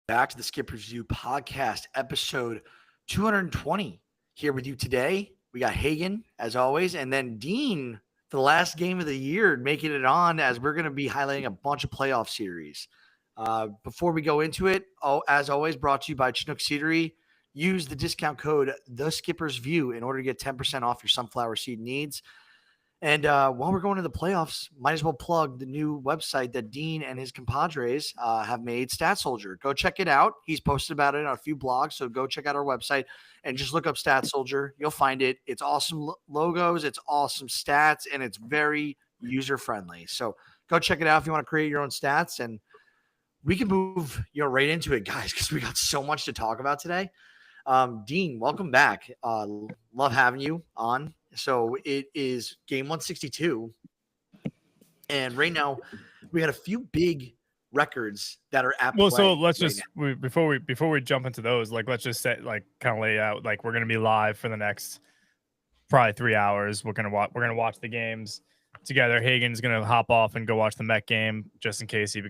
back to the Skipper's View podcast, episode 220. Here with you today, we got Hagen, as always, and then Dean for the last game of the year, making it on as we're going to be highlighting a bunch of playoff series. Before we go into it, as always, brought to you by Chinook Seedery. Use the discount code The Skipper's View in order to get 10% off your sunflower seed needs. And while we're going to the playoffs, might as well plug the new website that Dean and his compadres have made, Stat Soldier. Go check it out. He's posted about it on a few blogs, so go check out our website and just look up Stat Soldier. You'll find it. It's awesome logos, it's awesome stats, and it's very user-friendly. So go check it out if you want to create your own stats. And we can move right into it, guys, because we got so much to talk about today. Dean, welcome back. Love having you on. So it is game 162. And right now we got a few big records that are at play. Well, so let's just before we jump into those, like let's just set kind of lay out like we're gonna be live for the next probably 3 hours. We're gonna watch the games together. Hagen's gonna hop off and go watch the Met game just in case he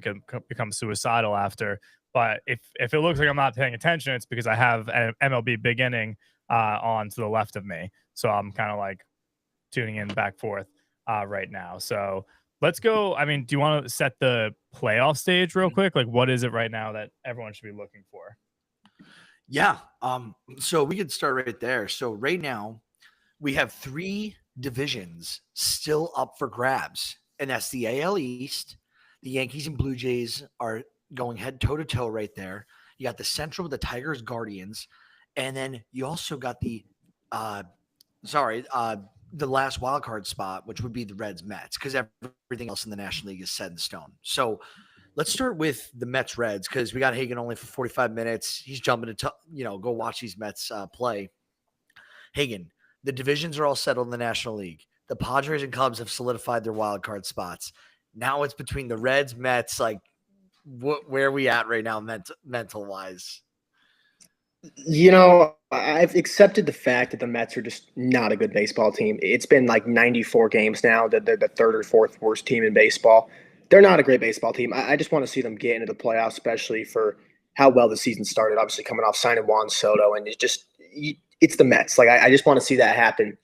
becomes suicidal after. But if it looks like I'm not paying attention, it's because I have an MLB big inning on to the left of me. So I'm kind of like tuning in back forth right now. So let's go. I mean, do you want to set the playoff stage real quick? Like, what is it right now that everyone should be looking for? Yeah. So we could start right there. So right now we have 3 divisions still up for grabs, and that's the AL East. The Yankees and Blue Jays are going head toe to toe right there. You got the Central with the Tigers, Guardians, and then you also got the last wild card spot, which would be the Reds Mets, because everything else in the National League is set in stone. So let's start with the Mets Reds, because we got Hagen only for 45 minutes. He's jumping to go watch these Mets play. Hagen, the divisions are all settled in the National League. The Padres and Cubs have solidified their wild card spots. Now it's between the Reds, Mets, where are we at right now mental wise? I've accepted the fact that the Mets are just not a good baseball team. It's been like 94 games now that they're the 3rd or 4th worst team in baseball. They're not a great baseball team. I just want to see them get into the playoffs, especially for how well the season started, obviously coming off signing Juan Soto. And it's the Mets. I just want to see that happen.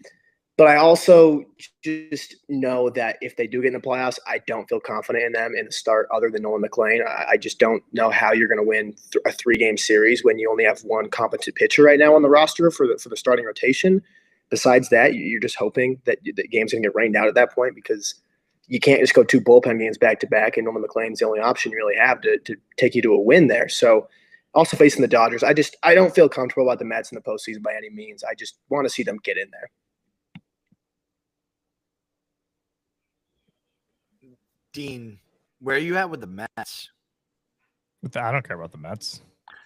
But I also just know that if they do get in the playoffs, I don't feel confident in them in the start other than Nolan McLean. I just don't know how you're going to win a 3-game series when you only have one competent pitcher right now on the roster for the starting rotation. Besides that, you're just hoping that the game's going to get rained out at that point, because you can't just go 2 bullpen games back-to-back, and Nolan McLean's the only option you really have to take you to a win there. So also facing the Dodgers, I don't feel comfortable about the Mets in the postseason by any means. I just want to see them get in there. Dean, where are you at with the Mets? I don't care about the Mets.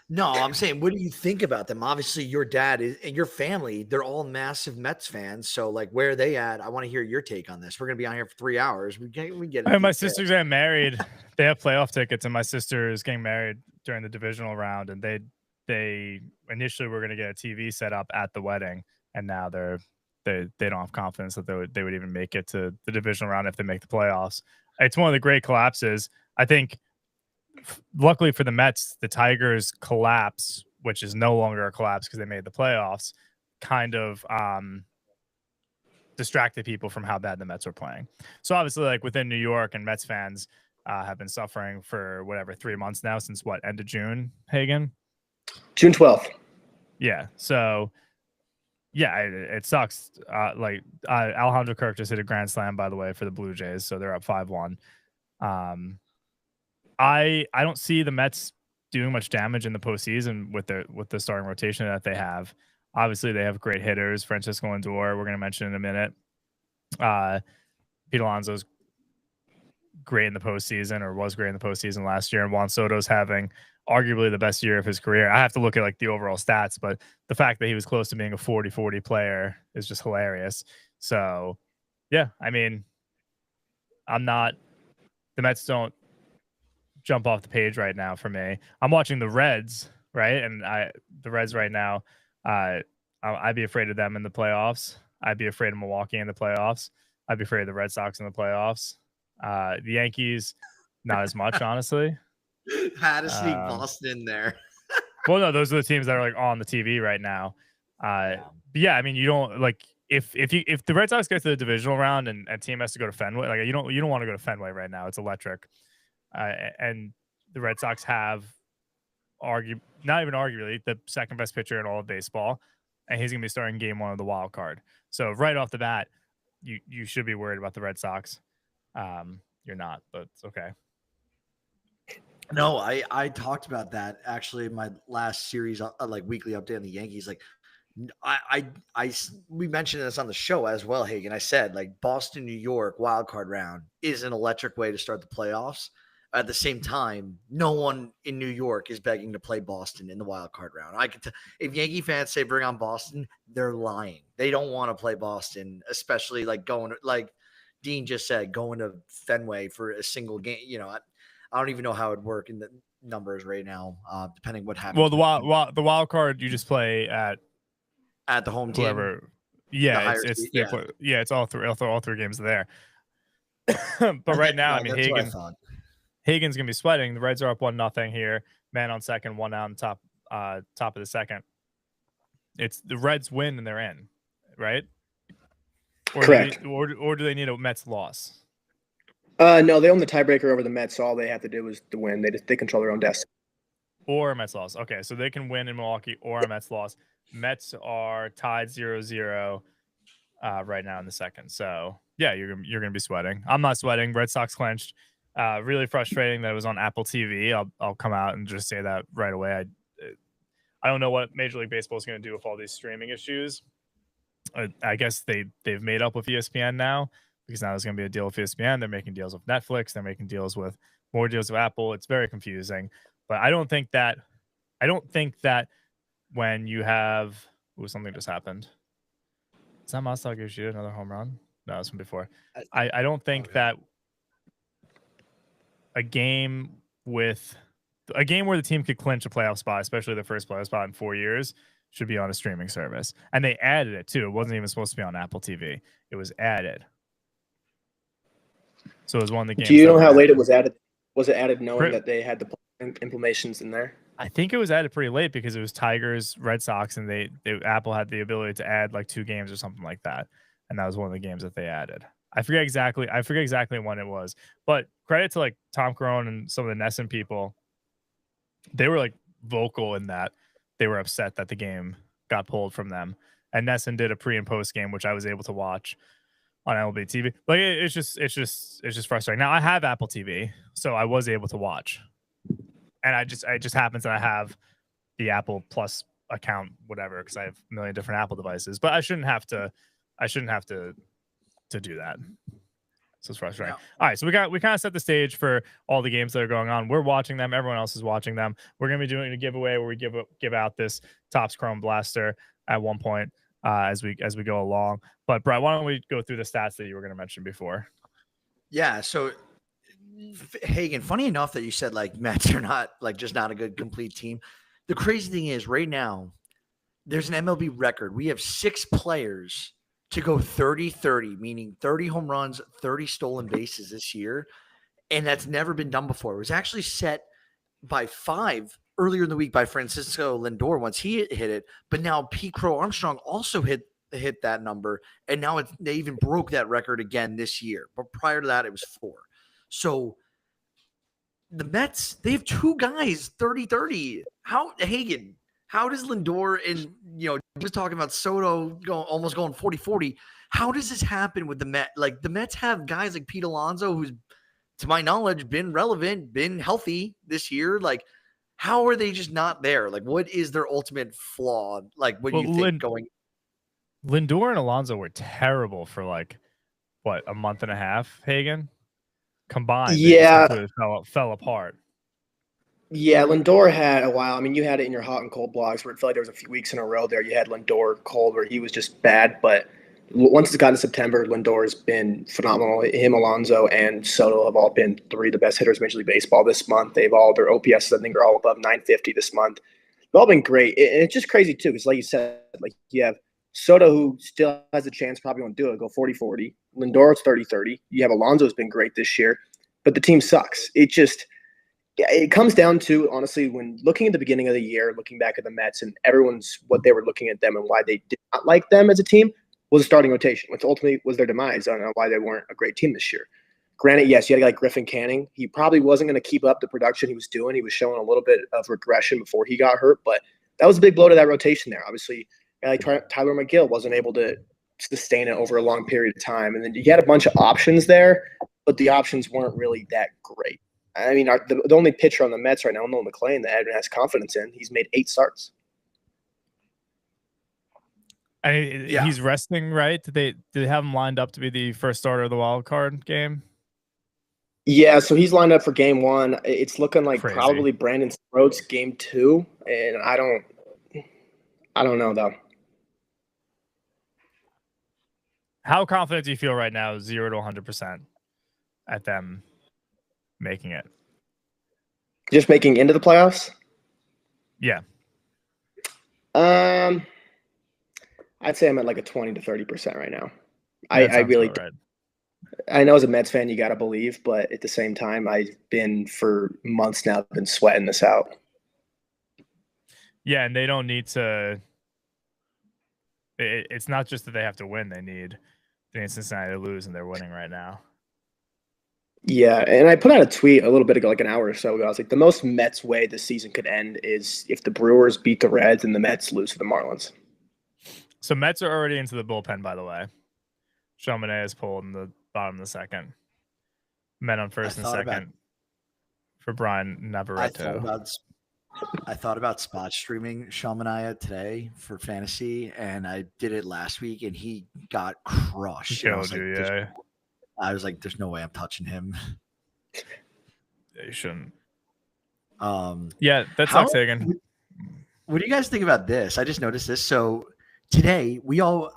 No, I'm saying, what do you think about them? Obviously, your dad and your family, they're all massive Mets fans. So, where are they at? I want to hear your take on this. We're going to be on here for 3 hours. We get it. My sister's getting married. They have playoff tickets, and my sister is getting married during the divisional round. And they initially were going to get a TV set up at the wedding, and now they don't have confidence that they would even make it to the divisional round if they make the playoffs. It's one of the great collapses. I think, luckily for the Mets, the Tigers collapse, which is no longer a collapse because they made the playoffs, kind of distracted people from how bad the Mets were playing. So obviously, within New York, and Mets fans have been suffering for 3 months now, since end of June, Hagen? June 12th. Yeah. So yeah, it sucks. Alejandro Kirk just hit a grand slam, by the way, for the Blue Jays, so they're up 5-1. I don't see the Mets doing much damage in the postseason with the starting rotation that they have. Obviously, they have great hitters. Francisco Lindor, we're going to mention in a minute. Pete Alonso's great in the postseason, or was great in the postseason last year, and Juan Soto's having arguably the best year of his career. I have to look at the overall stats, but the fact that he was close to being a 40-40 player is just hilarious. So yeah, I mean, the Mets don't jump off the page right now for me. I'm watching the Reds, right? And the Reds right now, I'd be afraid of them in the playoffs. I'd be afraid of Milwaukee in the playoffs. I'd be afraid of the Red Sox in the playoffs. The Yankees, not as much, honestly. Had to sneak Boston in there. Well, no, those are the teams that are like on the TV right now. But yeah, I mean, you don't like if the Red Sox get to the divisional round and a team has to go to Fenway, like you don't want to go to Fenway right now. It's electric, and the Red Sox have not even arguably the second best pitcher in all of baseball, and he's gonna be starting game 1 of the wild card. So right off the bat, you should be worried about the Red Sox. You're not, but it's okay. No, I talked about that actually in my last series, like weekly update on the Yankees. Like, we mentioned this on the show as well, Hagen. I said like Boston, New York wild card round is an electric way to start the playoffs. At the same time, no one in New York is begging to play Boston in the wild card round. I could if Yankee fans say bring on Boston, they're lying. They don't want to play Boston, especially like like Dean just said, going to Fenway for a single game. You know, I don't even know how it'd work in the numbers right now, depending what happens. Well, the wild card you just play at the home team. Whoever, yeah, it's all three games there. But right now, I mean, Hagen's gonna be sweating. The Reds are up 1-0 here. Man on second, 1 out on top of the second. It's the Reds win and they're in, right? Correct. Or do they need a Mets loss? No, they own the tiebreaker over the Mets, so all they have to do is to win. They control their own destiny. Or a Mets loss. Okay, so they can win in Milwaukee or a Mets loss. Mets are tied 0-0 right now in the second. So yeah, you're gonna be sweating. I'm not sweating. Red Sox clinched. Really frustrating that it was on Apple TV. I'll come out and just say that right away. I don't know what Major League Baseball is going to do with all these streaming issues. I guess they've made up with ESPN now, because now there's going to be a deal with ESPN. They're making deals with Netflix. They're making deals with more deals with Apple. It's very confusing. But I don't think that when you have something just happened. Is that Masataka Yoshida another home run? No, that's from before. I don't think that a game where the team could clinch a playoff spot, especially the first playoff spot in 4 years, should be on a streaming service. And they added it too. It wasn't even supposed to be on Apple TV. It was added. So it was one of the games. Do you know how late it was added? Was it added knowing that they had the implementations in there? I think it was added pretty late because it was Tigers, Red Sox, and Apple had the ability to add like 2 games or something like that. And that was one of the games that they added. I forget exactly when it was, but credit to like Tom Crone and some of the Nesson people. They were like vocal in that they were upset that the game got pulled from them. And Nesson did a pre and post game, which I was able to watch on MLB TV. Like it's just frustrating. Now I have Apple TV, so I was able to watch. And it just happens that I have the Apple Plus account, whatever, because I have a million different Apple devices. But I shouldn't have to do that. So it's frustrating. No. All right, so we kind of set the stage for all the games that are going on. We're watching them. Everyone else is watching them. We're going to be doing a giveaway where we give out this Topps Chrome Blaster at one point as we go along. But Brett, why don't we go through the stats that you were going to mention before? Yeah. So Hagen, funny enough that you said like Mets are not like just not a good complete team. The crazy thing is right now there's an MLB record. We have 6 players to go 30-30, meaning 30 home runs, 30 stolen bases this year. And that's never been done before. It was actually set by 5 earlier in the week by Francisco Lindor once he hit it. But now Pete Crow Armstrong also hit that number. And now they even broke that record again this year. But prior to that, it was 4. So the Mets, they have 2 guys, 30-30. Hagen, how does Lindor and, just talking about Soto almost going 40-40, how does this happen with the Mets? Like the Mets have guys like Pete Alonso, who's, to my knowledge, been relevant, been healthy this year. Like, how are they just not there? Like, what is their ultimate flaw? Like, what do you think going? Lindor and Alonso were terrible for like, what, a month and a half, Hagen? Combined, yeah, they just fell apart. Yeah, Lindor had a while. I mean, you had it in your hot and cold blogs where it felt like there was a few weeks in a row there. You had Lindor cold where he was just bad. But once it's gotten to September, Lindor has been phenomenal. Him, Alonso, and Soto have all been 3 of the best hitters in Major League Baseball this month. Their OPS, I think, are all above 950 this month. They've all been great. And it's just crazy, too, because like you said, like you have Soto, who still has a chance, probably won't do it, go 40-40. Lindor's 30-30. You have Alonso, who's been great this year. But the team sucks. Yeah, it comes down to, honestly, when looking at the beginning of the year, looking back at the Mets and everyone's what they were looking at them and why they did not like them as a team was a starting rotation, which ultimately was their demise. I don't know why they weren't a great team this year. Granted, yes, you had a guy like Griffin Canning. He probably wasn't going to keep up the production he was doing. He was showing a little bit of regression before he got hurt, but that was a big blow to that rotation there. Obviously, a guy like Tyler McGill wasn't able to sustain it over a long period of time. And then you had a bunch of options there, but the options weren't really that great. I mean, the only pitcher on the Mets right now, Nolan McClain, that everyone has confidence in, he's made 8 starts. And he's resting, right? Did they have him lined up to be the first starter of the wild card game? Yeah, so he's lined up for game 1. It's looking like probably Brandon Stroh's game 2, and I don't know though. How confident do you feel right now, 0 to 100%, at them making it? Just making into the playoffs? Yeah. I'd say I'm at like a 20 to 30% right now. I really, right. I know as a Mets fan, you got to believe, but at the same time, I've been for months now, been sweating this out. Yeah, and they don't need to. It's not just that they have to win; they need Cincinnati to lose, and they're winning right now. Yeah, and I put out a tweet a little bit ago, like an hour or so ago. I was like, the most Mets way this season could end is if the Brewers beat the Reds and the Mets lose to the Marlins. So Mets are already into the bullpen, by the way. Chaminade is pulled in the bottom of the second. Men on first and second for Brian Navarrete. I thought about spot streaming Chaminade today for fantasy, and I did it last week, and he got crushed. He killed you, yeah. I was like, there's no way I'm touching him. Yeah, you shouldn't. Yeah, that sucks, Hagen. What do you guys think about this? I just noticed this. So today,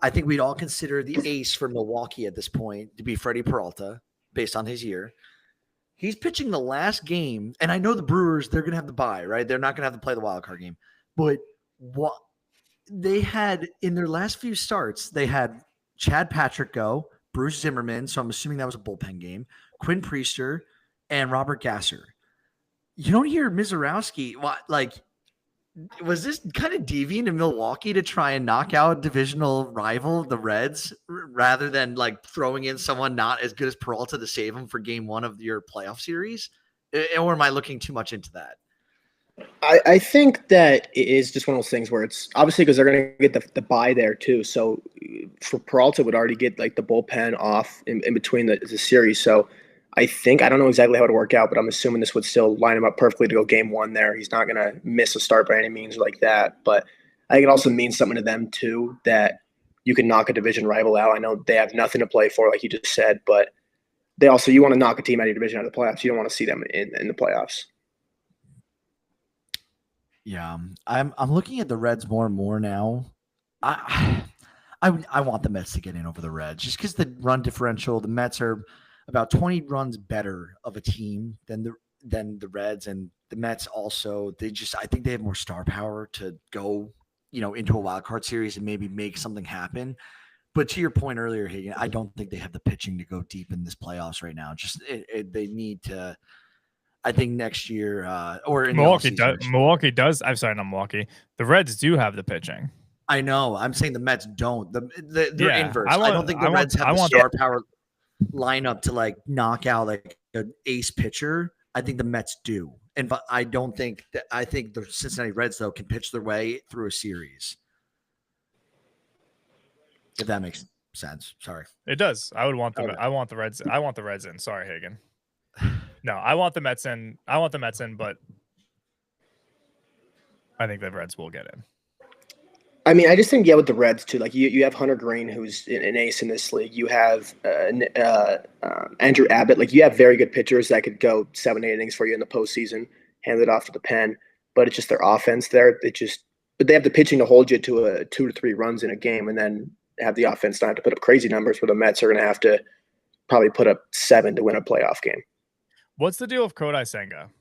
I think we'd all consider the ace for Milwaukee at this point to be Freddie Peralta, based on his year. He's pitching the last game, and I know the Brewers, they're going to have the bye, right? They're not going to have to play the wild card game. But what they had in their last few starts, they had Chad Patrick go, Bruce Zimmerman, so I'm assuming that was a bullpen game, Quinn Priester, and Robert Gasser. You don't hear Mizorowski. Was this kind of deviant in Milwaukee to try and knock out divisional rival, the Reds, rather than like throwing in someone not as good as Peralta to save them for game 1 of your playoff series? Or am I looking too much into that? I think that it is just one of those things where it's obviously because they're going to get the bye there too. So for Peralta would already get like the bullpen off in between the series. So I don't know exactly how it would work out, but I'm assuming this would still line him up perfectly to go game 1 there. He's not going to miss a start by any means like that. But I think it also means something to them too, that you can knock a division rival out. I know they have nothing to play for, like you just said, but you want to knock a team out of your division out of the playoffs. You don't want to see them in the playoffs. Yeah, I'm looking at the Reds more and more now. I want the Mets to get in over the Reds just because the run differential. The Mets are about 20 runs better of a team than the Reds, and the Mets also. I think they have more star power to go, into a wild card series and maybe make something happen. But to your point earlier, Hagen, I don't think they have the pitching to go deep in this playoffs right now. Just they need to. I think next year or in Milwaukee does. I'm sorry, not Milwaukee. The Reds do have the pitching. I know. I'm saying the Mets don't. They're inverse. I don't think the Reds have the star power lineup to like knock out like an ace pitcher. I think the Mets do, but I don't think that. I think the Cincinnati Reds though can pitch their way through a series. If that makes sense. Sorry. It does. I would want them. Okay. I want the Reds. I want the Reds in. Sorry, Hagen. No, I want the Mets in. But I think the Reds will get in. I mean, I just think, with the Reds too. Like you have Hunter Green, who's an ace in this league. You have Andrew Abbott. Like you have very good pitchers that could go 7-8 innings for you in the postseason, hand it off to the pen. But it's just their offense there. But they have the pitching to hold you to 2 to 3 runs in a game, and then have the offense not to put up crazy numbers. Where the Mets are going to have to probably put up 7 to win a playoff game. What's the deal with Kodai Senga?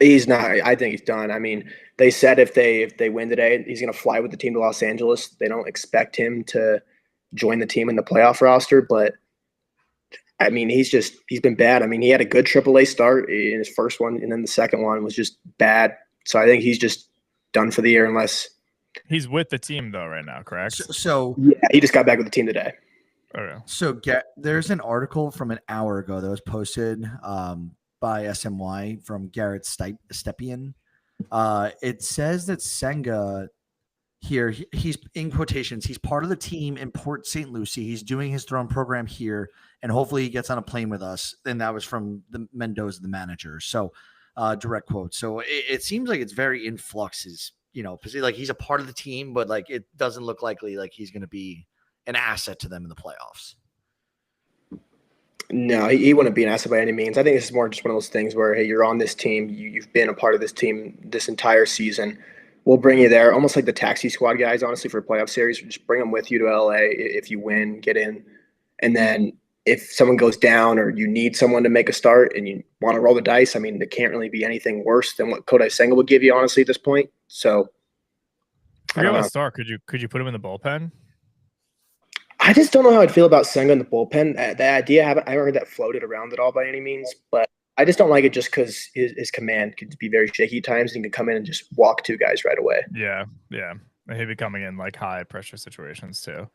He's not. I think he's done. I mean, they said if they win today, he's going to fly with the team to Los Angeles. They don't expect him to join the team in the playoff roster, but I mean, he's been bad. I mean, he had a good AAA start in his first one, and then the second one was just bad. So I think he's just done for the year unless He's with the team though right now, correct? So yeah, he just got back with the team today. Okay. So there's an article from an hour ago that was posted by SMY from Garrett Stepien. It says that Senga here, he's in quotations, he's part of the team in Port St. Lucie. He's doing his throne program here, and hopefully he gets on a plane with us. And that was from the Mendoza, the manager. So direct quote. So it seems like it's very in flux. Like he's a part of the team, but like it doesn't look likely like he's going to be an asset to them in the playoffs. No, he wouldn't be an asset by any means. I think this is more just one of those things where, hey, you're on this team. You've been a part of this team this entire season. We'll bring you there, almost like the taxi squad guys, honestly, for a playoff series. Just bring them with you to LA if you win, get in. And then if someone goes down or you need someone to make a start and you want to roll the dice, I mean, there can't really be anything worse than what Kodai Senga would give you, honestly, at this point. So Forget about start. Could you put him in the bullpen? I just don't know how I'd feel about Senga in the bullpen. The idea, I haven't heard that floated around at all by any means, but I just don't like it just because his command could be very shaky times and he can come in and just walk two guys right away. Yeah. He'd be coming in like high pressure situations too.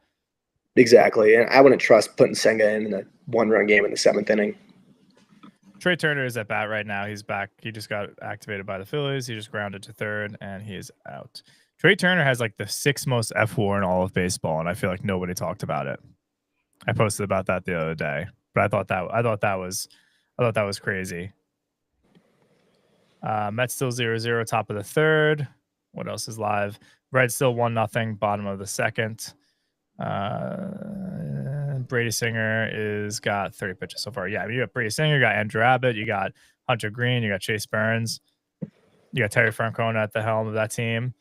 Exactly, and I wouldn't trust putting Senga in a one-run game in the seventh inning. Trey Turner is at bat right now. He's back. He just got activated by the Phillies. He just grounded to third, and he is out. Trey Turner has like the 6th most F4 in all of baseball, and I feel like nobody talked about it. I posted about that the other day, but I thought that was crazy. Mets still 0-0, top of the third. What else is live? Reds still 1-0, bottom of the second. Brady Singer is got 30 pitches so far. Yeah, you got Brady Singer, you got Andrew Abbott, you got Hunter Green, you got Chase Burns, you got Terry Francona at the helm of that team.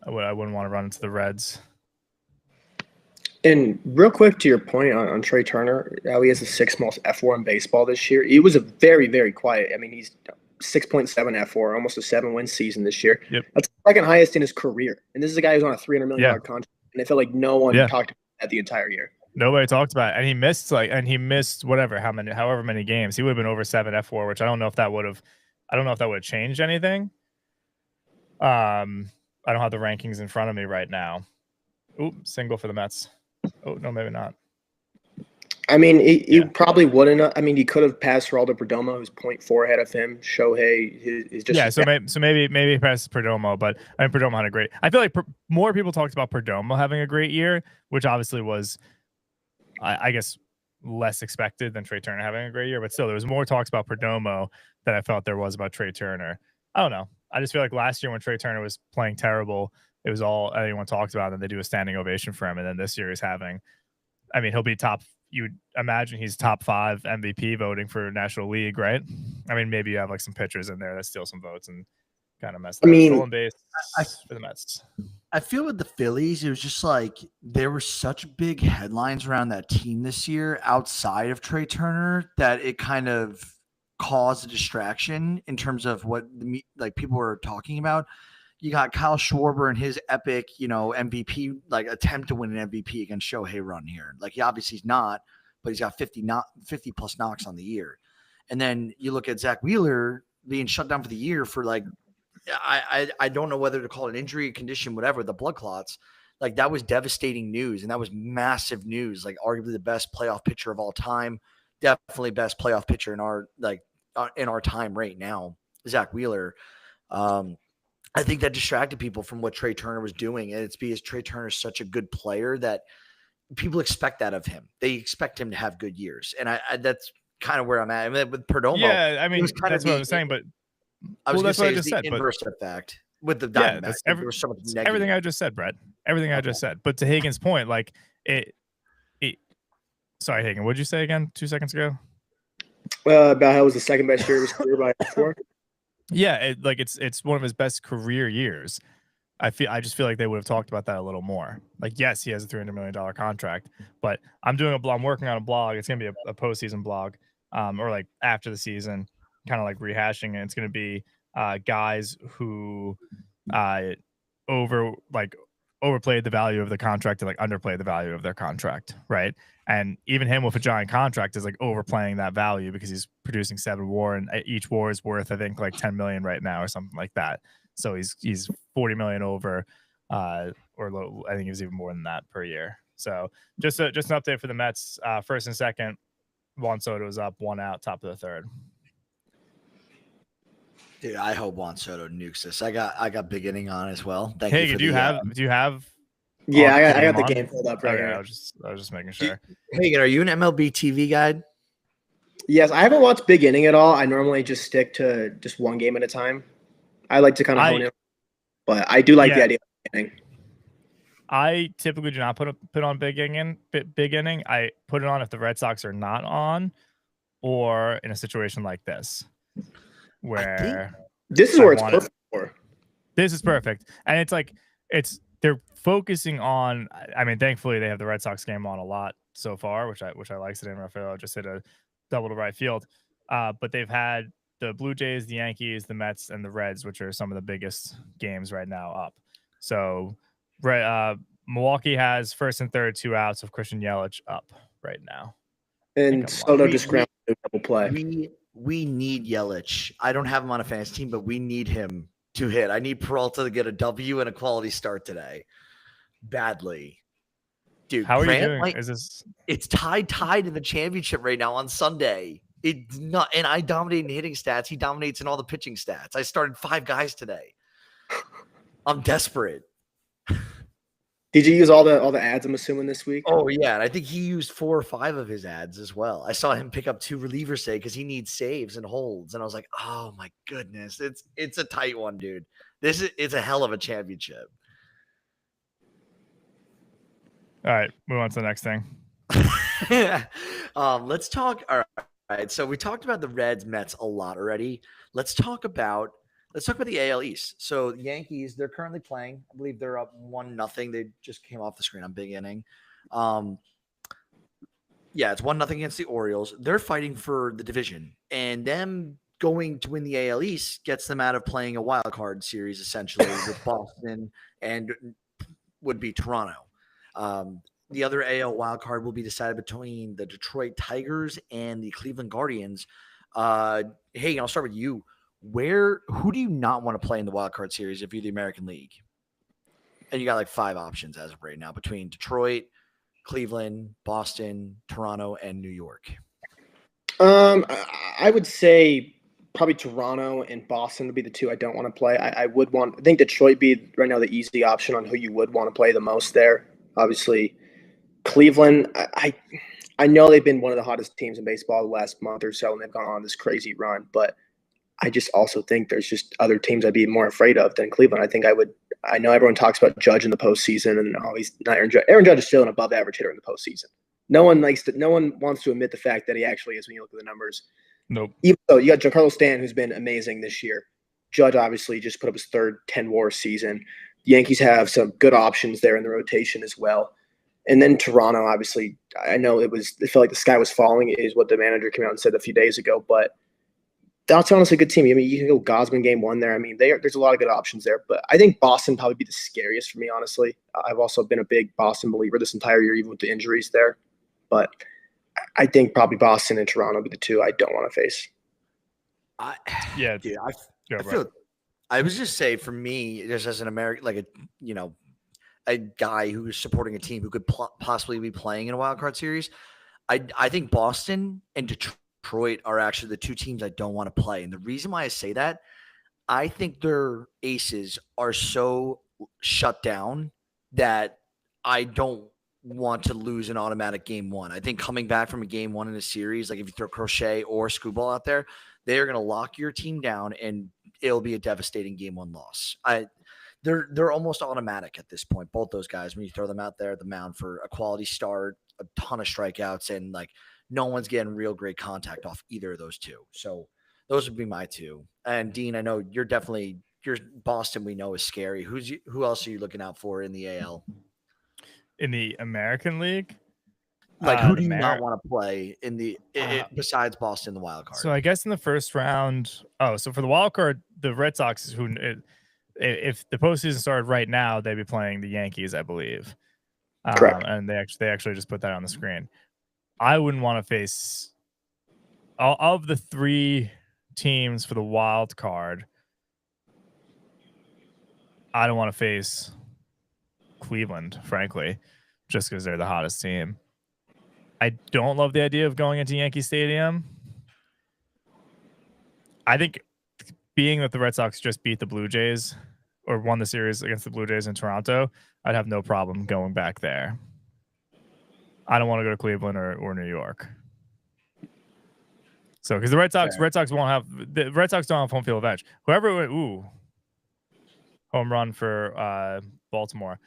I wouldn't want to run into the Reds. And real quick to your point on Trey Turner, how he has the 6th most F4 in baseball this year. He was a very, very quiet. I mean, he's 6.7 F4, almost a 7-win season this year. Yep. That's the second highest in his career. And this is a guy who's on a $300 million contract. And I feel like no one talked about that the entire year. Nobody talked about it. And he missed however many games. He would have been over 7 F4, which I don't know if that would have changed anything. I don't have the rankings in front of me right now. Ooh, single for the Mets. Oh, no, maybe not. I mean, he probably wouldn't. I mean, he could have passed Geraldo Perdomo, who's 0.4 ahead of him. Shohei is just maybe he passed Perdomo, but I mean, Perdomo had a great. I feel like more people talked about Perdomo having a great year, which obviously was, I guess, less expected than Trey Turner having a great year. But still, there was more talks about Perdomo than I felt there was about Trey Turner. I don't know. I just feel like last year when Trey Turner was playing terrible, it was all anyone talked about, and they do a standing ovation for him. And then this year he's having, I mean, he'll be top. You would imagine he's top 5 MVP voting for National League, right? I mean, maybe you have like some pitchers in there that steal some votes and kind of mess. Stolen base for the Mets. I feel with the Phillies, it was just like there were such big headlines around that team this year outside of Trey Turner that it kind of caused a distraction in terms of what people were talking about. You got Kyle Schwarber and his epic, MVP, like attempt to win an MVP against Shohei run here. Like he obviously is not, but he's got 50 plus knocks on the year. And then you look at Zach Wheeler being shut down for the year for like, I don't know whether to call it an injury, condition, whatever, the blood clots. Like that was devastating news. And that was massive news. Like arguably the best playoff pitcher of all time. Definitely best playoff pitcher in our time right now, Zach Wheeler. I think that distracted people from what Trey Turner was doing. And it's because Trey Turner is such a good player that people expect that of him. They expect him to have good years. And I that's kind of where I'm at. I mean, with Perdomo. Yeah, I mean, that's what I was saying, but I was going to say it's the inverse effect with the Diamondbacks. There was so much everything I just said, Brett. Everything I just said. But to Hagen's point, like it sorry, Hagen, what did you say again 2 seconds ago? About how it was the second best year of his career by 4. Yeah, it's one of his best career years. I just feel like they would have talked about that a little more. Like, yes, he has a $300 million contract, but I'm working on a blog. It's gonna be a postseason blog, or like after the season, kind of like rehashing it. It's gonna be guys who over like overplayed the value of the contract and like underplayed the value of their contract, right? And even him with a giant contract is like overplaying that value because he's producing 7 WAR, and each WAR is worth, I think, like 10 million right now or something like that. So he's 40 million over, or low, I think he was even more than that per year. So just an update for the Mets. First and second, Juan Soto was up, 1 out, top of the third. Dude, I hope Juan Soto nukes this. I got big inning on as well. Thank Hey, you for do you have? Yeah, I got the on? game pulled up right Okay, here. I was just making sure. Hagen, are you an MLB TV guy? Yes, I haven't watched Big Inning at all. I normally just stick to just one game at a time. I like to kind of hone in, but I do like the idea of Big Inning. I typically do not put on big inning. I put it on if the Red Sox are not on, or in a situation like this, where this is where it's perfect for. This is perfect, and it's like they're focusing on. I mean, thankfully they have the Red Sox game on a lot so far, which I like. Today, Rafael just hit a double to right field, but they've had the Blue Jays, the Yankees, the Mets, and the Reds, which are some of the biggest games right now up. So. Milwaukee has first and third 2 outs of Christian Yelich up right now. And Soto just ground a double play. We need Yelich. I don't have him on a fantasy team, but we need him to hit. I need Peralta to get a W and a quality start today. Badly. Dude, how are you doing? It's tied in the championship right now on Sunday. It's not, and I dominate in hitting stats. He dominates in all the pitching stats. I started 5 guys today. I'm desperate. Did you use all the ads, I'm assuming, this week? Oh, yeah. And I think he used 4 or 5 of his ads as well. I saw him pick up 2 relievers today because he needs saves and holds. And I was like, oh, my goodness. It's a tight one, dude. It's a hell of a championship. All right. Move on to the next thing. Let's talk. All right. So we talked about the Reds, Mets a lot already. Let's talk about the AL East. So the Yankees, they're currently playing. I believe they're up 1-0. They just came off the screen on big inning. Yeah, it's 1-0 against the Orioles. They're fighting for the division, and them going to win the AL East gets them out of playing a wild card series essentially with Boston and would be Toronto. The other AL wild card will be decided between the Detroit Tigers and the Cleveland Guardians. Hey, I'll start with you. Who do you not want to play in the wild card series if you're the American League? And you got like 5 options as of right now between Detroit, Cleveland, Boston, Toronto, and New York. I would say probably Toronto and Boston would be the 2 I don't want to play. I think Detroit be right now the easy option on who you would want to play the most there. Obviously, Cleveland, I know they've been one of the hottest teams in baseball the last month or so, and they've gone on this crazy run, but I just also think there's just other teams I'd be more afraid of than Cleveland. I know everyone talks about Judge in the postseason, and he's not Aaron Judge. Aaron Judge is still an above average hitter in the postseason. No one wants to admit the fact that he actually is when you look at the numbers. Nope. Even though you got Giancarlo Stanton, who's been amazing this year. Judge obviously just put up his 3rd 10 WAR season. The Yankees have some good options there in the rotation as well. And then Toronto, obviously, I know it felt like the sky was falling, is what the manager came out and said a few days ago, but that's honestly a good team. I mean, you can go Gosman game 1 there. I mean, there's a lot of good options there, but I think Boston probably be the scariest for me, honestly. I've also been a big Boston believer this entire year, even with the injuries there. But I think probably Boston and Toronto be the 2 I don't want to face. I was just say for me, just as an American, like a guy who is supporting a team who could possibly be playing in a wild card series, I think Boston and Detroit are actually the 2 teams I don't want to play. And the reason why I say that, I think their aces are so shut down that I don't want to lose an automatic game 1. I think coming back from a game 1 in a series, like if you throw Crochet or Scooball out there, they are going to lock your team down and it'll be a devastating game 1 loss. They're almost automatic at this point, both those guys, when you throw them out there at the mound for a quality start, a ton of strikeouts, and like no one's getting real great contact off either of those 2. So those would be my 2. And Dean, I know your Boston we know is scary. Who else are you looking out for in the AL? In the American League? Like who do you not want to play in the besides Boston, the wild card? So I guess in the first round, so for the wild card, the Red Sox if the postseason started right now, they'd be playing the Yankees, I believe. Correct. And they actually just put that on the screen. I wouldn't want to face all of the 3 teams for the wild card. I don't want to face Cleveland, frankly, just because they're the hottest team. I don't love the idea of going into Yankee Stadium. I think being that the Red Sox just beat the Blue Jays or won the series against the Blue Jays in Toronto, I'd have no problem going back there. I don't want to go to Cleveland or New York. So, because the Red Sox don't have home field advantage. Home run for Baltimore.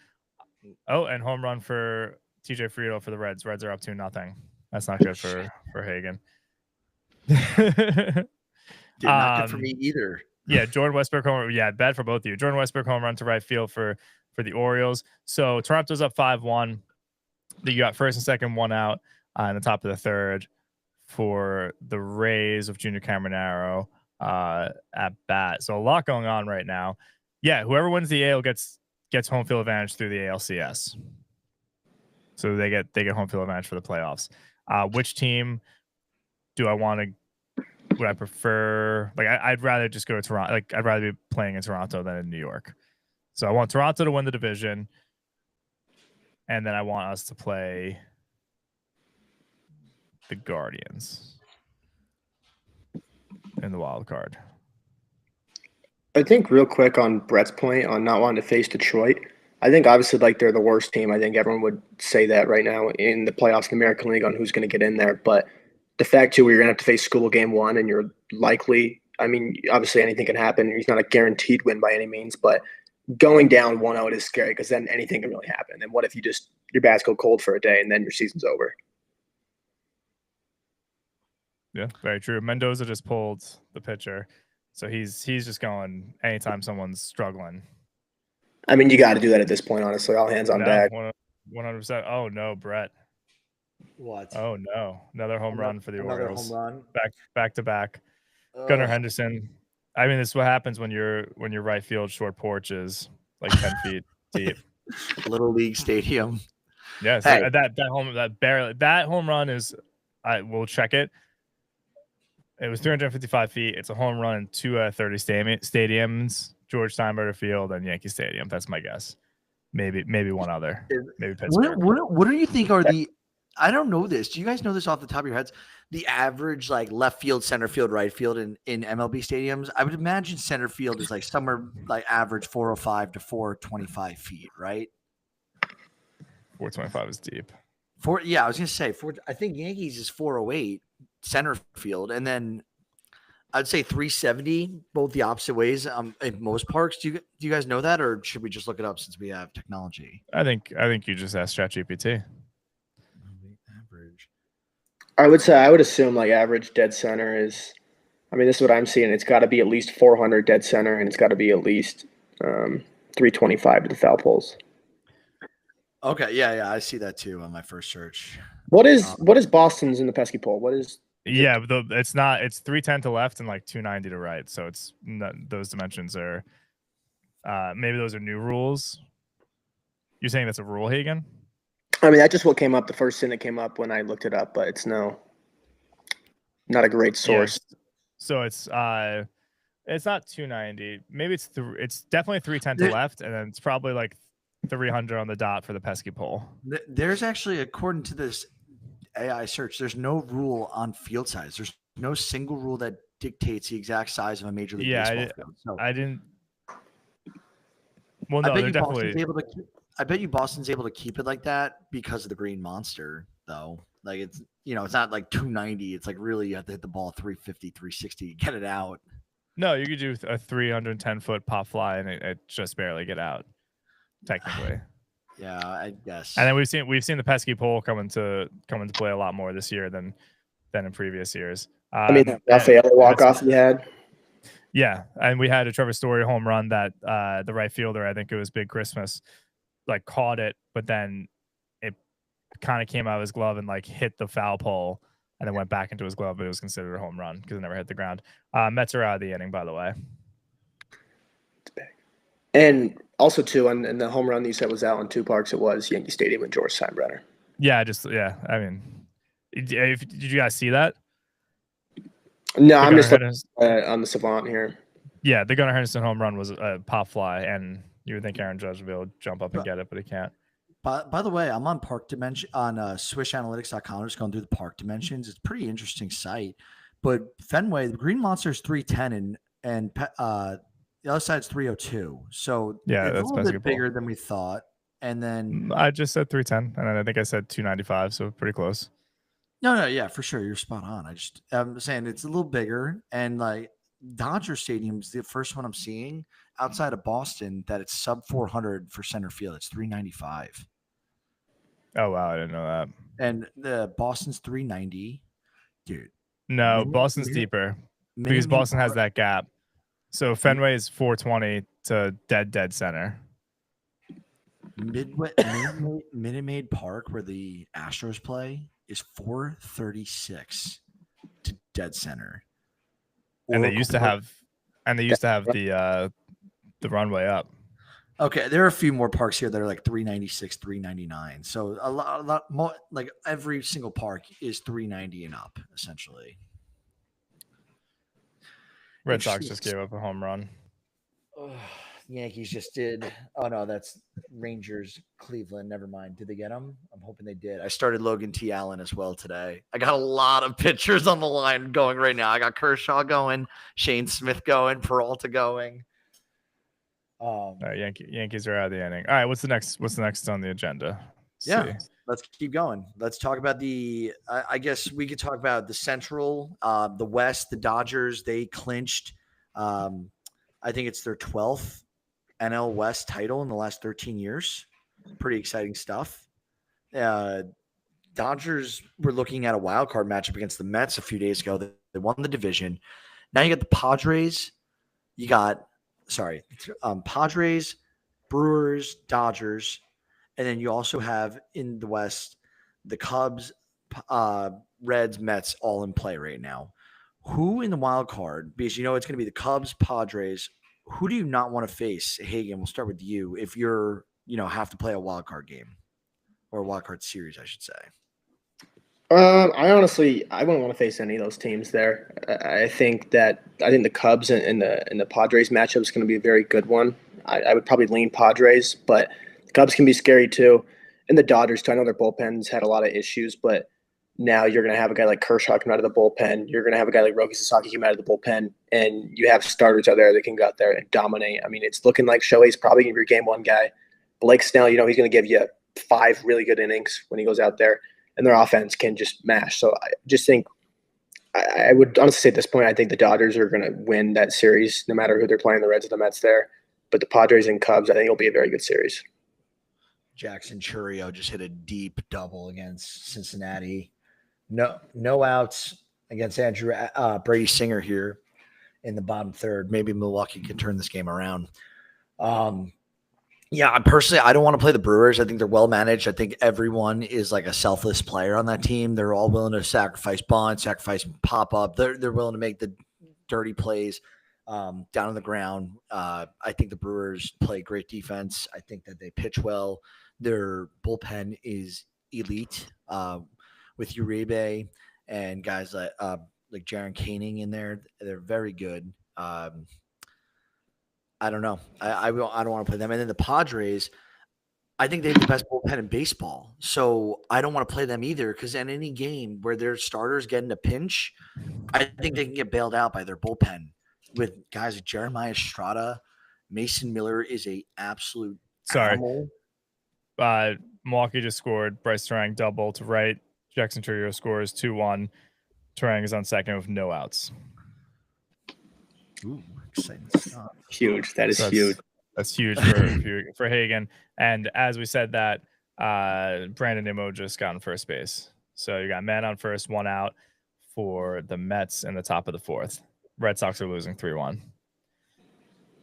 Oh, and home run for TJ Friedl for the Reds. Reds are up 2-0. That's not good for Hagen. Not good for me either. Yeah, Jordan Westbrook home run. Yeah, bad for both of you. Jordan Westbrook home run to right field for the Orioles. So Toronto's up 5-1. You got first and second, 1 out in the top of the third for the Rays of Junior Caminero at bat. So a lot going on right now. Yeah, whoever wins the AL gets home field advantage through the ALCS. So they get home field advantage for the playoffs. Which team do I want to? Would I prefer? Like, I'd rather just go to Toronto. Like, I'd rather be playing in Toronto than in New York. So I want Toronto to win the division, and then I want us to play the Guardians in the wild card. I think real quick on Brett's point on not wanting to face Detroit. I think obviously like they're the worst team. I think everyone would say that right now in the playoffs in the American League on who's going to get in there. But the fact too, where you're going to have to face School game 1 and you're likely, I mean, obviously anything can happen. He's not a guaranteed win by any means, but going down 1-0 is scary because then anything can really happen. And what if your bats go cold for a day and then your season's over? Yeah, very true. Mendoza just pulled the pitcher. So he's just going anytime someone's struggling. I mean, you got to do that at this point, honestly. All hands on deck. 100%. Oh, no, Brett. What? Oh, no. Another home run for the Orioles. Home run. Back to back. Gunnar Henderson. I mean, this is what happens when your right field short porch is like 10 feet deep. Little League Stadium. Yes, Hey. that home run is. I will check it. It was 355 feet. It's a home run in 2 30 stadiums: George Steinbrenner Field and Yankee Stadium. That's my guess. Maybe one other. Maybe Pittsburgh. What do you think are the? I don't know this. Do you guys know this off the top of your heads? The average like left field, center field, right field in MLB stadiums. I would imagine center field is like somewhere like average 405 to 425 feet, right? 425 is deep. I was gonna say I think Yankees is 408 center field, and then I'd say 370 both the opposite ways. In most parks, do you guys know that, or should we just look it up since we have technology? I think you just asked ChatGPT. Average. I would assume like average dead center is. I mean, this is what I'm seeing. It's got to be at least 400 dead center, and it's got to be at least 325 to the foul poles. Okay, yeah, I see that too on my first search. What is Boston's in the pesky pole? What is? Yeah, it's not. It's 310 to left and like 290 to right. So it's not, those dimensions are. Maybe those are new rules. You're saying that's a rule, Hagen? I mean, that's just what came up. The first thing that came up when I looked it up, but it's not a great source. Yeah, so it's not 290. Maybe it's definitely 310 to left, and then it's probably like 300 on the dot for the pesky pole. There's actually, according to this AI search, there's no rule on field size. There's no single rule that dictates the exact size of a major league baseball field. So I didn't. Well, no, they're definitely. I bet you Boston's able to keep it like that because of the Green Monster, though. Like it's not like 290. It's like really you have to hit the ball 350, 360, get it out. No, you could do a 310-foot pop fly and it just barely get out, technically. Yeah, I guess. And then we've seen the pesky pole come into play a lot more this year than in previous years. I mean, that Rafael walk-off he had. Yeah, and we had a Trevor Story home run that the right fielder, I think it was Big Christmas, like caught it, but then it kind of came out of his glove and like hit the foul pole and then went back into his glove, but it was considered a home run because it never hit the ground. Mets are out of the inning, by the way. It's big. And also, too, and the home run that you said was out on two parks, it was Yankee Stadium and George Steinbrenner. Yeah, I mean, did you guys see that? No, The I'm Gunnar just looking Henderson, on the Savant here. yeah, the Gunnar Henderson home run was a pop fly, and you would think Aaron Judge would be able to jump up and get it, but he can't. By the way, I'm on Park Dimension on swishanalytics.com. Just going through the Park Dimensions. It's a pretty interesting site. But Fenway, the Green Monster is 310 and the other side's 302. So Yeah, it's a that's little bit basketball. bigger than we thought. And then I just said 310, and then I think I said 295, so pretty close. no, yeah, for sure. You're spot on. I'm saying it's a little bigger. And like Dodger Stadium's the first one I'm seeing outside of Boston that it's sub 400 for center field. It's 395. Oh wow, I didn't know that. And the Boston's 390. Dude. No, Boston's deeper because Boston has that gap. So Fenway is 420 to dead center. Minute Maid Park, where the Astros play, is 436 to dead center. And they used to have the runway up. Okay, there are a few more parks here that are like 396, 399. So a lot more, like every single park is 390 and up, essentially. Red Sox just gave up a home run. Yankees just did. Oh no, that's Rangers, Cleveland. Never mind. Did they get him? I'm hoping they did. I started Logan T. Allen as well today. I got a lot of pitchers on the line going right now. I got Kershaw going, Shane Smith going, Peralta going. Yankees are out of the inning. All right, what's the next on the agenda? Let's keep going. Let's talk about the. I guess we could talk about the Central, the West. The Dodgers, they clinched. I think it's their 12th NL West title in the last 13 years. Pretty exciting stuff. Dodgers were looking at a wild card matchup against the Mets a few days ago. They won the division. Now you got the Padres. You got Padres, Brewers, Dodgers, and then you also have in the West the Cubs, Reds, Mets all in play right now. Who in the wild card? Because you know it's going to be the Cubs, Padres. Who do you not want to face? Hagen, we'll start with you. If you're, have to play a wild card game or a wild card series, I should say. I wouldn't want to face any of those teams there. I think the Cubs and the Padres matchup is going to be a very good one. I would probably lean Padres, but the Cubs can be scary too. And the Dodgers too. I know their bullpen's had a lot of issues, but now you're going to have a guy like Kershaw come out of the bullpen. You're going to have a guy like Roki Sasaki come out of the bullpen, and you have starters out there that can go out there and dominate. I mean, it's looking like Shohei's probably going to be your game one guy. Blake Snell, he's going to give you 5 really good innings when he goes out there, and their offense can just mash. So I just think I would honestly say at this point, I think the Dodgers are going to win that series no matter who they're playing, the Reds or the Mets there. But the Padres and Cubs, I think it'll be a very good series. Jackson Chourio just hit a deep double against Cincinnati. No outs against Brady Singer here in the bottom third. Maybe Milwaukee can turn this game around. Personally, I don't want to play the Brewers. I think they're well managed. I think everyone is like a selfless player on that team. They're all willing to sacrifice bunt, sacrifice pop up. They're willing to make the dirty plays down on the ground. I think the Brewers play great defense. I think that they pitch well. Their bullpen is elite. With Uribe and guys like Jaron Kaning in there, they're very good. I don't know. I don't want to play them. And then the Padres, I think they have the best bullpen in baseball. So I don't want to play them either because in any game where their starters get in a pinch, I think they can get bailed out by their bullpen with guys like Jeremiah Estrada. Mason Miller is a absolute animal. Milwaukee just scored. Bryce Terang double to right. Jackson Chourio scores 2-1. Terang is on second with no outs. Ooh, exciting stuff. Huge. That is huge. That's huge for Hagen. And as we said that, Brandon Nimmo just got on first base. So you got man on first, 1 out for the Mets in the top of the 4th. Red Sox are losing 3-1.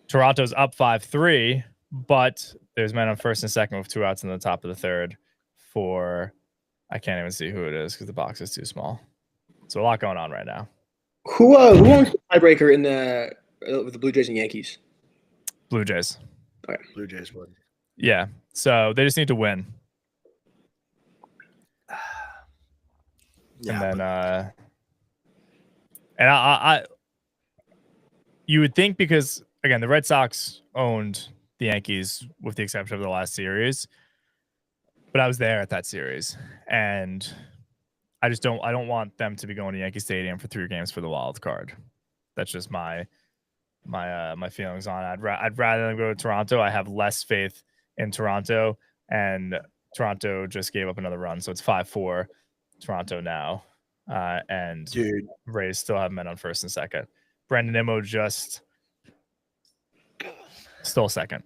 Toronto's up 5-3, but there's men on first and second with 2 outs in the top of the 3rd for... I can't even see who it is because the box is too small. So a lot going on right now. Who owns the tiebreaker with the Blue Jays and Yankees? Blue Jays. Okay. Blue Jays would. Yeah. So they just need to win. Yeah, And then but and I you would think, because again, the Red Sox owned the Yankees with the exception of the last series, but I was there at that series, and I don't want them to be going to Yankee Stadium for 3 games for the wild card. That's just my feelings on it. I'd rather than go to Toronto. I have less faith in Toronto, and Toronto just gave up another run, so it's 5-4 Toronto now, and dude, Rays still have men on first and second. Brandon Nimmo just stole second.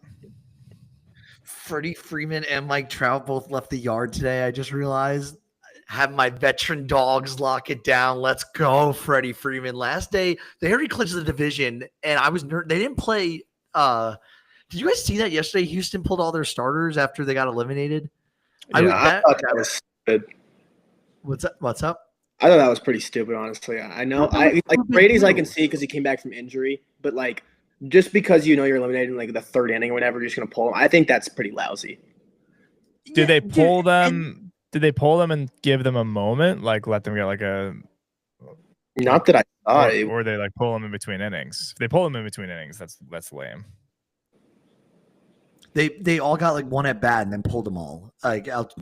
Freddie Freeman and Mike Trout both left the yard today. I just realized. Have my veteran dogs lock it down. Let's go, Freddie Freeman. Last day, they already clinched the division, and I was they didn't play. Did you guys see that yesterday? Houston pulled all their starters after they got eliminated. Yeah, I thought that was stupid. What's up? What's up? I thought that was pretty stupid, honestly. I know. I like Brady's. I can see because he came back from injury, but like just because you're eliminated in like the 3rd inning or whatever, you're just gonna pull him. I think that's pretty lousy. Did they pull them? Did they pull them and give them a moment, like let them get like a? Not that I saw. Or they like pull them in between innings. If they pull them in between innings, that's lame. They all got like one at bat and then pulled them all, like out,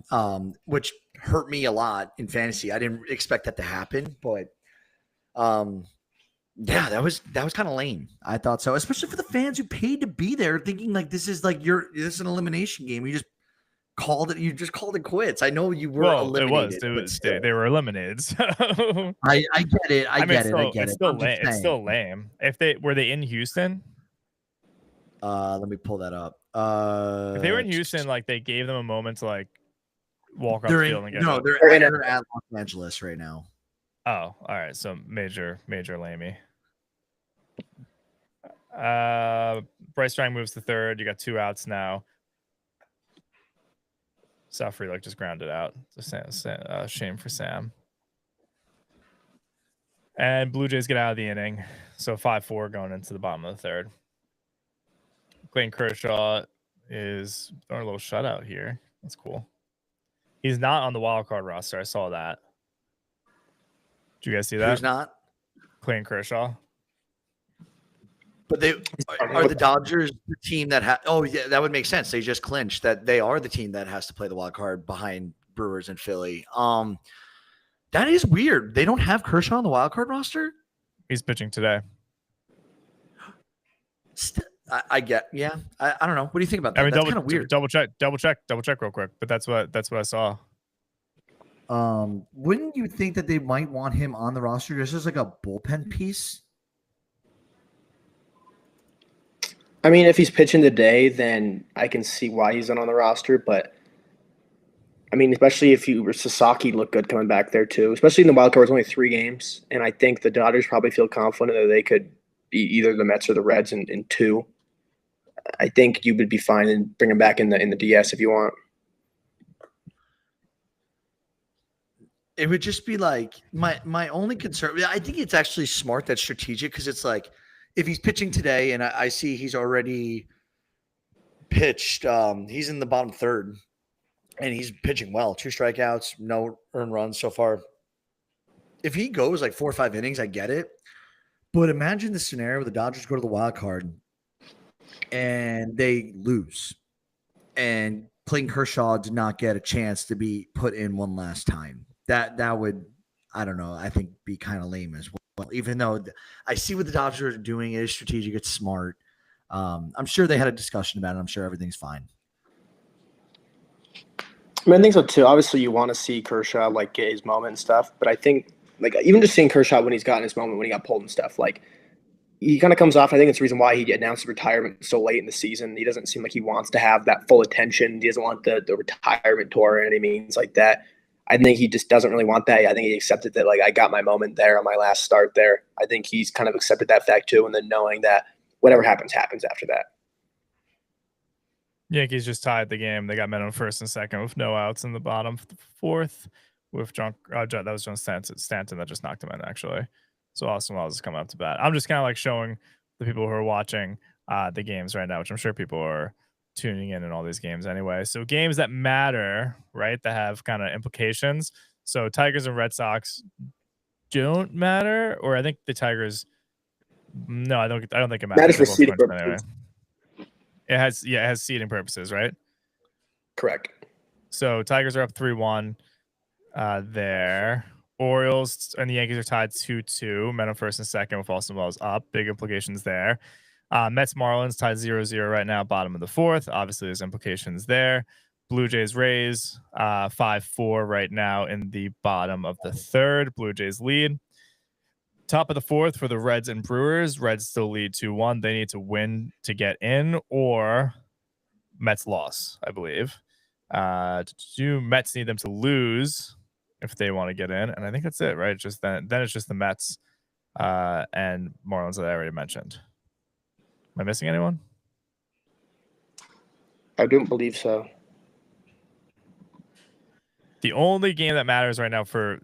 which hurt me a lot in fantasy. I didn't expect that to happen, but yeah, that was kind of lame. I thought so, especially for the fans who paid to be there, thinking like this is an elimination game. You just called it quits. I know you were eliminated. They were eliminated. So I get it. I get it. It's still lame. If they were in Houston. Let me pull that up. If they were in Houston, like they gave them a moment to like walk off the field and get they're at Los Angeles right now. Oh, all right. So major lamey. Bryce Strang moves to 3rd. You got 2 outs now. Safri just grounded out. It's a shame for Sam. And Blue Jays get out of the inning. So 5-4 going into the bottom of the 3rd. Clayton Kershaw is throwing a little shutout here. That's cool. He's not on the wild card roster. I saw that. Did you guys see that? Who's not? Clayton Kershaw. But they are the Dodgers the team that oh yeah, that would make sense. They just clinched that they are the team that has to play the wild card behind Brewers and Philly. That is weird. They don't have Kershaw on the wild card roster. He's pitching today. I get, yeah. I don't know. What do you think about that? I mean, that's kind of weird. Double check real quick. But that's what I saw. Wouldn't you think that they might want him on the roster just as like a bullpen piece? I mean, if he's pitching today, then I can see why he's not on the roster. But I mean, especially if Sasaki looked good coming back there too. Especially in the wild card, it's only 3 games, and I think the Dodgers probably feel confident that they could be either the Mets or the Reds in 2. I think you would be fine and bring him back in the DS if you want. It would just be like my only concern. I think it's actually smart, that's strategic, because it's like if he's pitching today and I see he's already pitched, he's in the bottom 3rd and he's pitching well. 2 strikeouts, no earned runs so far. If he goes like 4 or 5 innings, I get it. But imagine the scenario where the Dodgers go to the wild card and they lose, and Clayton Kershaw did not get a chance to be put in one last time. That would, I don't know, I think be kind of lame as well. Even though I see what the Dodgers are doing, it is strategic, it's smart. I'm sure they had a discussion about it. I'm sure everything's fine. I mean, I think so too. Obviously, you want to see Kershaw like get his moment and stuff, but I think like even just seeing Kershaw when he's gotten his moment, when he got pulled and stuff, like he kind of comes off. I think it's the reason why he announced retirement so late in the season. He doesn't seem like he wants to have that full attention. He doesn't want the retirement tour or any means like that. I think he just doesn't really want that. I think he accepted that, like, I got my moment there on my last start there. I think he's kind of accepted that fact too, and then knowing that whatever happens after that. Yankees just tied the game. They got men on first and second with no outs in the bottom 4th with John. That was John Stanton that just knocked him in, actually. So Austin Wells is coming up to bat. I'm just kind of like showing the people who are watching the games right now, which I'm sure people are tuning in all these games anyway. So games that matter, right? That have kind of implications. So Tigers and Red Sox don't matter, or I think the Tigers. No, I don't think it matters. Matters for They're both seeding clinched purposes. anyway. It has seeding purposes, right? Correct. So Tigers are up 3-1 there. Orioles and the Yankees are tied 2-2. Men on first and second with Austin Wells up. Big implications there. Mets Marlins tied 0-0 right now, bottom of the fourth. Obviously, there's implications there. Blue Jays Rays 5-4 right now in the bottom of the third. Blue Jays lead. Top of the fourth for the Reds and Brewers. Reds still lead 2-1. They need to win to get in, or Mets loss, I believe. Mets need them to lose if they want to get in, and I think that's it, right? Just then it's just the Mets and Marlins that I already mentioned. Am I missing anyone? I don't believe so. The only game that matters right now for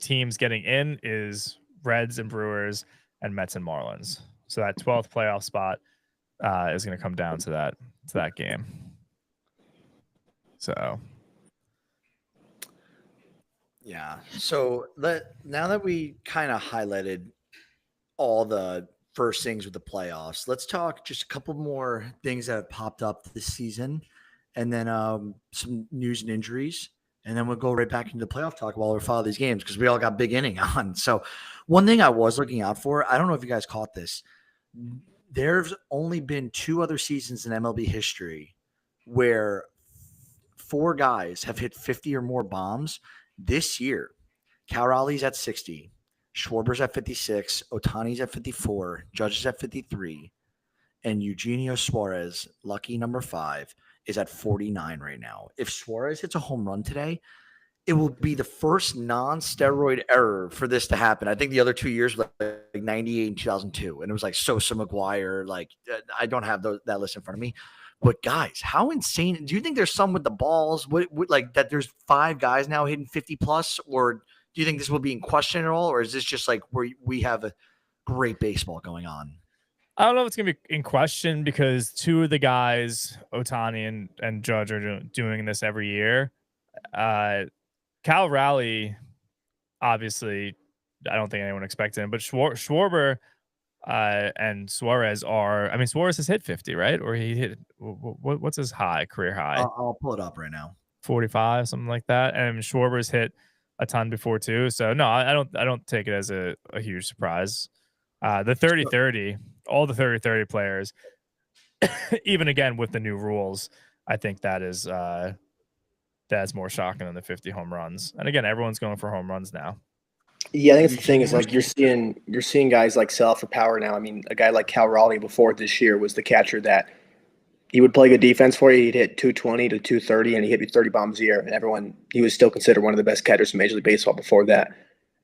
teams getting in is Reds and Brewers and Mets and Marlins. So that 12th playoff spot is going to come down to that game. So, yeah. So now that we kind of highlighted all the first things with the playoffs, let's talk just a couple more things that have popped up this season, and then some news and injuries. And then we'll go right back into the playoff talk while we follow these games because we all got big inning on. So one thing I was looking out for, I don't know if you guys caught this. There's only been 2 other seasons in MLB history where 4 guys have hit 50 or more bombs this year. Cal Raleigh's at 60, Schwarber's at 56, Ohtani's at 54, Judge is at 53, and Eugenio Suarez, lucky number 5, is at 49 right now. If Suarez hits a home run today, it will be the first non-steroid error for this to happen. I think the other 2 years were like 98 and 2002, and it was like Sosa, McGuire. Like I don't have that list in front of me, but guys, how insane! Do you think there's some with the balls? What like that? There's 5 guys now hitting 50 plus, or do you think this will be in question at all, or is this just like where we have a great baseball going on? I don't know if it's going to be in question because 2 of the guys, Ohtani and Judge, are doing this every year. Cal Raleigh, obviously, I don't think anyone expected him, but Schwarber and Suarez are. I mean, Suarez has hit 50, right? Or he hit what's his career high? I'll pull it up right now. 45, something like that. And Schwarber's hit a ton before too. So no, I don't take it as a huge surprise. The 30-30, all the 30-30 players, even again with the new rules, I think that's more shocking than the 50 home runs. And again, everyone's going for home runs now. Yeah, I think that's the thing is like you're seeing guys like sell for power now. I mean, a guy like Cal Raleigh before this year was the catcher that he would play good defense for you. He'd hit 220 to 230, and he hit you 30 bombs a year. And he was still considered one of the best catchers in Major League Baseball before that.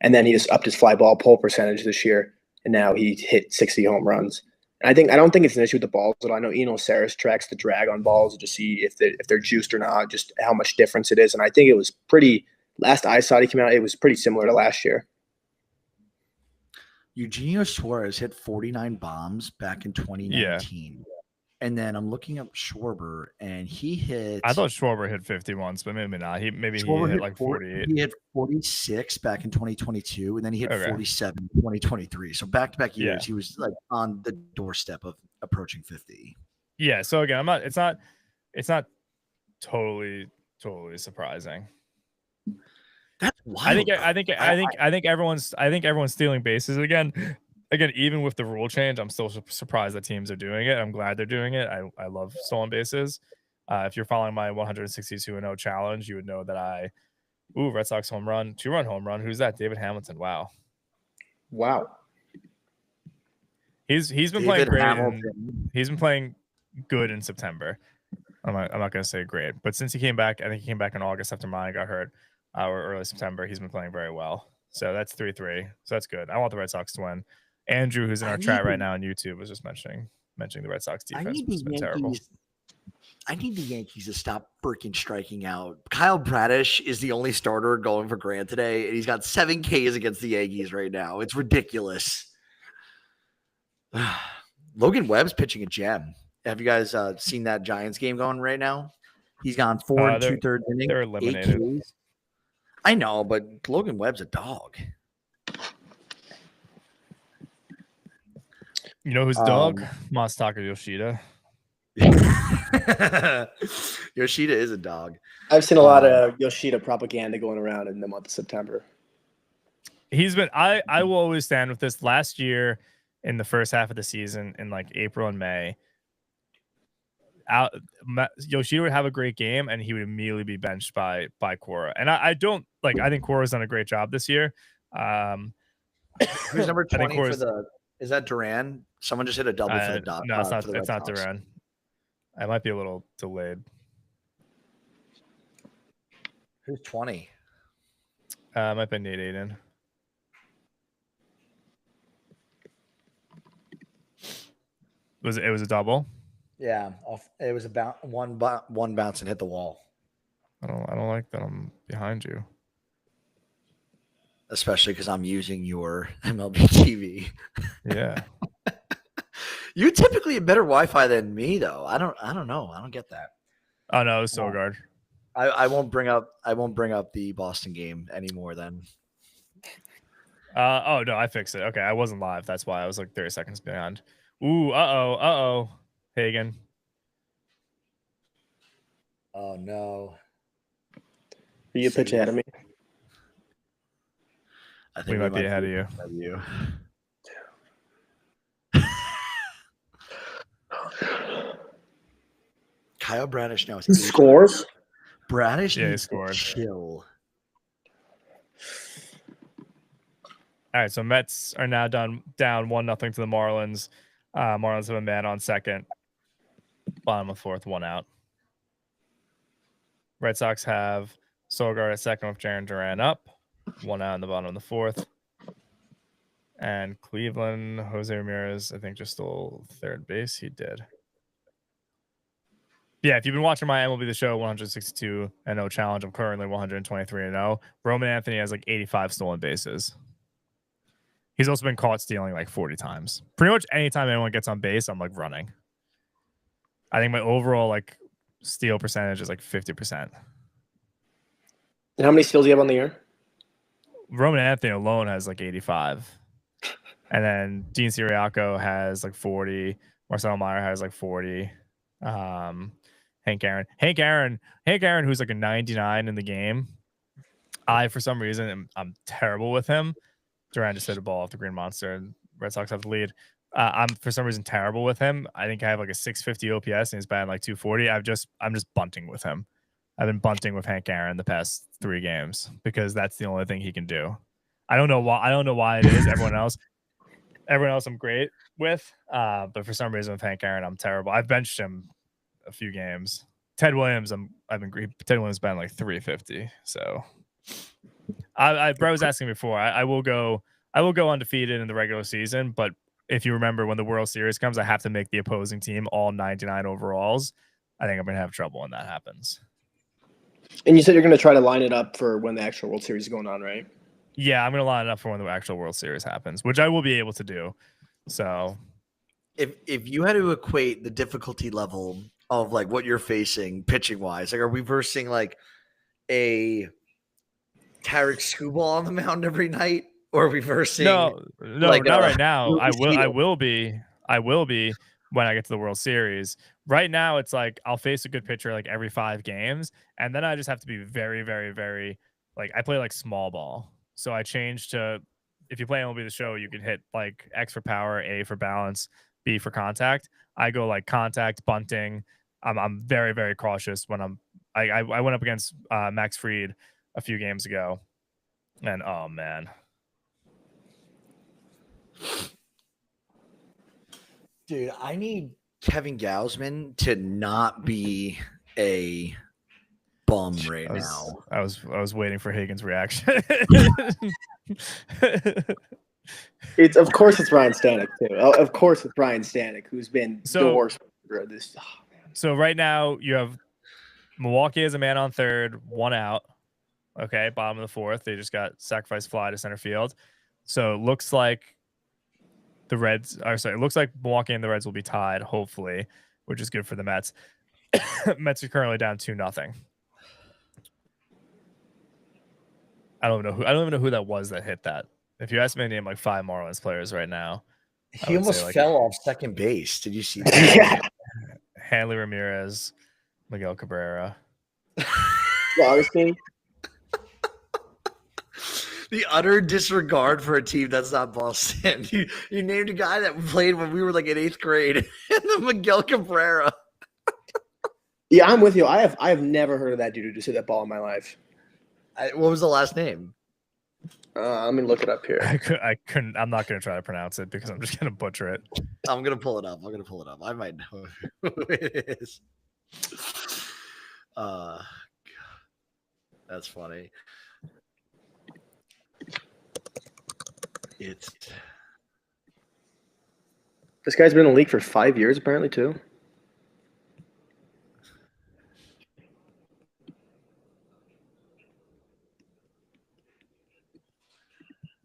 And then he just upped his fly ball pull percentage this year, and now he hit 60 home runs. And I don't think it's an issue with the balls at all. I know Eno Saris tracks the drag on balls to see if they're juiced or not, just how much difference it is. And I think it was pretty. Last I saw he came out, it was pretty similar to last year. Eugenio Suarez hit 49 bombs back in 2019. Yeah. And then I'm looking up Schwarber, and he hit. I thought Schwarber hit 50 once, but maybe not. He hit like 48. He hit 46 back in 2022, and then he hit 47 in 2023. So back-to-back years, he was like on the doorstep of approaching 50. Yeah. So again, It's not totally surprising. That's wild. I think everyone's stealing bases again. Again, even with the rule change, I'm still surprised that teams are doing it. I'm glad they're doing it. I love stolen bases. If you're following my 162-0 challenge, you would know that Red Sox home run, 2-run home run. Who's that? David Hamilton. Wow. He's been playing great. He's been playing good in September. I'm not going to say great, but since he came back, I think he came back in August after mine got hurt, or early September. He's been playing very well. So that's 3-3. So that's good. I want the Red Sox to win. Andrew, who's in our chat right now on YouTube, was just mentioning the Red Sox defense has been terrible. I need the Yankees to stop freaking striking out. Kyle Bradish is the only starter going for Grant today, and he's got 7 Ks against the Yankees right now. It's ridiculous. Logan Webb's pitching a gem. Have you guys seen that Giants game going right now? He's gone 4 and 2/3 innings. They're 8 eliminated. Ks. I know, but Logan Webb's a dog. You know who's dog? Masataka Yoshida. Yoshida is a dog. I've seen a lot of Yoshida propaganda going around in the month of September. He's been. I will always stand with this. Last year, in the first half of the season, in like April and May, Yoshida would have a great game, and he would immediately be benched by Cora. And I don't like. I think Cora's done a great job this year. Who's number 20 for the? Is that Duran? Someone just hit a double for the dot. No, it's not. It's not Duran. I might be a little delayed. Who's 20? Might be Nate Aiden. It was a double? Yeah, it was about one bounce and hit the wall. I don't like that I'm behind you. Especially because I'm using your MLB TV. Yeah. You typically have better Wi-Fi than me, though. I don't know. I don't get that. Oh no, it was Sogard. I won't bring up the Boston game anymore then. Oh no, I fixed it. Okay, I wasn't live. That's why I was like 30 seconds behind. Ooh, uh-oh. Hagen. Oh no. Are you a pitch ahead of me? I think we might be ahead of you. Kyle Bradish now scores. Bradish needs to chill. All right, so Mets are now down 1-0 to the Marlins. Marlins have a man on second. Bottom of fourth, one out. Red Sox have Sogard at second with Jarren Duran up. One out in the bottom of the fourth. And Cleveland, Jose Ramirez, I think, just stole third base. He did. Yeah, if you've been watching my MLB The Show 162-0 challenge, I'm currently 123-0. Roman Anthony has like 85 stolen bases. He's also been caught stealing like 40 times. Pretty much anytime anyone gets on base, I'm like running. I think my overall like steal percentage is like 50%. And how many steals do you have on the year? Roman Anthony alone has like 85. And then Dean Siriaco has like 40. Marcelo Meyer has like 40. Hank Aaron, who's like a 99 in the game. I, for some reason, I'm terrible with him. Duran just hit a ball off the Green Monster, and Red Sox have the lead. I'm for some reason terrible with him. I think I have like a 650 OPS, and he's batting like 240. I'm just bunting with him. I've been bunting with Hank Aaron the past 3 games because that's the only thing he can do. I don't know why it is. Everyone else I'm great with, but for some reason with Hank Aaron, I'm terrible. I've benched him a few games. Ted Williams, I've been great. Ted Williams been like 350. So Bro was asking before. I will go undefeated in the regular season, but if you remember when the World Series comes, I have to make the opposing team all 99 overalls. I think I'm gonna have trouble when that happens. And you said you're gonna try to line it up for when the actual World Series is going on, right? Yeah, I'm gonna line it up for when the actual World Series happens, which I will be able to do. So, if you had to equate the difficulty level of like what you're facing pitching wise, like are we versing like a Tarek Skubal on the mound every night, or are we versing? No, like not right now. I will be when I get to the World Series. Right now, it's like I'll face a good pitcher like every 5 games, and then I just have to be very, very, very like I play like small ball. So I changed to, if you play MLB The Show, you can hit like X for power, A for balance, B for contact. I go like contact, bunting. I'm very, very cautious when I went up against Max Fried a few games ago, and oh man. Dude, I need Kevin Gausman to not be a bum right now. I was waiting for Hagen's reaction. Of course it's Ryan Stanek too. Of course it's Ryan Stanek, who's been the worst for this. Oh, so right now you have Milwaukee as a man on third, 1 out. Okay, bottom of the fourth. They just got sacrifice fly to center field. So it looks like Milwaukee and the Reds will be tied, hopefully, which is good for the Mets. Mets are currently down 2-0. I don't even know who that was that hit that. If you ask me to name like 5 Marlins players right now, He almost fell off second base. Did you see that? Yeah. Hanley Ramirez, Miguel Cabrera. Augustine. The utter disregard for a team that's not Boston. You named a guy that played when we were like in 8th grade, and then Miguel Cabrera. Yeah, I'm with you. I have never heard of that dude who just hit that ball in my life. What was the last name? Let me look it up here. I couldn't. I'm not going to try to pronounce it because I'm just going to butcher it. I'm going to pull it up. I might know who it is. That's funny. This guy's been in the league for 5 years, apparently, too.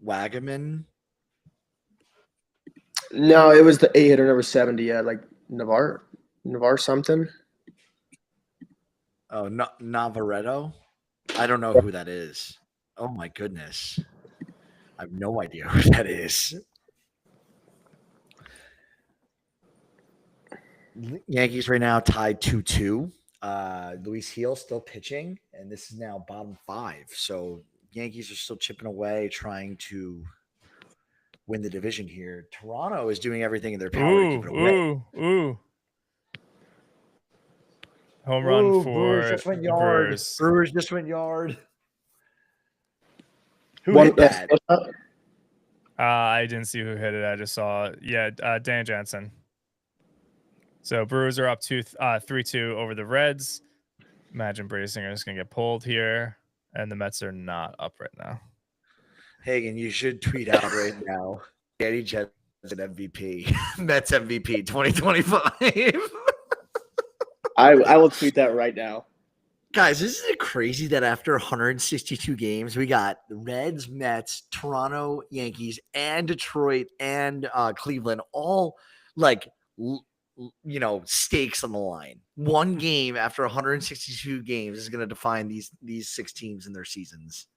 Wagaman? No, it was the 8-hitter, number 70. Yeah, like Navar something. Oh, Navarretto? I don't know who that is. Oh my goodness. I have no idea who that is. Yankees right now tied 2-2. Luis Gil still pitching, and this is now bottom 5. So Yankees are still chipping away, trying to win the division here. Toronto is doing everything in their power to keep it away. Home run for Brewers just went yard. Brewers just went yard. Who hit that? I didn't see who hit it. I just saw, Dan Jansen. So Brewers are up 3-2 over the Reds. Imagine Brady Singer is going to get pulled here, and the Mets are not up right now. Hagen, you should tweet out right now. Danny Jansen MVP. Mets MVP 2025. I will tweet that right now. Guys, isn't it crazy that after 162 games, we got the Reds, Mets, Toronto, Yankees, and Detroit and Cleveland all like, stakes on the line. One game after 162 games is going to define these 6 teams in their seasons.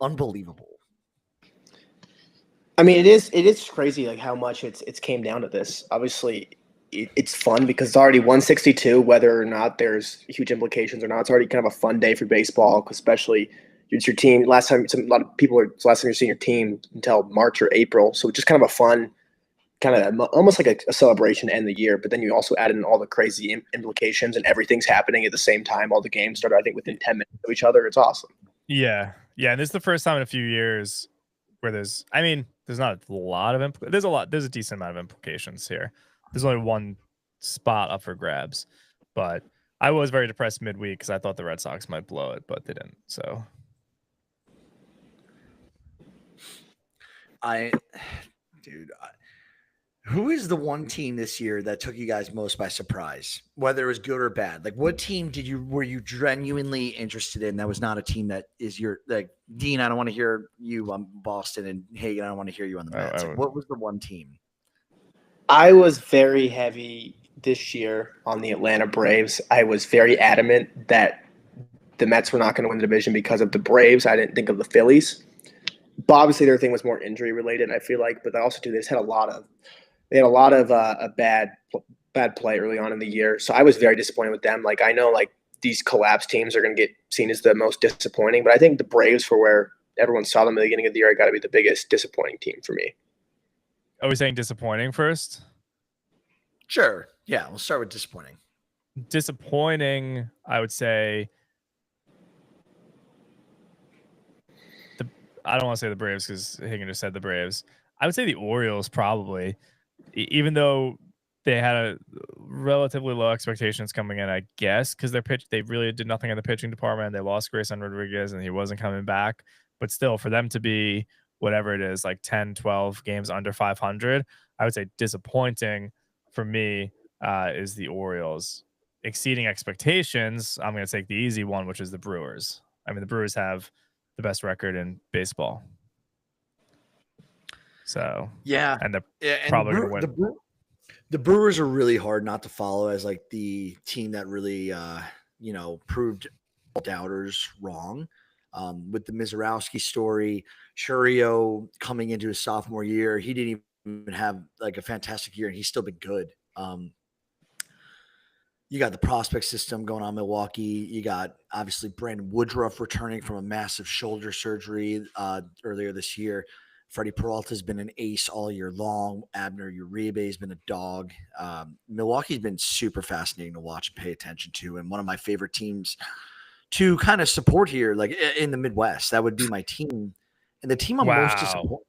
Unbelievable. I mean, it is crazy like how much it's came down to this. Obviously, it's fun because it's already 162, whether or not there's huge implications or not. It's already kind of a fun day for baseball, especially it's your team. Last time you're seeing your team until March or April. So it's just kind of a fun, kind of almost like a celebration to end the year. But then you also add in all the crazy implications and everything's happening at the same time. All the games start, I think, within 10 minutes of each other. It's awesome. Yeah. And this is the first time in a few years where there's not a lot of there's a decent amount of implications here. There's only one spot up for grabs, but I was very depressed midweek because I thought the Red Sox might blow it, but they didn't. So, who is the one team this year that took you guys most by surprise, whether it was good or bad? Like, what team were you genuinely interested in that was not a team that is your, like, Dean, I don't want to hear you on Boston, and Hagen, I don't want to hear you on the Mets. What was the one team? I was very heavy this year on the Atlanta Braves. I was very adamant that the Mets were not going to win the division because of the Braves. I didn't think of the Phillies. But obviously, their thing was more injury related, I feel like. But also, too, they had a lot of bad play early on in the year. So I was very disappointed with them. Like, I know, like, these collapse teams are going to get seen as the most disappointing. But I think the Braves, for where everyone saw them at the beginning of the year, got to be the biggest disappointing team for me. Are we saying disappointing first? Sure. Yeah, we'll start with disappointing. Disappointing, I would say. I don't want to say the Braves because Hagen just said the Braves. I would say the Orioles probably, even though they had a relatively low expectations coming in, I guess, because they really did nothing in the pitching department. They lost Grayson Rodriguez and he wasn't coming back. But still, for them to be whatever it is, like 10, 12 games under 500, I would say disappointing for me is the Orioles. Exceeding expectations, I'm going to take the easy one, which is the Brewers. I mean, the Brewers have the best record in baseball. So, yeah. and they're probably going to win. The Brewers are really hard not to follow as like the team that really, proved all doubters wrong. With the Mizorowski story, Churio coming into his sophomore year, he didn't even have like a fantastic year, and he's still been good. You got the prospect system going on in Milwaukee. You got obviously Brandon Woodruff returning from a massive shoulder surgery earlier this year. Freddie Peralta's been an ace all year long. Abner Uribe has been a dog. Milwaukee's been super fascinating to watch and pay attention to, and one of my favorite teams to kind of support here, like in the Midwest. That would be my team, and the team I'm most disappointed.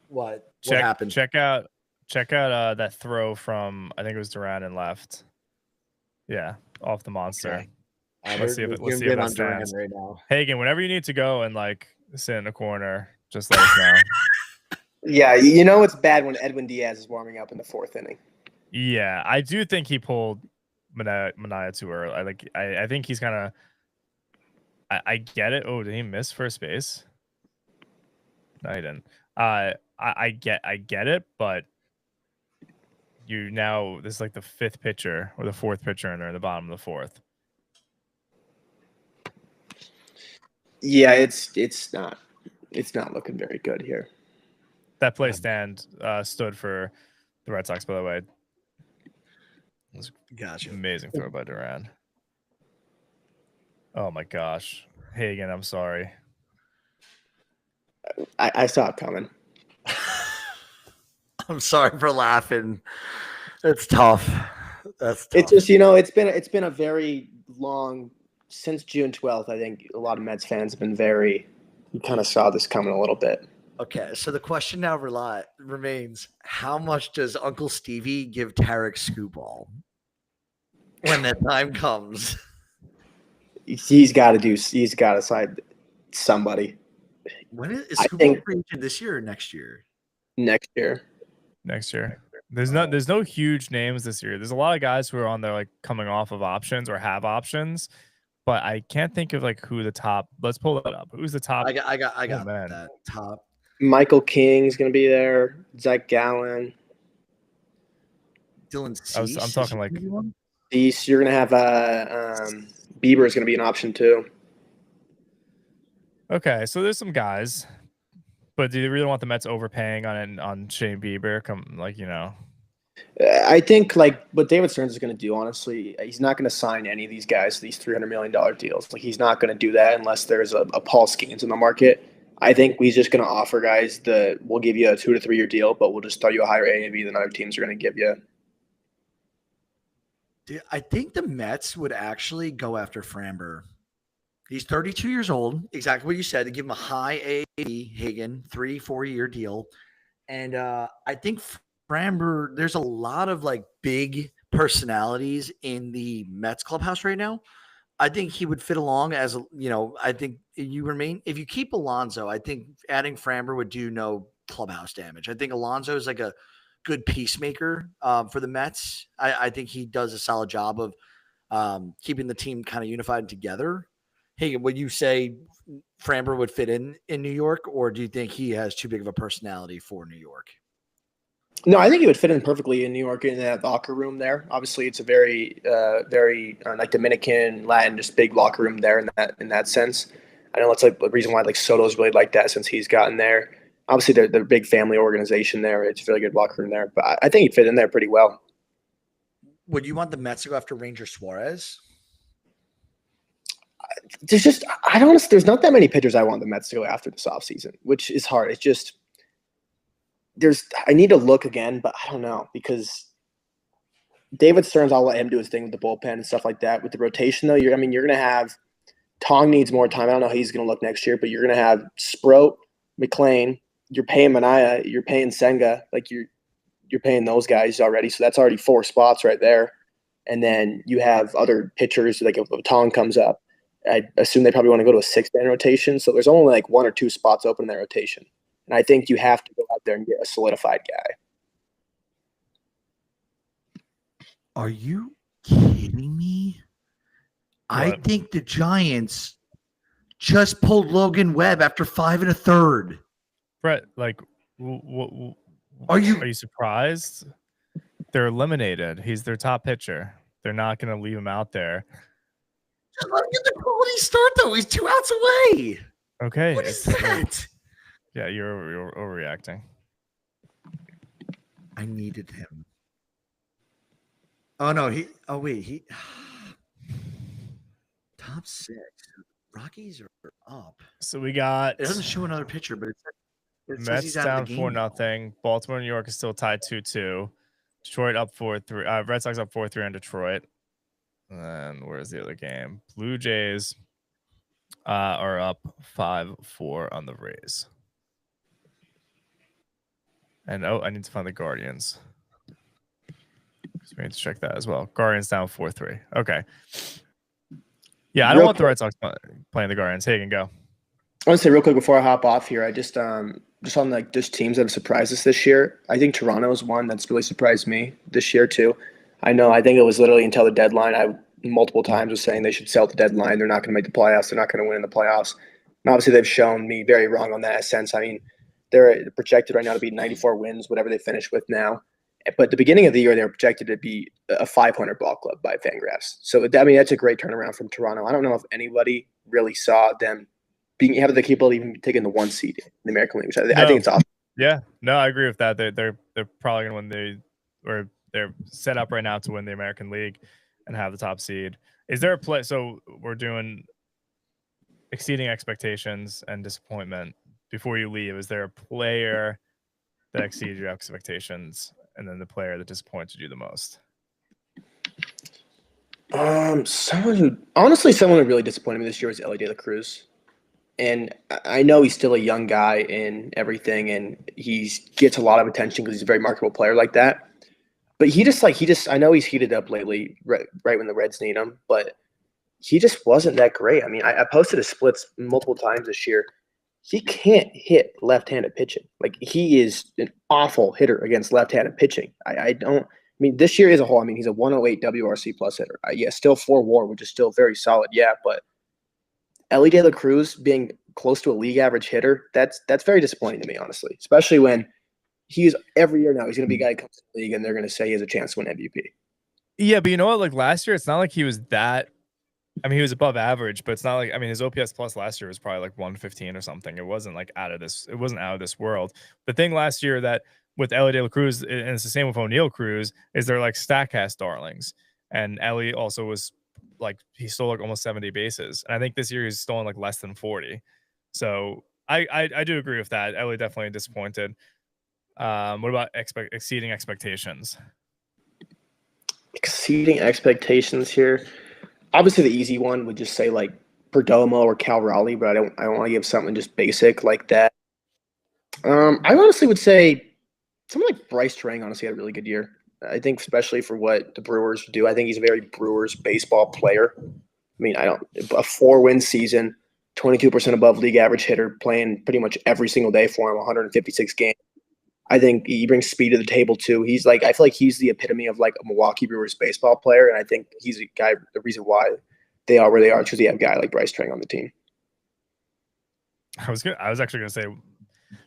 What happened? Check out that throw from, I think it was Duran and left. Yeah, off the monster. Okay. Let's see if that stands. Right now. Hagen, whenever you need to go and like sit in a corner, just let us know. Yeah, you know it's bad when Edwin Diaz is warming up in the 4th inning. Yeah, I do think he pulled Manaea too early. I think he's kind of. I get it. Oh, did he miss first base? No, he didn't. I get it, but this is like the 5th pitcher or the 4th pitcher in there in the bottom of the 4th. Yeah, it's not looking very good here. That play stand stood for the Red Sox, by the way. It was amazing throw by Duran. Oh my gosh. Hagen, I'm sorry. I saw it coming. I'm sorry for laughing. It's tough. That's tough. It's just, it's been a very long, since June 12th, I think a lot of Mets fans have been you kind of saw this coming a little bit. Okay, so the question now remains, how much does Uncle Stevie give Tarek Scooball when that time comes? He's got to side somebody. When is Scooball free agent this year or next year? Next year. There's no huge names this year. There's a lot of guys who are on there like coming off of options or have options, but I can't think of like who the top. Let's pull that up. Who's the top? I got that top. Michael King's going to be there. Zach Gallen. Dylan Cease. I'm talking like Cease. You're going to have Bieber is going to be an option too. Okay, so there's some guys, but do you really want the Mets overpaying on Shane Bieber? I think like what David Stearns is going to do, honestly, he's not going to sign any of these guys to these $300 million deals. Like he's not going to do that unless there's a Paul Skeens in the market. I think he's just going to offer guys we'll give you a 2 to 3 year deal, but we'll just throw you a higher AAV than other teams are going to give you. Dude, I think the Mets would actually go after Framber. He's 32 years old. Exactly what you said. To give him a high AAV, Hagen, 3-4 year deal. And I think Framber, there's a lot of like big personalities in the Mets clubhouse right now. I think he would fit along as, I think if you keep Alonso, I think adding Framber would do no clubhouse damage. I think Alonso is like a good peacemaker for the Mets. I think he does a solid job of keeping the team kind of unified and together. Hey, would you say Framber would fit in New York, or do you think he has too big of a personality for New York? No, I think he would fit in perfectly in New York in that locker room there. Obviously, it's a very like Dominican, Latin, just big locker room there in that sense. I know that's like the reason why like Soto's really like that since he's gotten there. Obviously, they're a big family organization there. It's a really good locker room there, but I think he'd fit in there pretty well. Would you want the Mets to go after Ranger Suarez? There's not that many pitchers I want the Mets to go after this offseason, which is hard. It's just I need to look again, but I don't know because David Stearns, I'll let him do his thing with the bullpen and stuff like that. With the rotation, though, you're going to have Tong needs more time. I don't know how he's going to look next year, but you're going to have Sproat, McLean. You're paying Manaea. You're paying Senga. Like you're paying those guys already, so that's already 4 spots right there. And then you have other pitchers. Like if Tong comes up, I assume they probably want to go to a 6-man rotation. So there's only like 1 or 2 spots open in that rotation. And I think you have to go out there and get a solidified guy. Are you kidding me? What? I think the Giants just pulled Logan Webb after 5 1/3. Brett, like, are you surprised? They're eliminated. He's their top pitcher. They're not going to leave him out there. Just let him get the quality start, though. He's 2 outs away. Okay. What is that? Yeah, you're overreacting. I needed him. Oh, no. He top 6. Rockies are up. So we got It doesn't show another pitcher, but it says Mets he's out down of the game. 4-0. Baltimore, New York is still tied 2-2. Detroit up 4-3. Red Sox up 4-3 on Detroit. And where's the other game? Blue Jays are up 5-4 on the Rays. And I need to find the Guardians. We need to check that as well. Guardians down 4-3. Okay. Yeah, I don't want the Red Sox playing the Guardians. Hagen, go. I want to say real quick before I hop off here, I just on like just teams that have surprised us this year. I think Toronto is one that's really surprised me this year too. I think it was literally until the deadline. I multiple times was saying they should sell at the deadline. They're not going to make the playoffs. They're not going to win in the playoffs. And obviously they've shown me very wrong on that sense. I mean, they're projected right now to be 94 wins, whatever they finish with now. But at the beginning of the year, they were projected to be a 500 ball club by Fangraphs. So, I mean, that's a great turnaround from Toronto. I don't know if anybody really saw them having the capability of even taking the 1 seed in the American League, which I think it's awesome. Yeah, no, I agree with that. They're probably going to win they're set up right now to win the American League and have the top seed. Is there a play? So we're doing exceeding expectations and disappointment. Before you leave, is there a player that exceeded your expectations and then the player that disappointed you the most? Someone who really disappointed me this year was Elly De La Cruz. And I know he's still a young guy and everything, and he gets a lot of attention because he's a very marketable player like that. But I know he's heated up lately, right when the Reds need him, but he just wasn't that great. I mean, I posted his splits multiple times this year. He can't hit left-handed pitching. Like, he is an awful hitter against left-handed pitching. I mean, this year as a whole, I mean, he's a 108 WRC plus hitter. Still 4 WAR, which is still very solid. Yeah, but Elly De La Cruz being close to a league average hitter, that's very disappointing to me, honestly, especially when every year now he's going to be a guy who comes to the league and they're going to say he has a chance to win MVP. Yeah, but you know what? Like last year, it's not like he was that. I mean, he was above average, but it's not like, I mean, his OPS plus last year was probably like 115 or something. It wasn't like it wasn't out of this world. The thing last year that with Elly De La Cruz, and it's the same with O'Neal Cruz, is they're like StatCast darlings. And Elly also was like, he stole like almost 70 bases. And I think this year he's stolen like less than 40. So I do agree with that. Elly definitely disappointed. What about exceeding expectations? Exceeding expectations here. Obviously, the easy one would just say like Perdomo or Cal Raleigh, but I don't want to give something just basic like that. I honestly would say someone like Bryce Terang honestly had a really good year. I think especially for what the Brewers do. I think he's a very Brewers baseball player. I mean, a 4-win season, 22% above league average hitter, playing pretty much every single day for him, 156 games. I think he brings speed to the table too. I feel like he's the epitome of like a Milwaukee Brewers baseball player, and I think he's a guy. The reason why they are where they are is because they have a guy like Bryce Terang on the team. I was actually gonna say,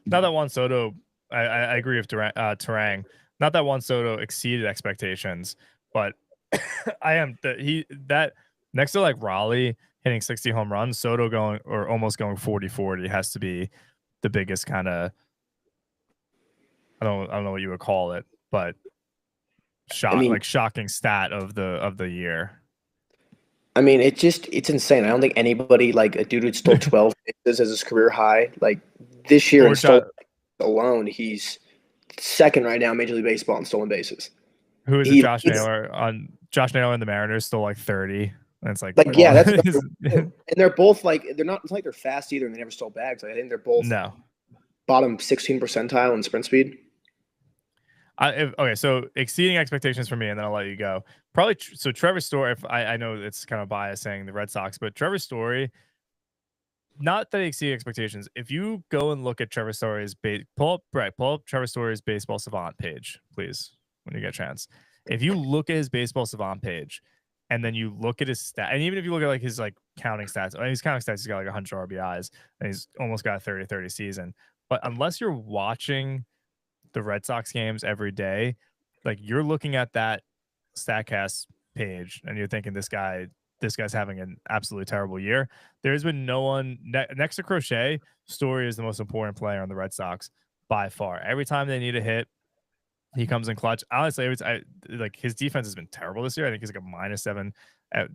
not that Juan Soto. I agree with Terang. Not that Juan Soto exceeded expectations, but I am that next to like Raleigh hitting 60 home runs, Soto going or almost going 40-40 has to be the biggest kind of. I don't know what you would call it, but shocking stat of the year. I mean, it's insane. I don't think anybody like a dude who stole 12 bases as his career high. Like this year in stolen alone, he's second right now in Major League Baseball in stolen bases. Who is it? Josh Naylor and the Mariners stole like 30. And it's like yeah, that's and they're both like it's not like they're fast either, and they never stole bags. Like, I think they're both bottom 16 percentile in sprint speed. Okay, so exceeding expectations for me, and then I'll let you go. Probably so. Trevor Story. If I know it's kind of biased saying the Red Sox, but Trevor Story, not that he exceeded expectations. If you go and look at Trevor Story's pull up Trevor Story's Baseball Savant page, please, when you get a chance. If you look at his Baseball Savant page, and then you look at his stat, and even if you look at like his like counting stats, I mean, his counting stats, he's got like 100 RBIs, and he's almost got a 30-30 season. But unless you're watching the Red Sox games every day, like you're looking at that StatCast page and you're thinking this guy's having an absolutely terrible year. There's been no one next to Crochet. Story is the most important player on the Red Sox by far. Every time they need a hit, he comes in clutch. Honestly, like his defense has been terrible this year. I think he's like a -7 at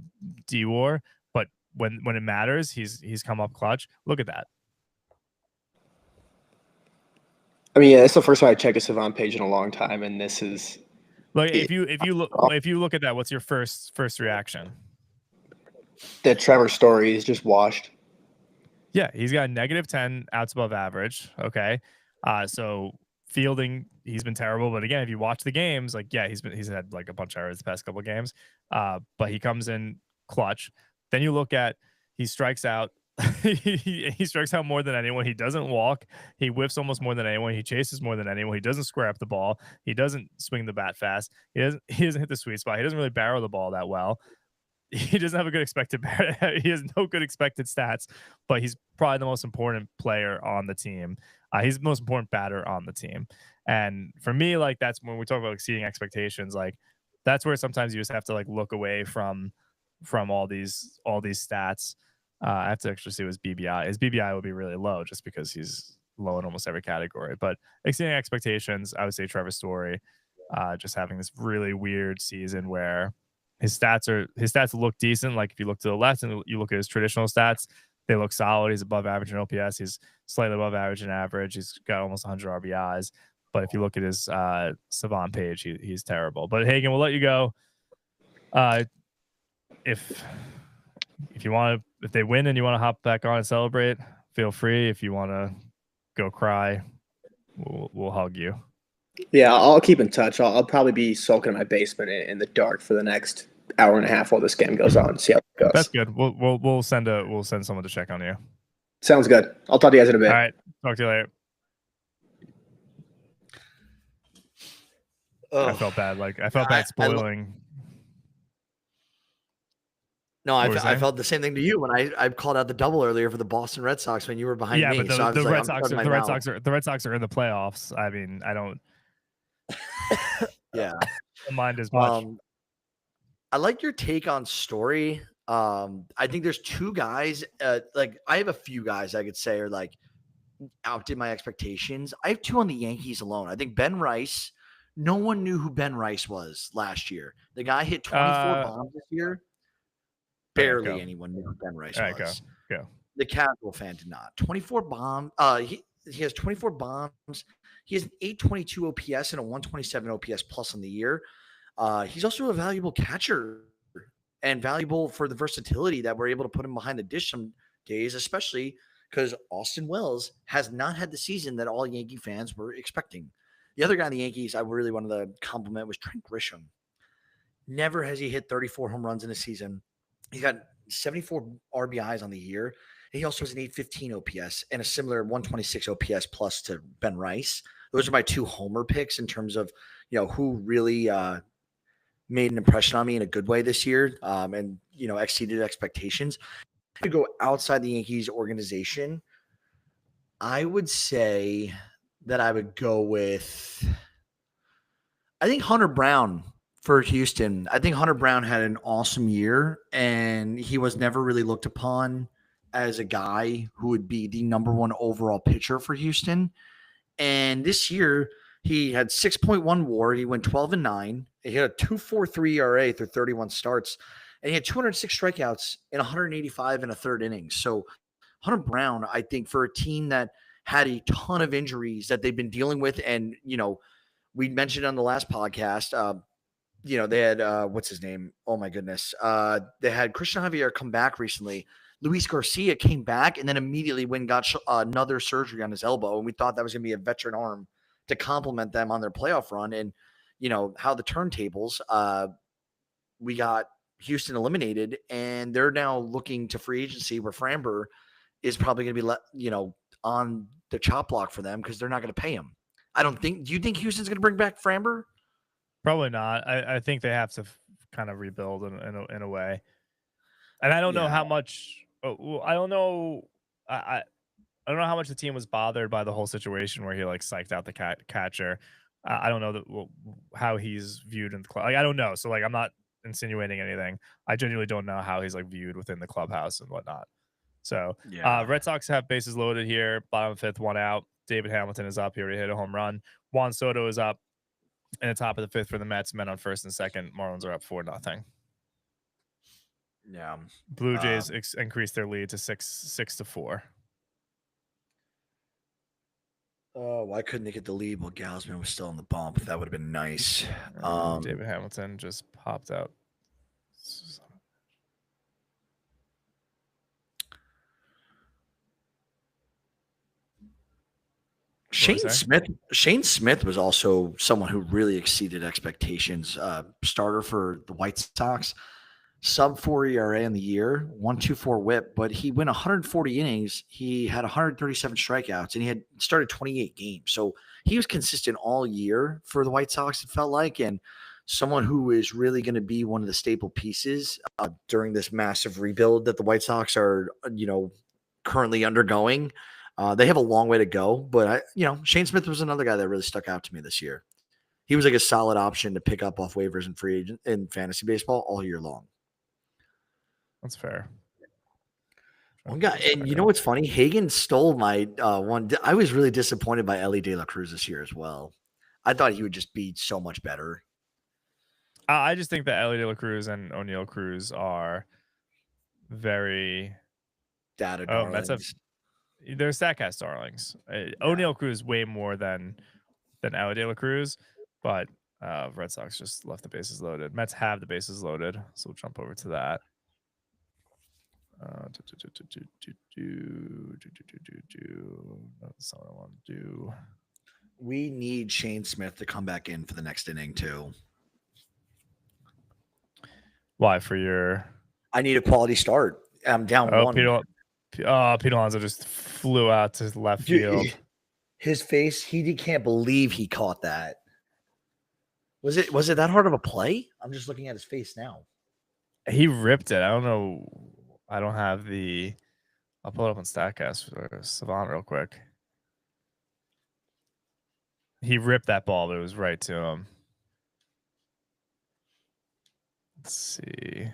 D-WAR, but when it matters, he's come up clutch. Look at that. I mean, yeah, it's the first time I checked a Savant page in a long time, and this is Like if you look at that, what's your first reaction? that Trevor Story is just washed. Yeah, he's got -10 outs above average. Okay. So fielding, he's been terrible. But again, if you watch the games, like, yeah, he's had like a bunch of errors the past couple of games. But he comes in clutch. Then you look at, he strikes out. he strikes out more than anyone. He doesn't walk. He whiffs almost more than anyone. He chases more than anyone. He doesn't square up the ball. He doesn't swing the bat fast. He doesn't hit the sweet spot. He doesn't really barrel the ball that well. He doesn't have a good expected he has no good expected stats, but he's probably the most important player on the team. He's the most important batter on the team. And for me, like, that's when we talk about exceeding expectations, like that's where sometimes you just have to like look away from all these stats. I have to actually see his BBI. His BBI will be really low just because he's low in almost every category. But exceeding expectations, I would say Trevor Story, just having this really weird season where his stats look decent. Like if you look to the left and you look at his traditional stats, they look solid. He's above average in OPS. He's slightly above average in average. He's got almost 100 RBIs. But if you look at his Savant page, he's terrible. But Hagen, we'll let you go. If you want to, if they win and you want to hop back on and celebrate, feel free. If you want to go cry, we'll hug you. Yeah, I'll keep in touch. I'll probably be sulking in my basement in the dark for the next hour and a half while this game goes on. See how it goes. That's good. We'll send someone to check on you. Sounds good. I'll talk to you guys in a bit. All right. Talk to you later. I felt bad. Like I felt bad spoiling. No, I felt the same thing to you when I called out the double earlier for the Boston Red Sox when you were behind me. Yeah, but so the Red Sox are in the playoffs. I mean, I don't. Yeah, don't mind as much. I like your take on Story. I think there's two guys. Like I have a few guys I could say are like outdid my expectations. I have two on the Yankees alone. I think Ben Rice. No one knew who Ben Rice was last year. The guy hit 24 bombs this year. Barely anyone knew who Ben Rice was. Go. The casual fan did not. 24 bombs. He has 24 bombs. He has an 822 OPS and a 127 OPS plus on the year. He's also a valuable catcher and valuable for the versatility that we're able to put him behind the dish some days, especially because Austin Wells has not had the season that all Yankee fans were expecting. The other guy in the Yankees I really wanted to compliment was Trent Grisham. Never has he hit 34 home runs in a season. He's got 74 RBIs on the year. He also has an 815 OPS and a similar 126 OPS plus to Ben Rice. Those are my two homer picks in terms of, who really made an impression on me in a good way this year and, exceeded expectations. To go outside the Yankees organization, I would say that I would go with, I think Hunter Brown for Houston. I think Hunter Brown had an awesome year, and he was never really looked upon as a guy who would be the number one overall pitcher for Houston. And this year, he had 6.1 WAR. He went 12-9. He had a 2.43 ERA through 31 starts, and he had 206 strikeouts in 185 and a third innings. So Hunter Brown, I think, for a team that had a ton of injuries that they've been dealing with, and we mentioned on the last podcast, they had what's his name? Oh my goodness, they had Christian Javier come back recently. Luis Garcia came back and then immediately got another surgery on his elbow, and we thought that was going to be a veteran arm to complement them on their playoff run. And how the turntables, we got Houston eliminated, and they're now looking to free agency where Framber is probably going to be on the chop block for them because they're not going to pay him. Do you think Houston's going to bring back Framber? Probably not. I think they have to kind of rebuild in a way. And I don't know how much. I don't know. I don't know how much the team was bothered by the whole situation where he psyched out the catcher. I don't know how he's viewed in the club. Like, I don't know. So like I'm not insinuating anything. I genuinely don't know how he's like viewed within the clubhouse and whatnot. So Yeah. Red Sox have bases loaded here. Bottom of the fifth, one out. David Hamilton is up. He already hit a home run. Juan Soto is up in the top of the fifth for the Mets. Men on first and second. Marlins are up 4-0. Yeah. Blue Jays increased their lead to 6-4. Why couldn't they get the lead while Gausman was still on the bump? That would have been nice. David Hamilton just popped out. Shane Smith was also someone who really exceeded expectations. Starter for the White Sox, sub 4 ERA in the year, 1.24 WHIP, but he went 140 innings. He had 137 strikeouts, and he had started 28 games. So he was consistent all year for the White Sox, it felt like, and someone who is really going to be one of the staple pieces during this massive rebuild that the White Sox are, currently undergoing. They have a long way to go, but Shane Smith was another guy that really stuck out to me this year. He was like a solid option to pick up off waivers and free agent in fantasy baseball all year long. That's fair. One guy, and you know what's funny? Hagen stole my one. I was really disappointed by Ellie De La Cruz this year as well. I thought he would just be so much better. I just think that Ellie De La Cruz and O'Neal Cruz are very data darlings. They're StatCast darlings. O'Neal Cruz way more than Ellie De La Cruz, but Red Sox just left the bases loaded. Mets have the bases loaded, so we'll jump over to that. That's not what I want to do. We need Shane Smith to come back in for the next inning too. Why? For your? I need a quality start. I'm down one. Pete Alonso just flew out to left field. His face, he can't believe he caught that. Was it that hard of a play? I'm just looking at his face now. He ripped it. I don't know. I don't have the. I'll pull it up on StatCast for Savant real quick. He ripped that ball, but it was right to him. Let's see.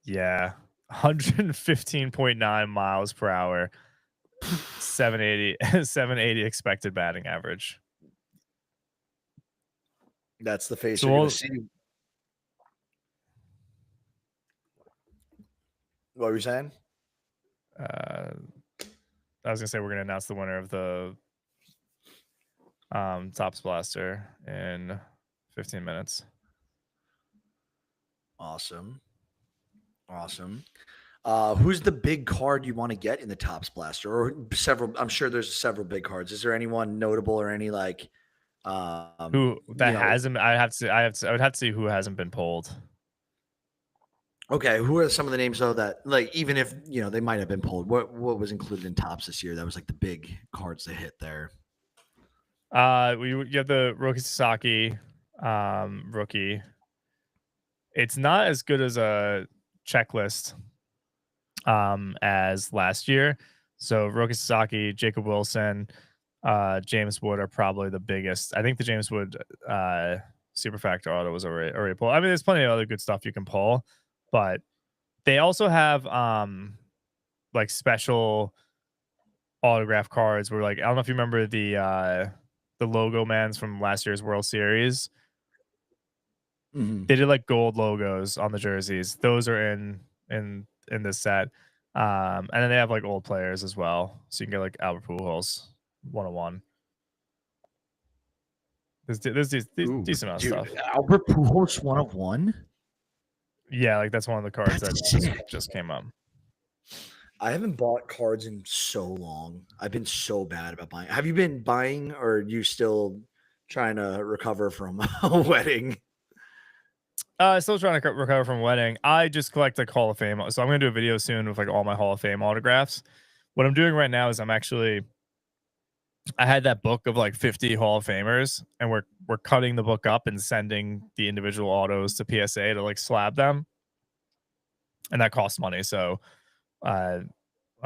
Yeah. 115.9 miles per hour. 780 expected batting average. That's the face you're going to see. What were you saying? I was going to say we're going to announce the winner of the Tops Blaster in 15 minutes. Awesome. Who's the big card you want to get in the Tops Blaster, or several? I'm sure there's several big cards. Is there anyone notable or any like who that hasn't? I would have to see who hasn't been pulled. Okay, who are some of the names though that like even if they might have been pulled? What was included in Tops this year? That was like the big cards that hit there. You have the Roki Sasaki rookie. It's not as good as a checklist as last year. So Roki Sasaki, Jacob Wilson, James Wood are probably the biggest. I think the James Wood Superfactor auto was already pulled. I mean, there's plenty of other good stuff you can pull, but they also have like special autograph cards where, like, I don't know if you remember the logo mans from last year's World Series. Mm-hmm. They did like gold logos on the jerseys. Those are in this set. And then they have like old players as well. So you can get like Albert Pujols 101. There's decent amount of stuff. Albert Pujols 101? Yeah, like that's one of the cards that just came up. I haven't bought cards in so long. I've been so bad about buying. Have you been buying, or are you still trying to recover from a wedding? Still trying to recover from a wedding. I just collect like Hall of Fame. So I'm going to do a video soon with like all my Hall of Fame autographs. What I'm doing right now is I had that book of like 50 Hall of Famers, and we're cutting the book up and sending the individual autos to PSA to like slab them. And that costs money. So I'm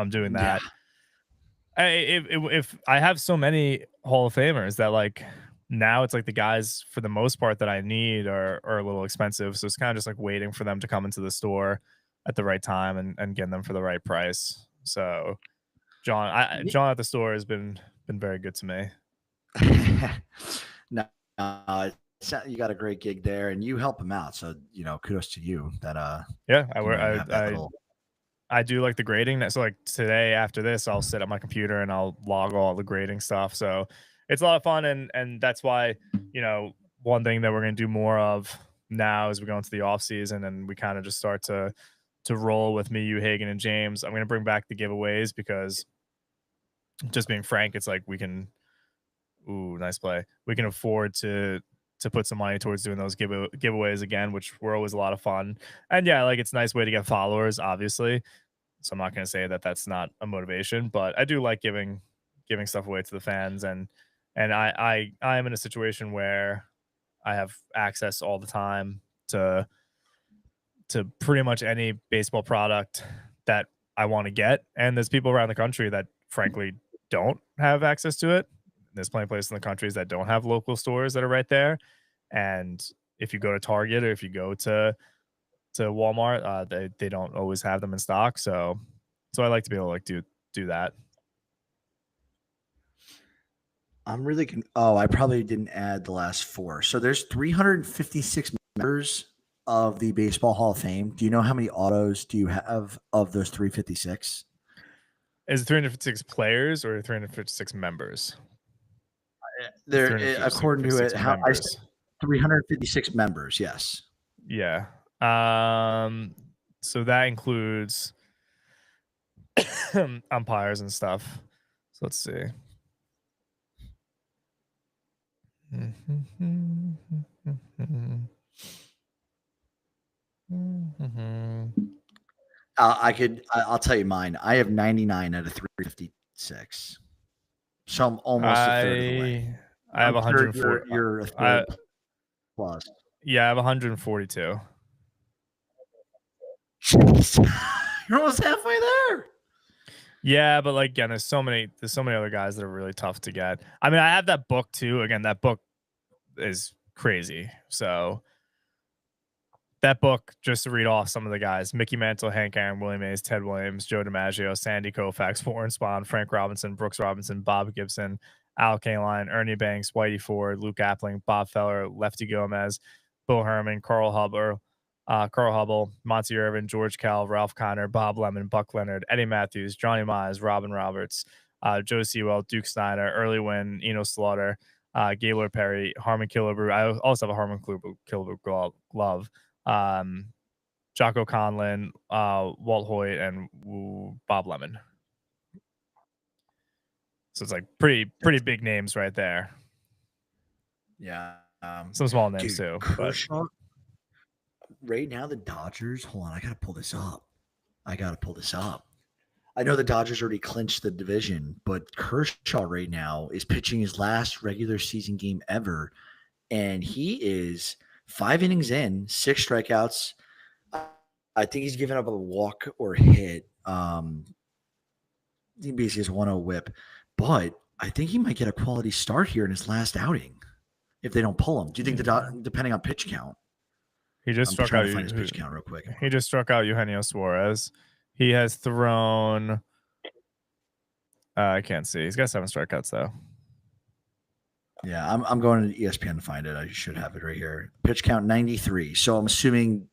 doing that. Yeah. If I have so many Hall of Famers that like now it's like the guys for the most part that I need are a little expensive. So it's kind of just like waiting for them to come into the store at the right time and getting them for the right price. So John at the store has been very good to me. No, you got a great gig there, and you help him out. So kudos to you. That Yeah, you have that little. I do like the grading. So like today after this, I'll sit at my computer and I'll log all the grading stuff. So it's a lot of fun, and that's why one thing that we're gonna do more of now as we go into the off season and we kind of just start to roll with me, you, Hagen, and James. I'm gonna bring back the giveaways because just being frank, it's like we can. Ooh, nice play. We can afford to put some money towards doing those giveaways again, which were always a lot of fun. And yeah, like it's a nice way to get followers, obviously. So I'm not going to say that that's not a motivation, but I do like giving stuff away to the fans, and I am in a situation where I have access all the time to pretty much any baseball product that I want to get, and there's people around the country that frankly don't have access to it. There's plenty of places in the countries that don't have local stores that are right there, and if you go to Target or if you go to Walmart, they don't always have them in stock. So I like to be able to like do that. I'm really I probably didn't add the last 4. So there's 356 members of the Baseball Hall of Fame. Do you know how many autos do you have of those 356? Is it 356 players or 356 members? There, according to it, how I said 356 members. Yes. Yeah. So that includes umpires and stuff. So let's see. I'll tell you mine. I have 99 out of 356. So I'm almost a third of the way. I have 104. You're a third plus. Yeah, I have 142. You're almost halfway there. Yeah, but like again, there's so many other guys that are really tough to get. I mean, I have that book too. Again, that book is crazy. So that book, just to read off some of the guys: Mickey Mantle, Hank Aaron, Willie Mays, Ted Williams, Joe DiMaggio, Sandy Koufax, Warren Spahn, Frank Robinson, Brooks Robinson, Bob Gibson, Al Kaline, Ernie Banks, Whitey Ford, Luke Appling, Bob Feller, Lefty Gomez, Bill Herman, Carl Hubble, Monty Irvin, George Cal, Ralph Connor, Bob Lemon, Buck Leonard, Eddie Matthews, Johnny Mize, Robin Roberts, Joe Sewell, Duke Snyder, Early Wynn, Eno Slaughter, Gaylord Perry, Harmon Killebrew. I also have a Harmon Killebrew glove. Jocko Conlon, Walt Hoyt, and Bob Lemon. So it's like pretty big names right there. Yeah. Some small names too. Kershaw, right now, the Dodgers. Hold on, I gotta pull this up. I know the Dodgers already clinched the division, but Kershaw right now is pitching his last regular season game ever, and he is 5 innings in, 6 strikeouts. I think he's given up a walk or hit. He basically has 1-0 whip, but I think he might get a quality start here in his last outing if they don't pull him. Do you think depending on pitch count? He just struck out. Find his pitch count real quick. He just struck out Eugenio Suarez. He has thrown. I can't see. He's got 7 strikeouts though. Yeah, I'm going to ESPN to find it. I should have it right here. Pitch count 93. So I'm assuming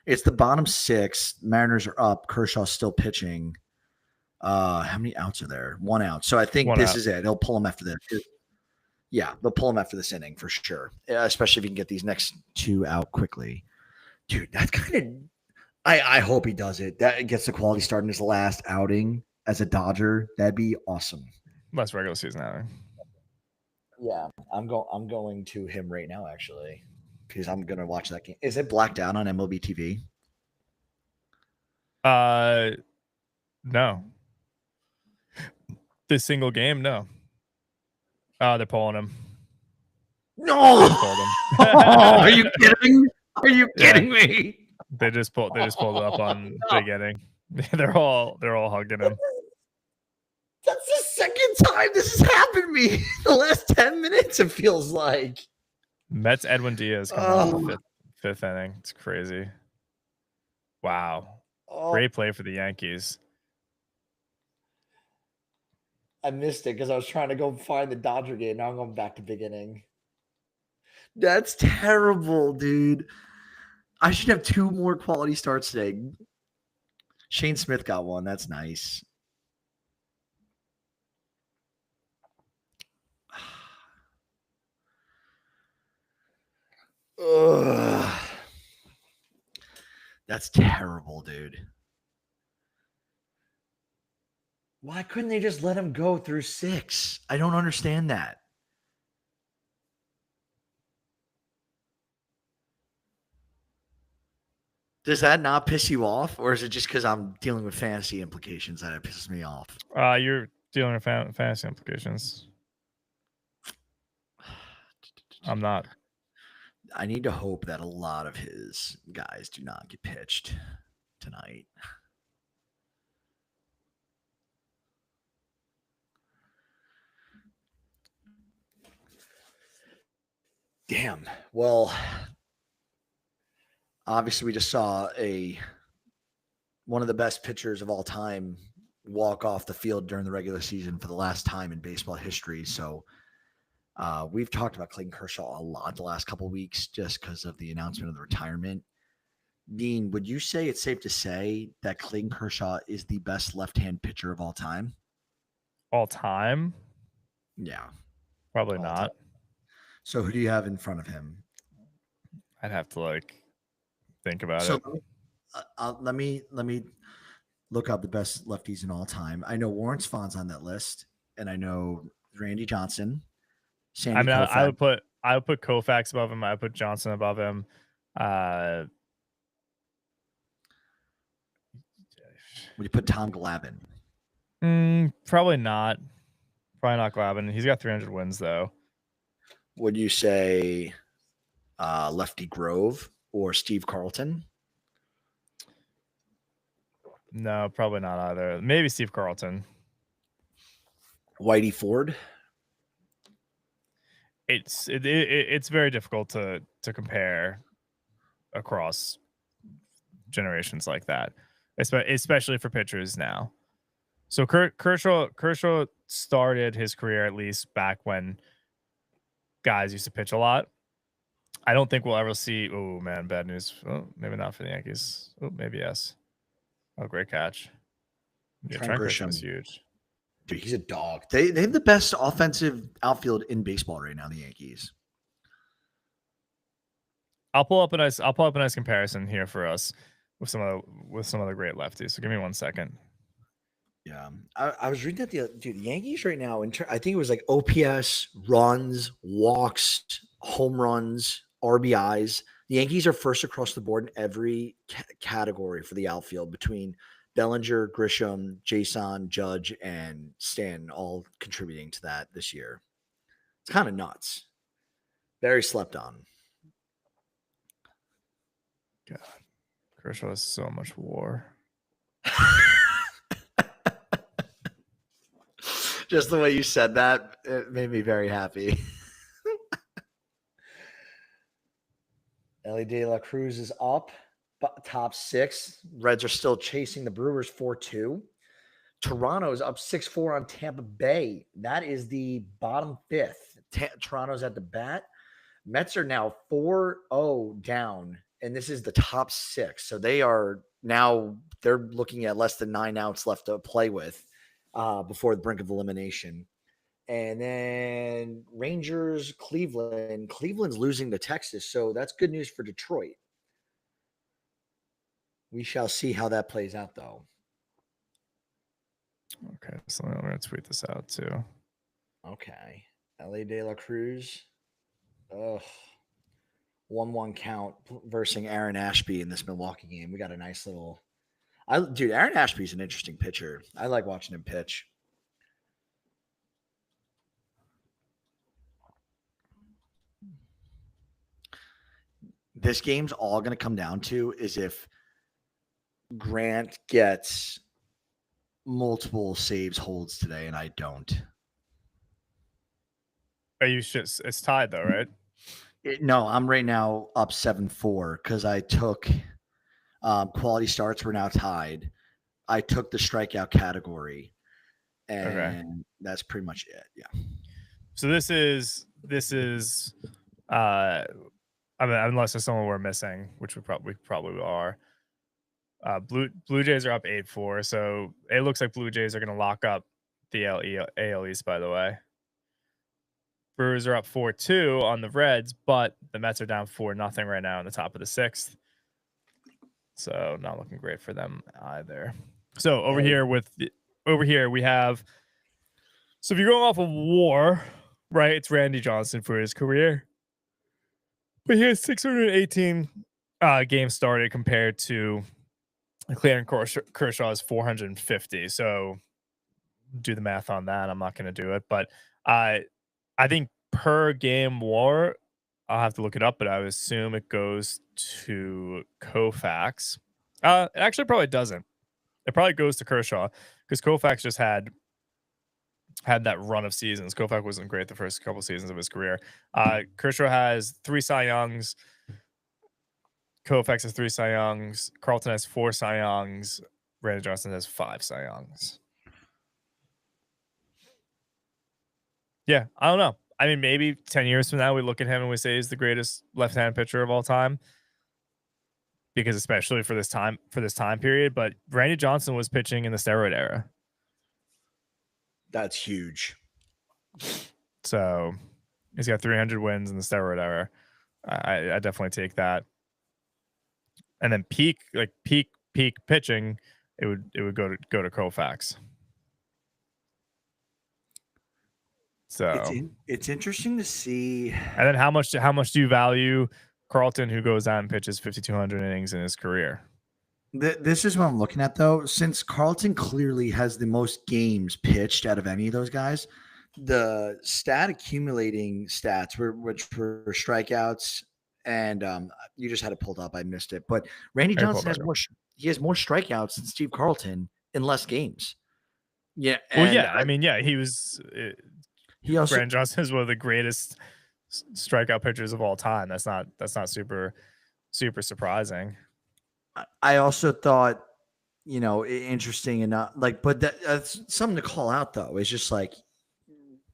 it's the bottom 6. Mariners are up. Kershaw's still pitching. How many outs are there? 1 out. So I think this is it. They'll pull him after this. Yeah, they'll pull him after this inning for sure. Especially if he can get these next 2 out quickly. Dude, that's kind of I hope he does it. That gets the quality start in his last outing as a Dodger. That'd be awesome. Last regular season outing. Yeah, I'm going to him right now actually, because I'm gonna watch that game. Is it blacked out on MLB TV? No. This single game, no. They're pulling him. No, are you kidding? Are you kidding me? They just pulled it up on Big Inning. They're all hugging him. That's the second time this has happened to me. The last 10 minutes, it feels like. Mets Edwin Diaz coming out in the fifth inning. It's crazy. Wow. Great play for the Yankees. I missed it because I was trying to go find the Dodger game. Now I'm going back to beginning. That's terrible, dude. I should have 2 more quality starts today. Shane Smith got one. That's nice. Ugh. That's terrible, dude. Why couldn't they just let him go through 6? I don't understand that. Does that not piss you off? Or is it just because I'm dealing with fantasy implications that it pisses me off? You're dealing with fantasy implications. I'm not. I need to hope that a lot of his guys do not get pitched tonight. Damn. Well, obviously we just saw one of the best pitchers of all time walk off the field during the regular season for the last time in baseball history. So we've talked about Clayton Kershaw a lot the last couple of weeks just because of the announcement of the retirement. Dean, would you say it's safe to say that Clayton Kershaw is the best left-hand pitcher of all time? All time? Yeah. Probably not. Time. So who do you have in front of him? I'd have to think about it. Let me look up the best lefties in all time. I know Warren Spahn's on that list, and I know Randy Johnson. Sandy Koufax. I would put Koufax above him. I would put Johnson above him. Would you put Tom Glavine? Probably not. Probably not Glavine. He's got 300 wins though. Would you say Lefty Grove or Steve Carlton? No, probably not either. Maybe Steve Carlton. Whitey Ford. It's very difficult to compare across generations like that, especially for pitchers now. So Kershaw started his career at least back when guys used to pitch a lot. I don't think we'll ever see. Oh man, bad news. Oh, maybe not for the Yankees. Oh, maybe yes. Oh, great catch. Yeah, Trent Grisham is huge. Dude, he's a dog. They have the best offensive outfield in baseball right now, the Yankees. I'll pull up a nice comparison here for us with some of the great lefties. So give me 1 second. Yeah, I was reading that the Yankees right now. I think it was like OPS, runs, walks, home runs, RBIs. The Yankees are first across the board in every category for the outfield between Bellinger, Grisham, Jason, Judge, and Stanton, all contributing to that this year. It's kind of nuts. Very slept on. God, Kershaw has so much WAR. Just the way you said that, it made me very happy. Ellie De La Cruz is up, top 6. Reds are still chasing the Brewers 4-2. Toronto's up 6-4 on Tampa Bay. That is the bottom 5th. Toronto's at the bat. Mets are now 4-0 down, and this is the top 6. So they're looking at less than 9 outs left to play with before the brink of elimination. And then Rangers, Cleveland. Cleveland's losing to Texas, so that's good news for Detroit. We shall see how that plays out, though. Okay, so I'm going to tweet this out, too. Okay. L.A. De La Cruz. 1-1 count versus Aaron Ashby in this Milwaukee game. We got a nice little... Aaron Ashby's an interesting pitcher. I like watching him pitch. This game's all going to come down to is if Grant gets multiple saves holds today and I don't. Are you it's tied though, right? No, I'm right now up 7-4 because I took quality starts. We're now tied. I took the strikeout category, Okay. and that's pretty much it. Yeah. So this is I mean, unless there's someone we're missing, which we probably are. Blue Jays are up 8-4, so it looks like Blue Jays are going to lock up the AL East. By the way, Brewers are up 4-2 on the Reds, but the Mets are down 4-0 right now in the top of the 6th. So not looking great for them either. So over here we have. So if you're going off of WAR, right? It's Randy Johnson for his career, but he has 618 games started compared to Clayton Kershaw's 450. So do the math on that. I'm not going to do it, but I think per game WAR, I'll have to look it up, but I would assume it goes to Koufax. It actually probably doesn't. It probably goes to Kershaw because Koufax just had that run of seasons. Koufax wasn't great the first couple seasons of his career. Kershaw has 3 Cy Youngs. Koufax has 3 Cy Youngs. Carlton has 4 Cy Youngs. Randy Johnson has 5 Cy Youngs. Yeah, I don't know. I mean, maybe 10 years from now, we look at him and we say he's the greatest left-hand pitcher of all time. Because especially for this time period, but Randy Johnson was pitching in the steroid era. That's huge. So he's got 300 wins in the steroid era. I definitely take that. And then peak pitching, it would go to Koufax. So it's interesting to see. And then how much do you value Carlton, who goes out and pitches 5,200 innings in his career? This is what I'm looking at, though. Since Carlton clearly has the most games pitched out of any of those guys, the stat accumulating stats which were strikeouts, and you just had it pulled up. I missed it, but Randy Johnson has more. He has more strikeouts than Steve Carlton in less games. Yeah. Well, yeah. I mean, yeah, he was. He also Brandon Johnson is one of the greatest strikeout pitchers of all time. That's not super surprising. I also thought, interesting enough, but that's something to call out, though. It's just like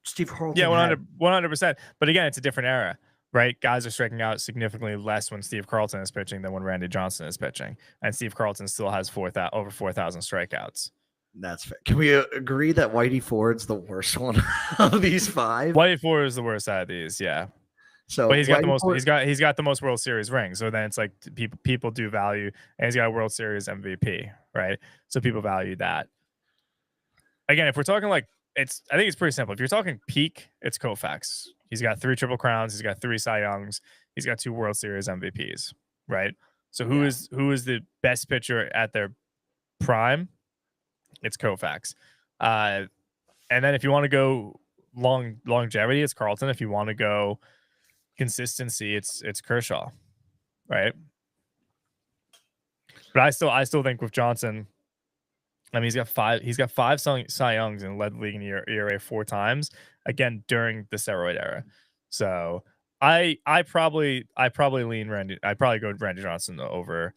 Steve Carlton. Yeah, 100%. But again, it's a different era, right? Guys are striking out significantly less when Steve Carlton is pitching than when Randy Johnson is pitching, and Steve Carlton still has over 4,000 strikeouts. That's fair. Can we agree that Whitey Ford's the worst one of these 5? Whitey Ford is the worst out of these, yeah. So, but he's got the most. He's got the most World Series rings. So then it's like people do value, and he's got a World Series MVP, right? So people value that. Again, if we're talking I think it's pretty simple. If you're talking peak, it's Koufax. He's got 3 Triple Crowns. He's got 3 Cy Youngs. He's got 2 World Series MVPs, right? So who is the best pitcher at their prime? It's Koufax. And then if you want to go longevity, it's Carlton. If you want to go consistency, it's Kershaw, right? But I still think with Johnson, I mean, he's got 5 Cy Youngs and led the league in ERA 4 times, again during the steroid era. So I probably lean Randy. I probably go Randy Johnson over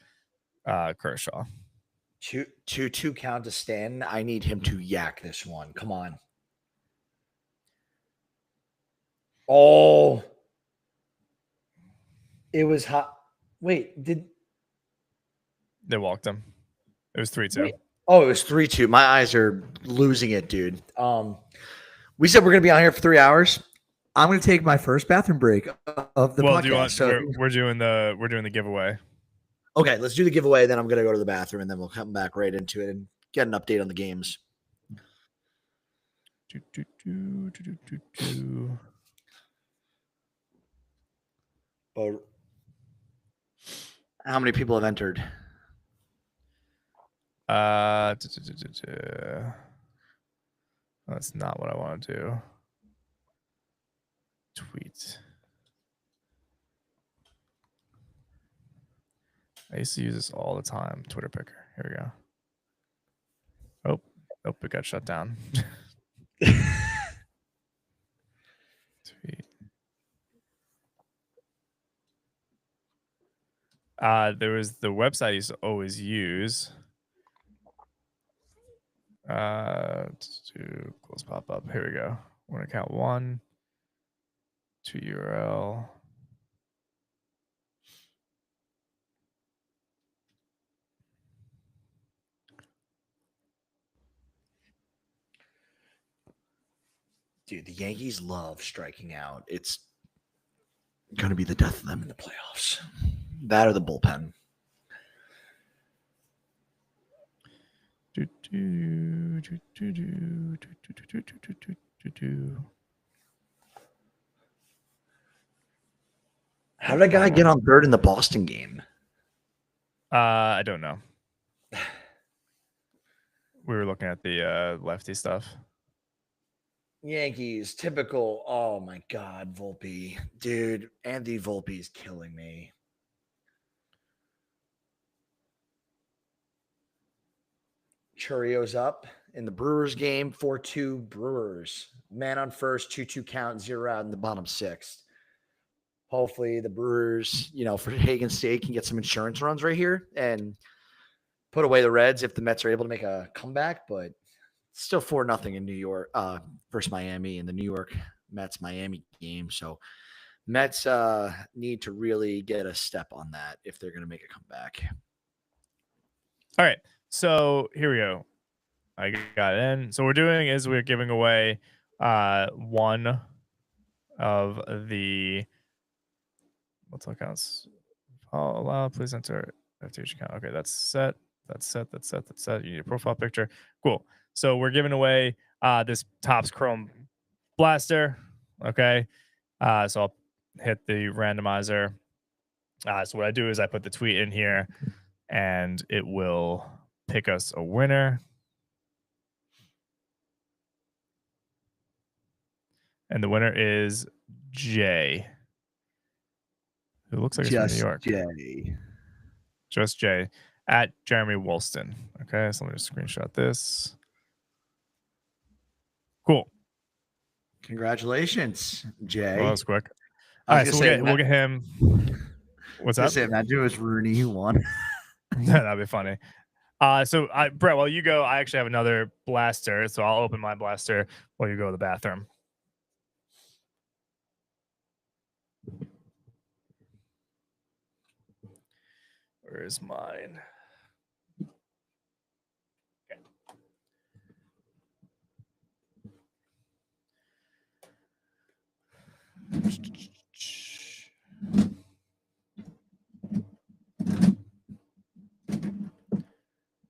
Kershaw. 2-2 count to Stanton. I need him to yak this one. Come on. Oh, it was hot. Wait, they walked him? It was 3-2. Oh, it was 3-2. My eyes are losing it, dude. We said we're gonna be on here for 3 hours. I'm gonna take my first bathroom break of the podcast. We're doing the giveaway. Okay, let's do the giveaway. Then I'm gonna go to the bathroom, and then we'll come back right into it and get an update on the games. But how many people have entered? That's not what I want to do. Tweet. I used to use this all the time. Twitter picker. Here we go. Oh, it got shut down. Tweet. There was the website I used to always use. To close pop up. Here we go. We're gonna count 1, 2 URL. Dude, the Yankees love striking out. It's going to be the death of them in the playoffs. That or the bullpen. How did a guy get on third in the Boston game? I don't know. We were looking at the lefty stuff. Yankees, typical. Oh my God, Volpe. Dude, Andy Volpe is killing me. Churrio's up in the Brewers game, 4-2 Brewers. Man on first, 2-2 count, 0 out in the bottom 6th. Hopefully the Brewers, for Hagen's sake, can get some insurance runs right here and put away the Reds if the Mets are able to make a comeback, but still 4-0 in New York versus Miami in the New York Mets Miami game. So Mets need to really get a step on that if they're going to make a comeback. All right. So here we go. I got it in. So what we're doing is we're giving away one of the what's all counts. Allow, please enter FTH account. Okay, that's set. That's set. You need a profile picture. Cool. So we're giving away this Topps Chrome Blaster. Okay. So I'll hit the randomizer. So what I do is I put the tweet in here and it will pick us a winner. And the winner is Jay, who looks like he's from New York. Jay. Just Jay at Jeremy Woolston. Okay, so let me just screenshot this. Cool. Congratulations, Jay. Well, that was quick. All right, so we'll get him. What's that? Imagine it was Rooney who won. That'd be funny. So Brett, while you go, I actually have another blaster, so I'll open my blaster while you go to the bathroom. Where's mine? Okay.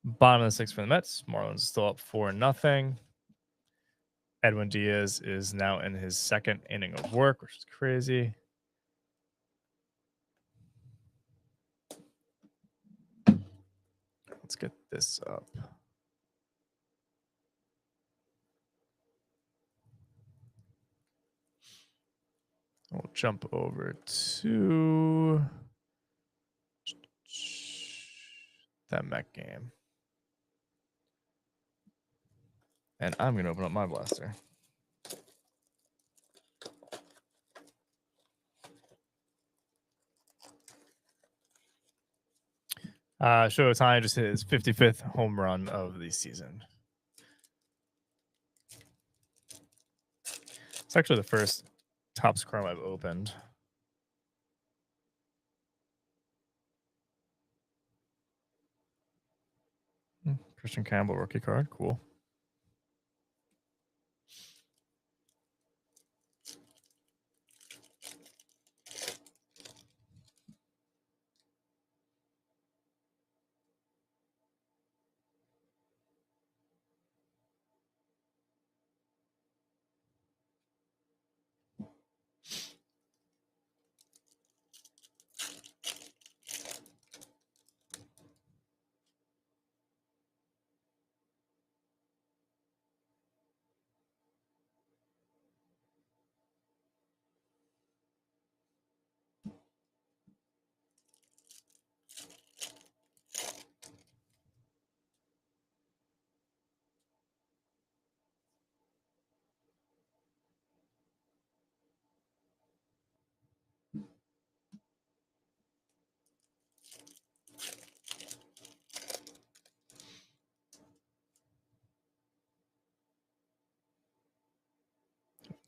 Bottom of the 6th for the Mets. Marlins still up 4-0. Edwin Diaz is now in his 2nd inning of work, which is crazy. Let's get this up. We'll jump over to that Met game. And I'm going to open up my blaster. Shohei just hit his 55th home run of the season. It's actually the first Topps Chrome I've opened. Christian Campbell rookie card. Cool.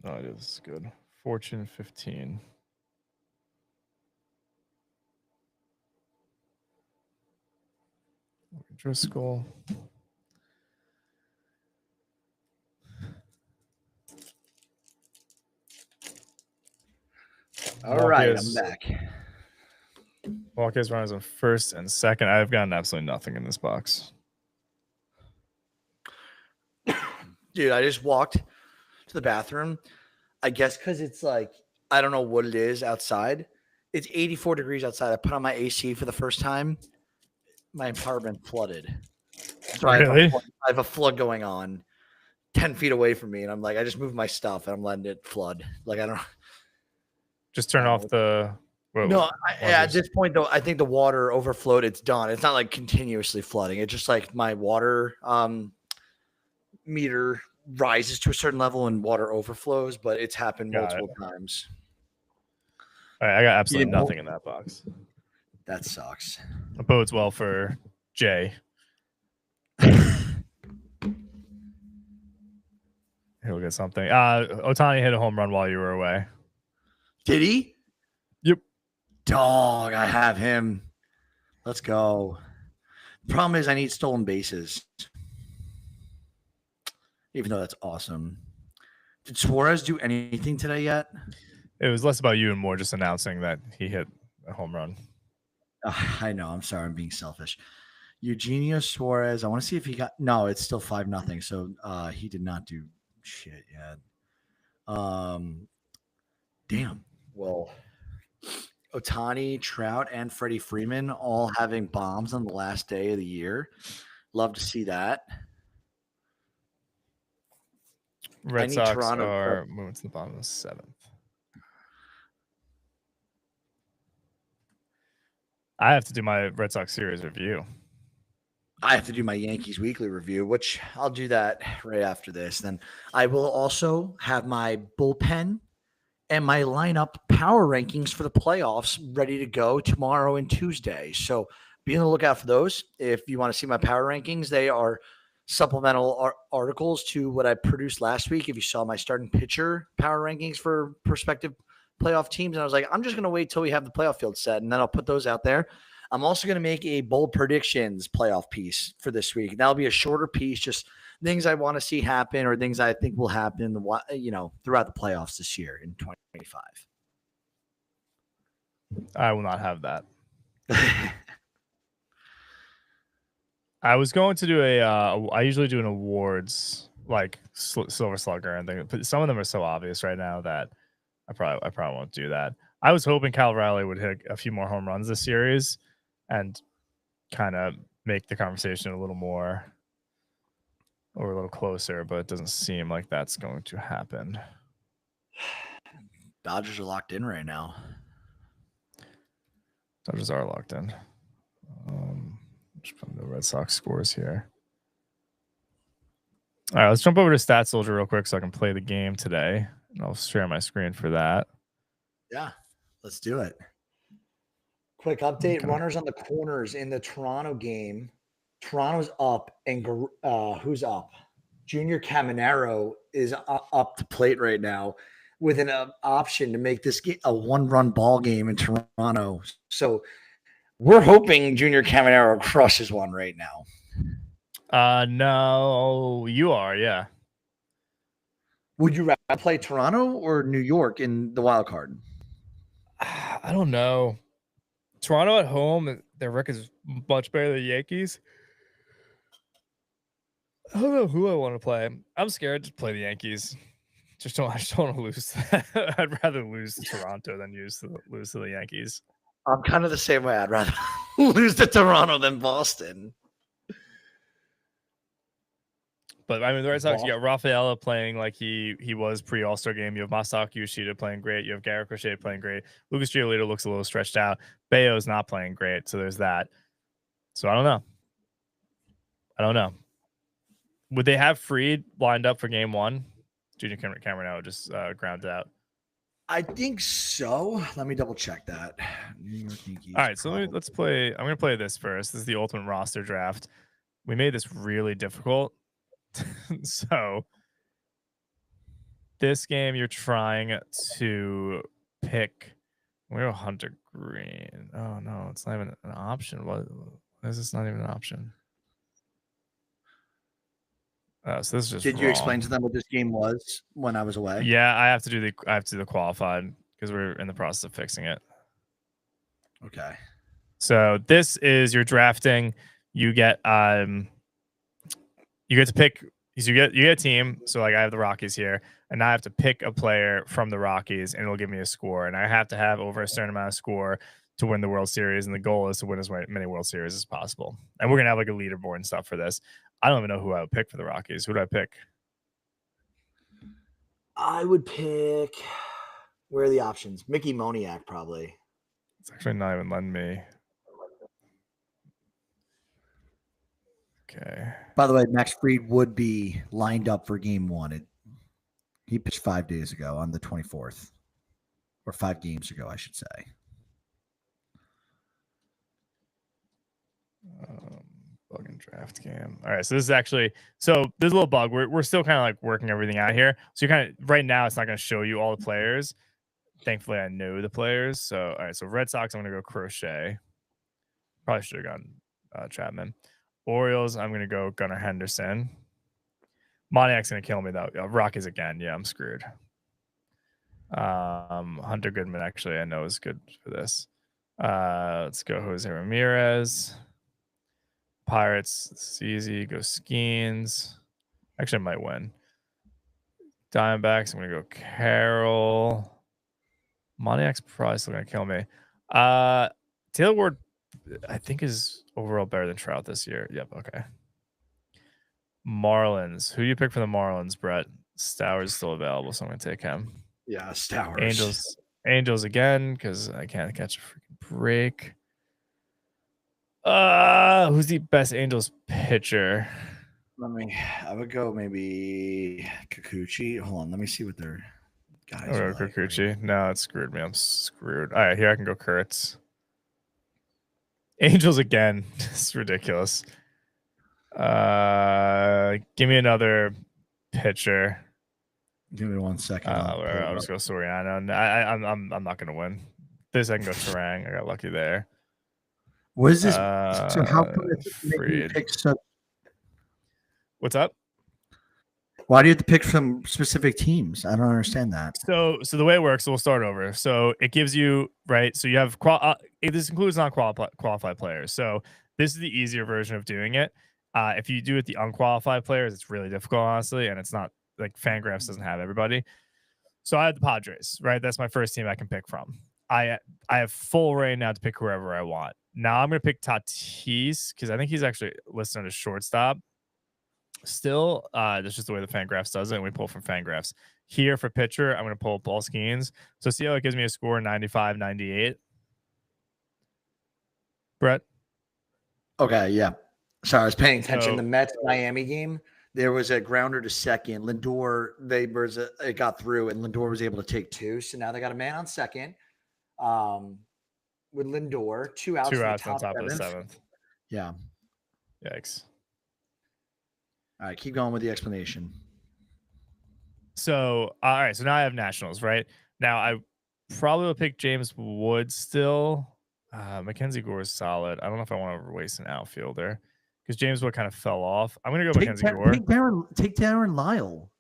Oh, it is good. Fortune 15. Driscoll. All right, I'm back. Walkers runners on first and second. I've gotten absolutely nothing in this box. Dude, I just walked to the bathroom. I guess because it's like, I don't know what it is outside. It's 84 degrees outside. I put on my AC for the first time. My apartment flooded. So Really? I have a flood going on 10 feet away from me. And I'm like, I just moved my stuff and I'm letting it flood. Like, I don't Just turn off the. No, at this point, though, I think the water overflowed. It's done. It's not like continuously flooding. It's just like my water meter rises to a certain level and water overflows, but it's happened multiple times. All right, I got absolutely nothing in that box. That sucks. It bodes well for Jay. He'll get something. Ohtani hit a home run while you were away. Did he? Yep. Dog, I have him. Let's go. Problem is, I need stolen bases. Even though that's awesome. Did Suarez do anything today yet? It was less about you and more just announcing that he hit a home run. I know. I'm sorry. I'm being selfish. Eugenio Suarez. I want to see if he got. No, it's still 5-0. So he did not do shit yet. Damn. Well, Ohtani, Trout, and Freddie Freeman all having bombs on the last day of the year. Love to see that. Red Sox are moving to the bottom of the 7th. I have to do my Red Sox series review. I have to do my Yankees weekly review, which I'll do that right after this. Then I will also have my bullpen and my lineup power rankings for the playoffs ready to go tomorrow and Tuesday. So be on the lookout for those. If you want to see my power rankings, they are supplemental articles to what I produced last week. If you saw my starting pitcher power rankings for prospective playoff teams, and I was like, I'm just going to wait till we have the playoff field set, and then I'll put those out there. I'm also going to make a bold predictions playoff piece for this week. That'll be a shorter piece, just things I want to see happen or things I think will happen, throughout the playoffs this year in 2025. I will not have that. I was going to do I usually do an awards like Silver Slugger and things, but some of them are so obvious right now that I probably won't do that. I was hoping Cal Raleigh would hit a few more home runs this series and kind of make the conversation a little more or a little closer, but it doesn't seem like that's going to happen. Dodgers are locked in right now. Dodgers are locked in. Just put the Red Sox scores here. All right, let's jump over to Stat Soldier real quick so I can play the game today. And I'll share my screen for that. Yeah, let's do it. Quick update. Okay. Runners on the corners in the Toronto game. Toronto's up, and who's up? Junior Caminero is up to plate right now with an option to make this a one-run ball game in Toronto. So we're hoping Junior Caminero crushes one right now. No, you are, yeah. Would you rather play Toronto or New York in the wild card? I don't know. Toronto at home, their record is much better than the Yankees. I don't know who I want to play. I'm scared to play the Yankees. I just don't want to lose. I'd rather lose to Toronto than lose to the Yankees. I'm kind of the same way. I'd rather lose to Toronto than Boston. But I mean, the Red Sox, you got Rafaela playing like he was pre-All-Star game. You have Masaki Yoshida playing great. You have Garrett Crochet playing great. Lucas Giolito looks a little stretched out. Bayo's not playing great, so there's that. So I don't know. Would they have Fried lined up for game one? Junior Caminero just grounded out. I think so. Let me double check that. New York Yankees. All right, so let's play. I'm going to play this first. This is the ultimate roster draft. We made this really difficult. So this game, you're trying to pick. We're Hunter Green. Oh no, it's not even an option. What is this? Not even an option. So this is just Did you explain wrong. to them what this game was when I was away? Yeah, I have to do the qualified because we're in the process of fixing it. Okay. So this is your drafting. You get to pick. So you get a team. So like I have the Rockies here, and I have to pick a player from the Rockies, and it'll give me a score. And I have to have over a certain amount of score to win the World Series, and the goal is to win as many World Series as possible. And we're gonna have like a leaderboard and stuff for this. I don't even know who I would pick for the Rockies. Who do I pick? I would pick. Where are the options? Mickey Moniak, probably. It's actually not even letting me. Okay. By the way, Max Fried would be lined up for game one. He pitched 5 days ago on the 24th, or 5 games ago, I should say. Bug and draft game. All right, so this is actually there's a little bug. We're still kind of like working everything out here. So you kind of right now it's not going to show you all the players. Thankfully, I know the players. So all right, so Red Sox, I'm going to go Crochet. Probably should have gone Chapman. Orioles, I'm going to go Gunnar Henderson. Moniak's going to kill me though. Rockies again. Yeah, I'm screwed. Hunter Goodman actually I know is good for this. Let's go Jose Ramirez. Pirates, this is easy. Go Skeens. Actually, I might win. Diamondbacks, I'm going to go Carroll. Moniak's probably still going to kill me. Taylor Ward, I think, is overall better than Trout this year. Yep, okay. Marlins. Who do you pick for the Marlins, Brett? Stowers is still available, so I'm going to take him. Yeah, Stowers. Angels again, because I can't catch a freaking break. Who's the best Angels pitcher? I would go maybe Kikuchi. Hold on, let me see what their guys are like. Kikuchi. No, it screwed me. I'm screwed. All right, here I can go Kurtz. Angels again. It's ridiculous. Give me another pitcher. Give me 1 second. I'll just go Soriano. I'm not gonna win. This I can go Terang. I got lucky there. What is this? So how come you pick such? What's up? Why do you have to pick from specific teams? I don't understand that. So the way it works, so we'll start over. So it gives you right. So you have this includes non-qualified players. So this is the easier version of doing it. If you do it the unqualified players, it's really difficult, honestly, and it's not like Fangraphs doesn't have everybody. So I have the Padres, right? That's my first team I can pick from. I have full reign now to pick whoever I want. Now I'm going to pick Tatis because I think he's actually listed on a shortstop. Still, that's just the way the Fangraphs does it. And we pull from Fangraphs. Here for pitcher, I'm going to pull Paul Skeens. So see how it gives me a score 95, 98. Brett? Okay, yeah. Sorry, I was paying attention. The Mets-Miami game, there was a grounder to second. Lindor, it got through, and Lindor was able to take 2. So now they got a man on second with Lindor. 2 outs, on top of the 7th. Yeah. Yikes. All right, keep going with the explanation. So, all right. So now I have Nationals, right? Now I probably will pick James Wood still. Mackenzie Gore is solid. I don't know if I want to waste an outfielder because James Wood kind of fell off. I'm going to go Mackenzie Gore. Take Darren Lyle.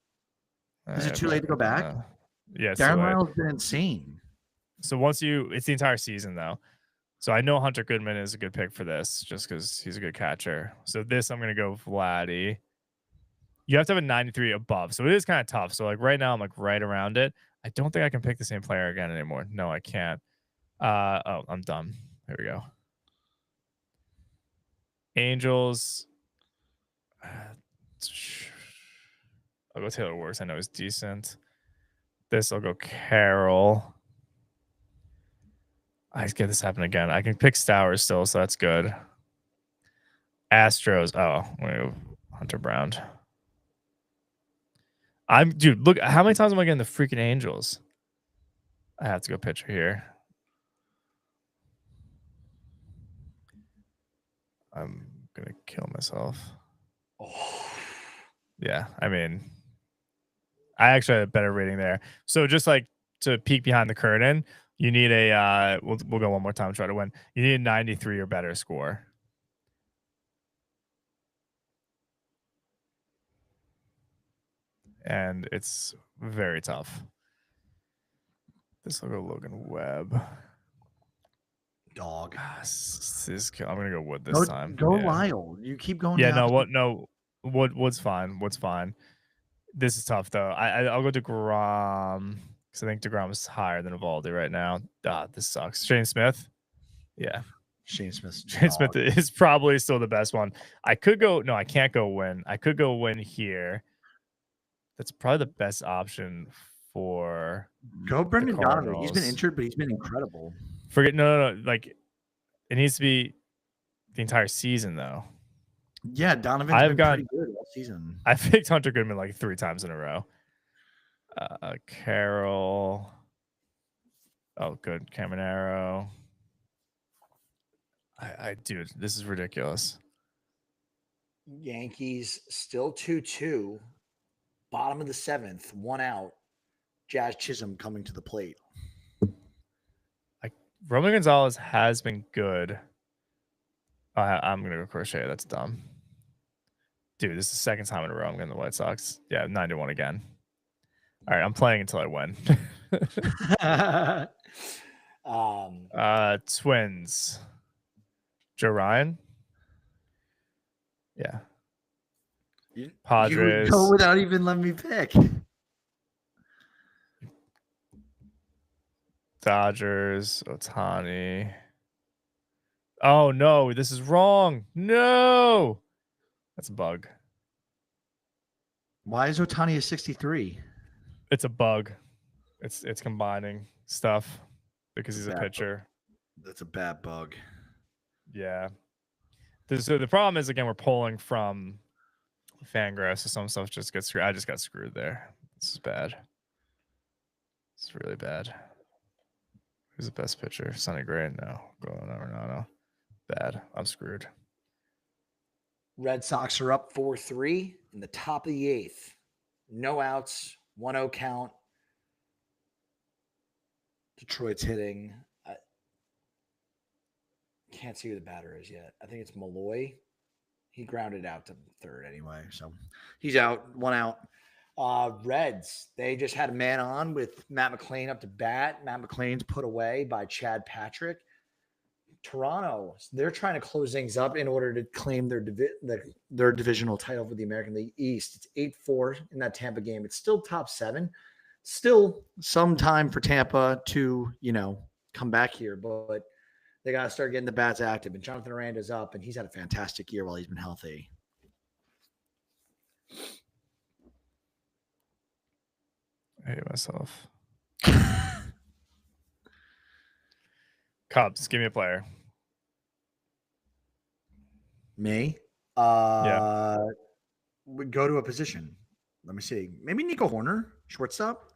Is it too late to go back? Yeah, Darren Lyle's been insane. So it's the entire season though. So I know Hunter Goodman is a good pick for this just because he's a good catcher. So this I'm going to go Vladdy. You have to have a 93 above. So it is kind of tough. So like right now I'm like right around it. I don't think I can pick the same player again anymore. No, I can't. I'm done. There we go. Angels. I'll go Taylor Works. I know he's decent. This I'll go Carroll. I get this happen again. I can pick Stowers still, so that's good. Astros. Oh, I'm gonna go Hunter Brown. Dude, look, how many times am I getting the freaking Angels? I have to go pitcher here. I'm gonna kill myself. Oh. Yeah, I mean, I actually had a better rating there. So just like to peek behind the curtain, you need a we'll go one more time, try to win. You need a 93 or better score. And it's very tough. This will go Logan Webb. Dog. I'm gonna go Wood this time. Go yeah. Lyle. You keep going. Yeah, no, what? No, Wood's fine. Wood's fine. This is tough though. I'll go DeGrom because I think DeGrom is higher than Evaldi right now. This sucks. Shane Smith. Yeah, Shane Smith. Shane Smith is probably still the best one. I could go. No, I can't go Win. I could go Win here. That's probably the best option for. Go Brendan Donovan. He's been injured, but he's been incredible. No. Like, it needs to be the entire season, though. Yeah, Donovan's been pretty good all season. I picked Hunter Goodman like 3 times in a row. Carroll. Oh, good. Caminero. Dude, this is ridiculous. Yankees still 2-2. Bottom of the 7th, 1 out. Jazz Chisholm coming to the plate. Roman Gonzalez has been good. I'm gonna go Crochet. That's dumb. Dude, this is the second time in a row I'm getting the White Sox. Yeah, 9-1 again. All right, I'm playing until I win. Twins. Joe Ryan. Yeah. Padres. You go without even letting me pick. Dodgers. Ohtani. Oh no, this is wrong. No, that's a bug. Why is Ohtani a 63? It's a bug. It's combining stuff because he's a pitcher. That's a bad bug. Yeah. So the problem is, again, we're pulling from Fangraphs, so some stuff just gets screwed. I just got screwed there. This is bad. It's really bad. Who's the best pitcher? Sonny Gray? No. No. Bad. I'm screwed. Red Sox are up 4-3 in the top of the 8th. No outs, 1-0 count. Detroit's hitting. I can't see who the batter is yet. I think it's Malloy. He grounded out to third anyway, so he's out. 1 out. Reds, they just had a man on with Matt McClain up to bat. Matt McClain's put away by Chad Patrick. Toronto, they're trying to close things up in order to claim their divisional title for the American League East. It's 8-4 in that Tampa game. It's still top 7. Still some time for Tampa to, come back here, but they got to start getting the bats active. And Jonathan Aranda's up, and he's had a fantastic year while he's been healthy. I hate myself. Cubs, give me a player. Me? Yeah. Would go to a position. Let me see. Maybe Nico Horner, shortstop.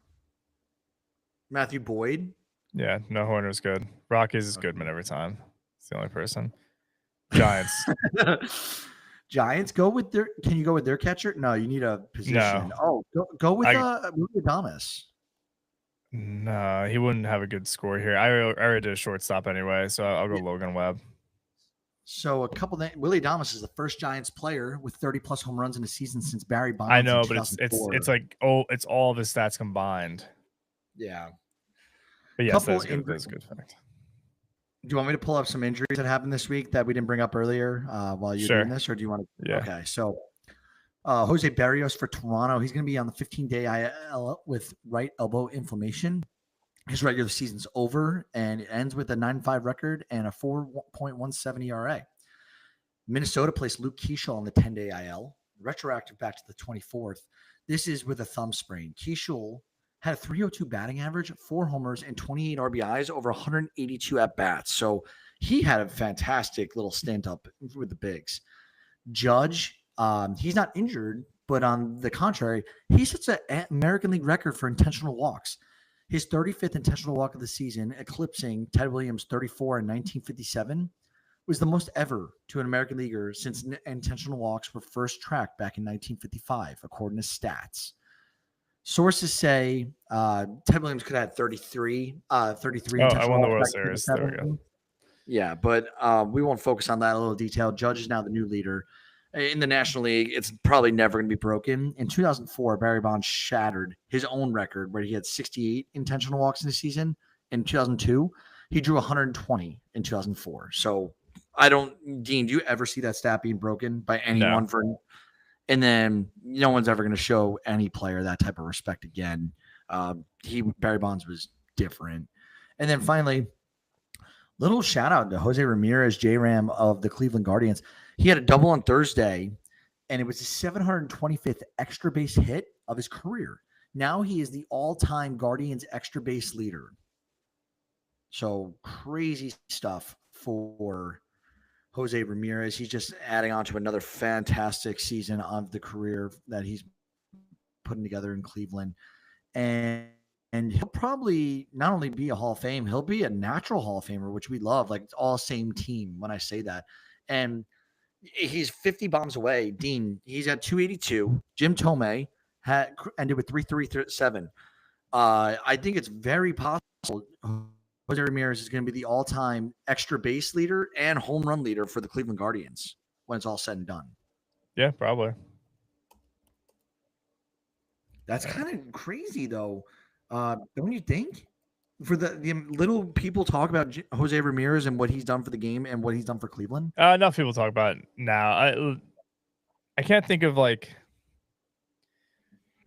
Matthew Boyd. Yeah, no, Horner's good. Rockies is Goodman every time. It's the only person. Giants. Giants, go with their. Can you go with their catcher? No, you need a position. No. Oh, go with Adames. No, he wouldn't have a good score here. I already did a shortstop anyway, so I'll go Logan Webb. So a couple of Willie Adames is the first Giants player with 30+ home runs in a season since Barry Bonds. I know, but it's like it's all of his stats combined. Yeah. But yes, that's a good fact. Do you want me to pull up some injuries that happened this week that we didn't bring up earlier while you're doing this, or do you want to? Yeah. Okay, so Jose Barrios for Toronto. He's going to be on the 15-day IL with right elbow inflammation. His regular season's over, and it ends with a 9-5 record and a 4.17 ERA. Minnesota placed Luke Keeschel on the 10-day IL, retroactive back to the 24th. This is with a thumb sprain. Keeschel had a 302 batting average, 4 homers, and 28 RBIs over 182 at-bats. So he had a fantastic little stint up with the bigs. Judge, he's not injured, but on the contrary, he sets an American League record for intentional walks. His 35th intentional walk of the season, eclipsing Ted Williams' 34 in 1957, was the most ever to an American leaguer since intentional walks were first tracked back in 1955, according to Stats. Sources say Ted Williams could have had 33 I intentional won the walks World back in Series. There we go. 2017. Yeah, but we won't focus on that in a little detail. Judge is now the new leader in the National League. It's probably never going to be broken. In 2004, Barry Bonds shattered his own record where he had 68 intentional walks in the season. In 2002, he drew 120 in 2004. So Dean, do you ever see that stat being broken by anyone No. and then no one's ever going to show any player that type of respect again. Barry Bonds was different. And then finally, little shout out to Jose Ramirez, J-Ram of the Cleveland Guardians. He had a double on Thursday, and it was his 725th extra base hit of his career. Now he is the all-time Guardians extra base leader. So crazy stuff for Jose Ramirez. He's just adding on to another fantastic season of the career that he's putting together in Cleveland. And he'll probably not only be a Hall of Fame, he'll be a natural Hall of Famer, which we love. Like, it's all same team when I say that. And he's 50 bombs away. Dean, he's at 282. Jim Tomei had ended with 337. I think it's very possible Jose Ramirez is going to be the all-time extra base leader and home run leader for the Cleveland Guardians when it's all said and done. Yeah, probably. That's kind of crazy, though. Don't you think? For the little people talk about Jose Ramirez and what he's done for the game and what he's done for Cleveland. Enough people talk about it now. I can't think of like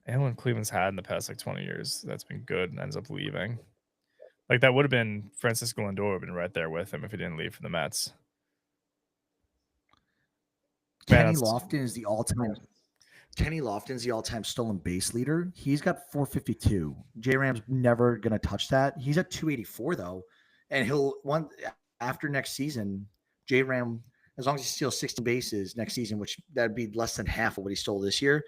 anyone Cleveland's had in the past like 20 years that's been good and ends up leaving. Like that would have been Francisco Lindor would have been right there with him if he didn't leave for the Mets. Kenny Lofton is the all-time stolen base leader. He's got 452. J-Ram's never going to touch that. He's at 284 though. And after next season, J-Ram, as long as he steals 60 bases next season, which that'd be less than half of what he stole this year,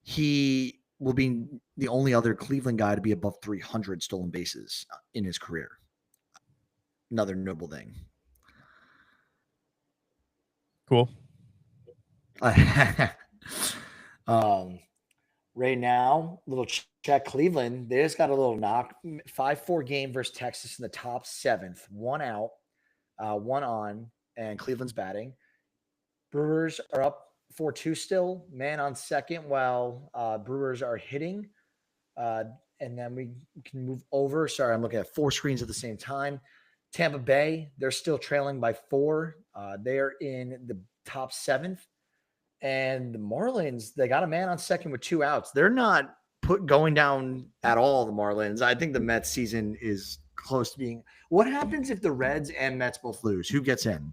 he will be the only other Cleveland guy to be above 300 stolen bases in his career. Another notable thing. Cool. Right now, little check Cleveland. They just got a little knock. 5-4 game versus Texas in the top 7th. 1 out, 1 on, and Cleveland's batting. Brewers are up 4-2 still. Man on second while Brewers are hitting. And then we can move over. Sorry, I'm looking at 4 screens at the same time. Tampa Bay, they're still trailing by 4. They are in the top 7th. And the Marlins, they got a man on second with 2 outs. They're not going down at all, the Marlins. I think the Mets season is close to being. What happens if the Reds and Mets both lose? Who gets in?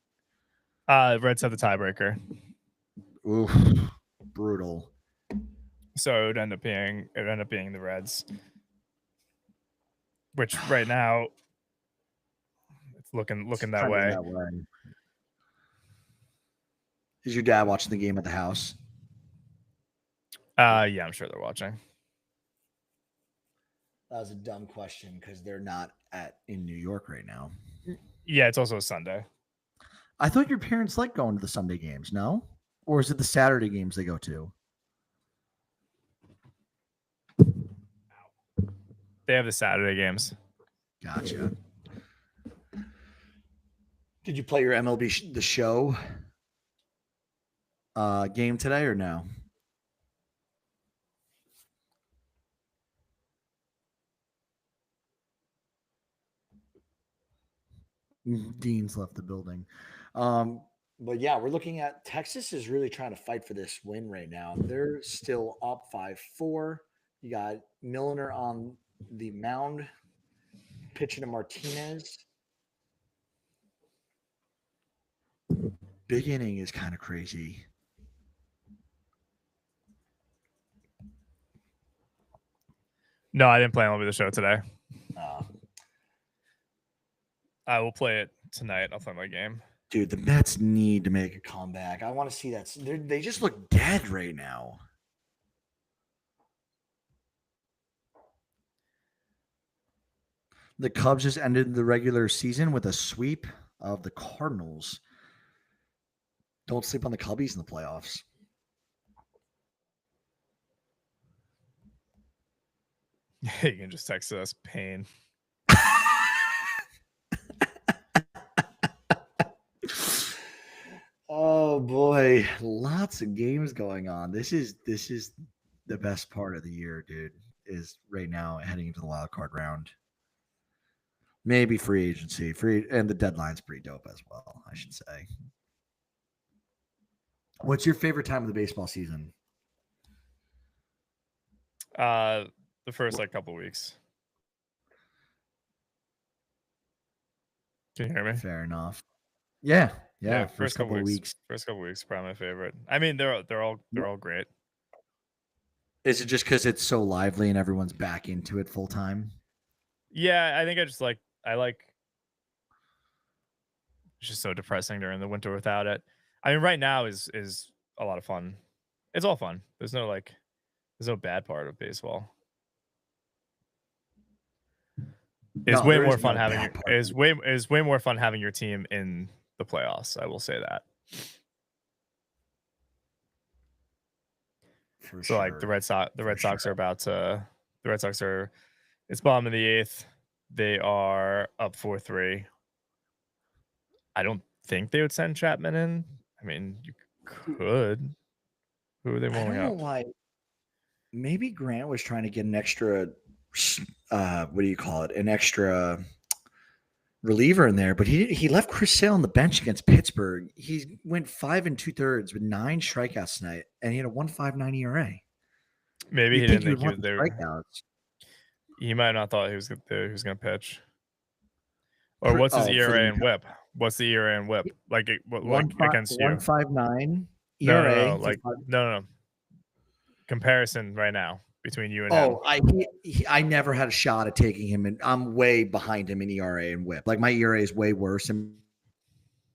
Reds have the tiebreaker. Oof, brutal. So it would end up being the Reds. Which right now it's looking that way. Is your dad watching the game at the house? Yeah, I'm sure they're watching. That was a dumb question because they're not in New York right now. Yeah, it's also a Sunday. I thought your parents like going to the Sunday games, no? Or is it the Saturday games they go to? They have the Saturday games. Gotcha. Did you play your MLB The Show game today or no? Dean's left the building. But yeah, we're looking at Texas is really trying to fight for this win right now. They're still up 5-4. You got Milner on the mound, pitching to Martinez. Big inning is kind of crazy. No, I didn't play MLB The Show today. I will play it tonight. I'll play my game. Dude, the Mets need to make a comeback. I want to see that. They just look dead right now. The Cubs just ended the regular season with a sweep of the Cardinals. Don't sleep on the Cubbies in the playoffs. You can just text us pain. Oh boy, lots of games going on. This is the best part of the year, dude. Is right now heading into the wild card round. Maybe free agency, and the deadline's pretty dope as well, I should say. What's your favorite time of the baseball season? The first like couple weeks. Can you hear me? Fair enough. Yeah. First couple weeks. First couple weeks, probably my favorite. I mean, they're all great. Is it just because it's so lively and everyone's back into it full time? Yeah, I think it's just so depressing during the winter without it. I mean, right now is a lot of fun. It's all fun. There's no bad part of baseball. It's way more fun having way more fun having your team in the playoffs. I will say that. Like the Red Sox are about to. The Red Sox are. It's bottom of the 8th. They are up 4-3. I don't think they would send Chapman in. I mean, you could. Who are they rolling I don't know up? why. Maybe Grant was trying to get an extra. What do you call it? An extra reliever in there, but he left Chris Sale on the bench against Pittsburgh. He went 5 2/3 with 9 strikeouts tonight, and he had a 1.59 ERA. Maybe he didn't think he was strikeouts. He might have not thought he was going to pitch. Or what's his ERA and WHIP? What's the ERA and WHIP? Like against you? 1.59 ERA. No. Comparison right now between you and him. I never had a shot at taking him, and I'm way behind him in ERA and WHIP. Like my ERA is way worse, and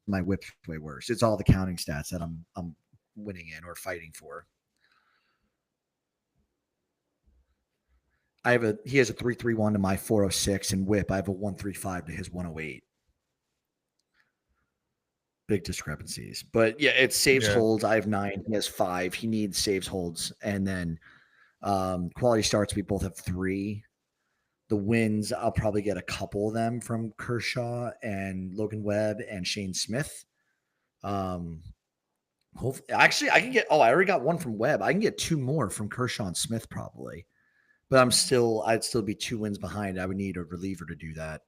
my WHIP's way worse. It's all the counting stats that I'm winning in or fighting for. He has a 3.31 to my 4.06, and WHIP I have a 1.35 to his 1.08. Big discrepancies, but yeah, it's saves holds. I have 9. He has 5. He needs saves holds, and then quality starts. We both have 3. The wins, I'll probably get a couple of them from Kershaw and Logan Webb and Shane Smith. Hopefully, actually, I can get. I already got 1 from Webb. I can get 2 more from Kershaw and Smith probably. But I'd still be 2 wins behind. I would need a reliever to do that.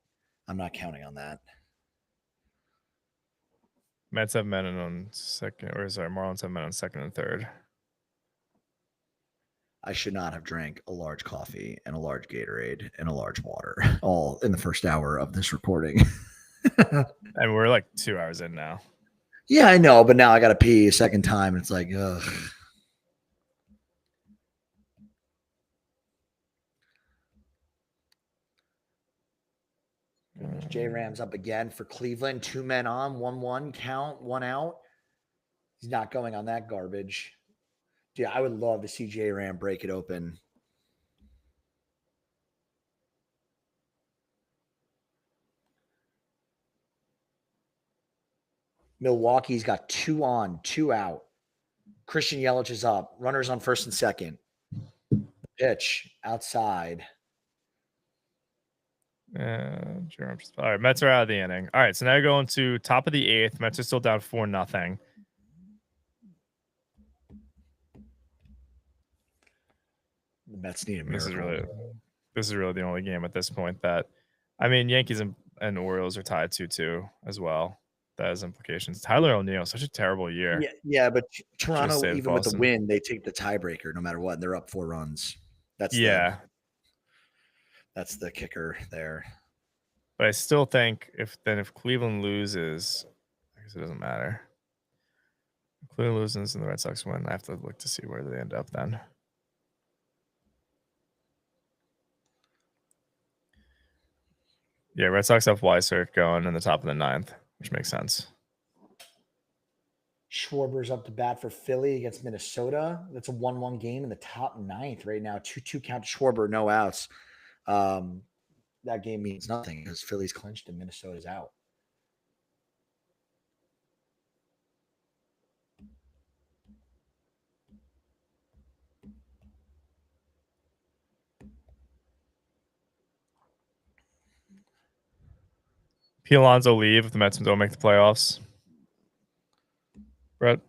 I'm not counting on that. Mets have men on second, Marlins have men on second and third. I should not have drank a large coffee and a large Gatorade and a large water all in the first hour of this recording. And we're like 2 hours in now. Yeah, I know, but now I got to pee a second time. And it's like, ugh. J Rams up again for Cleveland. 2 men on, 1-1 count, 1 out. He's not going on that garbage. Dude, I would love to see J Ram break it open. Milwaukee's got 2 on, 2 out. Christian Yelich is up. Runners on first and second. Pitch outside. All right, Mets are out of the inning. All right, so now going to top of the 8th. Mets are still down 4-0. The Mets need a miracle. This is really the only game at this point that, I mean, Yankees and Orioles are tied 2-2 as well. That has implications. Tyler O'Neill, such a terrible year. Yeah, but Toronto, even with the win, they take the tiebreaker no matter what. They're up 4 runs. That's the kicker there. But I still think if Cleveland loses, I guess it doesn't matter. If Cleveland loses and the Red Sox win, I have to look to see where they end up then. Yeah, Red Sox have Weissert going in the top of the 9th, which makes sense. Schwarber's up to bat for Philly against Minnesota. That's a 1-1 game in the top 9th right now. 2-2 count to Schwarber, no outs. That game means nothing because Philly's clinched and Minnesota's out. Pete Alonso leave if the Mets don't make the playoffs. Brett,